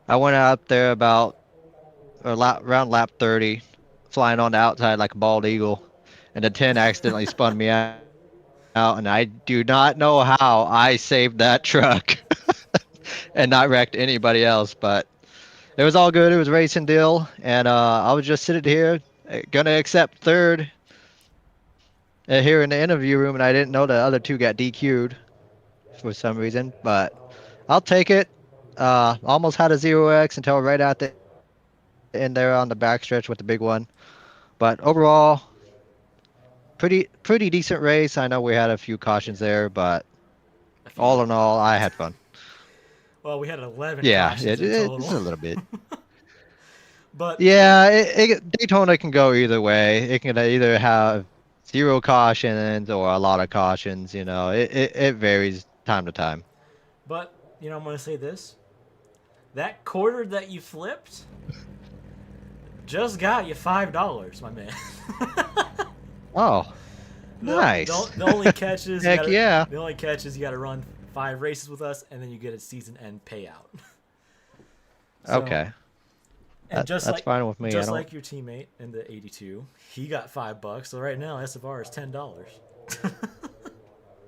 I went out there around lap 30, flying on the outside like a bald eagle, and the 10 accidentally spun me out, and I do not know how I saved that truck and not wrecked anybody else, but it was all good. It was a racing deal, and I was just sitting here, gonna accept third here in the interview room, and I didn't know the other two got DQ'd for some reason, but I'll take it. Almost had a 0x until right at the end there on the backstretch with the big one. But overall, pretty decent race. I know we had a few cautions there, but all in all, I had fun. Well, we had 11 Yeah, cautions in total. it's a little bit. But yeah, Daytona can go either way. It can either have 0 cautions or a lot of cautions. It varies time to time. But, I'm going to say this. That quarter that you flipped just got you $5, my man. Oh, nice. The only catch is Heck yeah. The only catch is you got to run 5 races with us, and then you get a season-end payout. So, okay. And that's fine with me. Just like your teammate in the 82, he got $5. So right now, SFR is $10.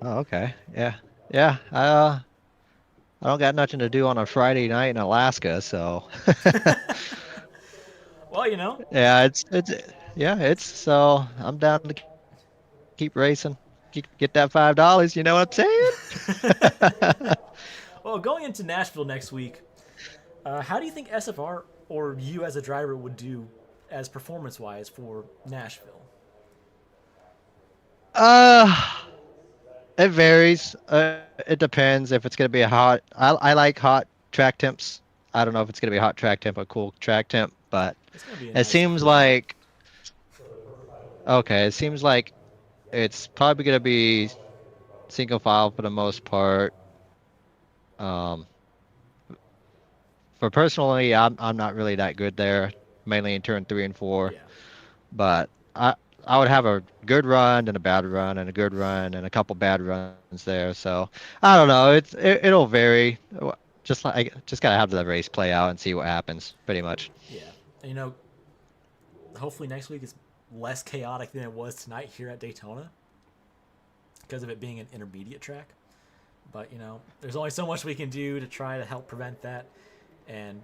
Oh, okay. Yeah. Yeah. I don't got nothing to do on a Friday night in Alaska, so. Well, Yeah, it's so I'm down to keep racing, get that $5. You know what I'm saying? Well, going into Nashville next week, how do you think SFR or you as a driver would do as performance-wise for Nashville? Uh, it varies. It depends if it's gonna be a hot. I like hot track temps. I don't know if it's gonna be a hot track temp or cool track temp, but It's gonna be a it nice seems cool temp. like okay. It seems like it's probably gonna be single file for the most part. Um, for personally, I'm not really that good there, mainly in turn 3 and 4. Yeah. But I would have a good run and a bad run and a good run and a couple bad runs there. So I don't know. It'll vary. Just gotta have the race play out and see what happens. Pretty much. Yeah. And, hopefully next week is less chaotic than it was tonight here at Daytona because of it being an intermediate track. But, there's only so much we can do to try to help prevent that. And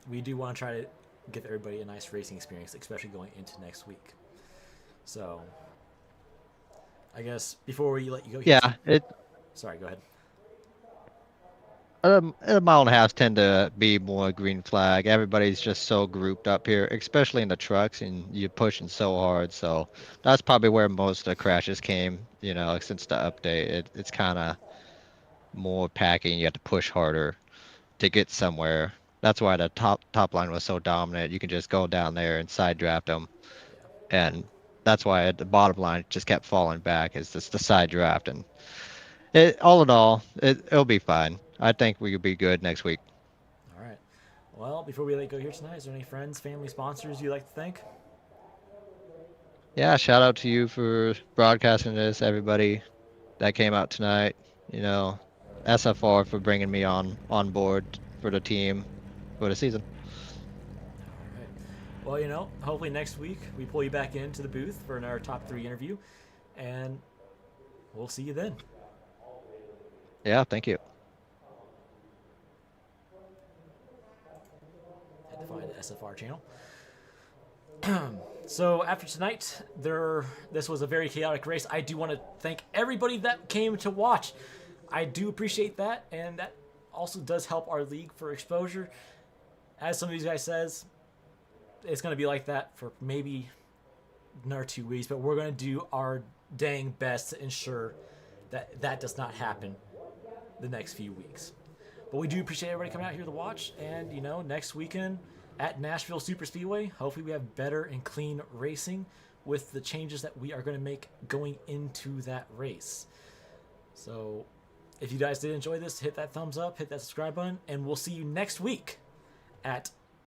we do want to try to give everybody a nice racing experience, especially going into next week. So, I guess before we let you go here. Yeah. Sorry, go ahead. A mile and a half tend to be more green flag. Everybody's just so grouped up here, especially in the trucks, and you're pushing so hard. So Yeah. that's probably where most of the crashes came. Since the update, it's kind of more packing. You have to push harder to get somewhere. That's why the top line was so dominant. You can just go down there and side draft them, Yeah. and that's why the bottom line just kept falling back. Is just the side draft, and all in all, it'll be fine. I think we'll be good next week. All right. Well, before we let you go here tonight, is there any friends, family, sponsors you'd like to thank? Yeah, shout out to you for broadcasting this. Everybody that came out tonight. You know, SFR for bringing me on board for the team for the season. All right. Well, hopefully next week we pull you back into the booth for our top 3 interview, and we'll see you then. Yeah, thank you. Had to find the SFR channel. So after tonight, this was a very chaotic race. I do want to thank everybody that came to watch. I do appreciate that, and that also does help our league for exposure. As some of these guys says, it's going to be like that for maybe another 2 weeks, but we're going to do our dang best to ensure that that does not happen the next few weeks. But we do appreciate everybody coming out here to watch, and next weekend at Nashville Super Speedway, hopefully we have better and clean racing with the changes that we are going to make going into that race. So if you guys did enjoy this, hit that thumbs up, hit that subscribe button, and we'll see you next week at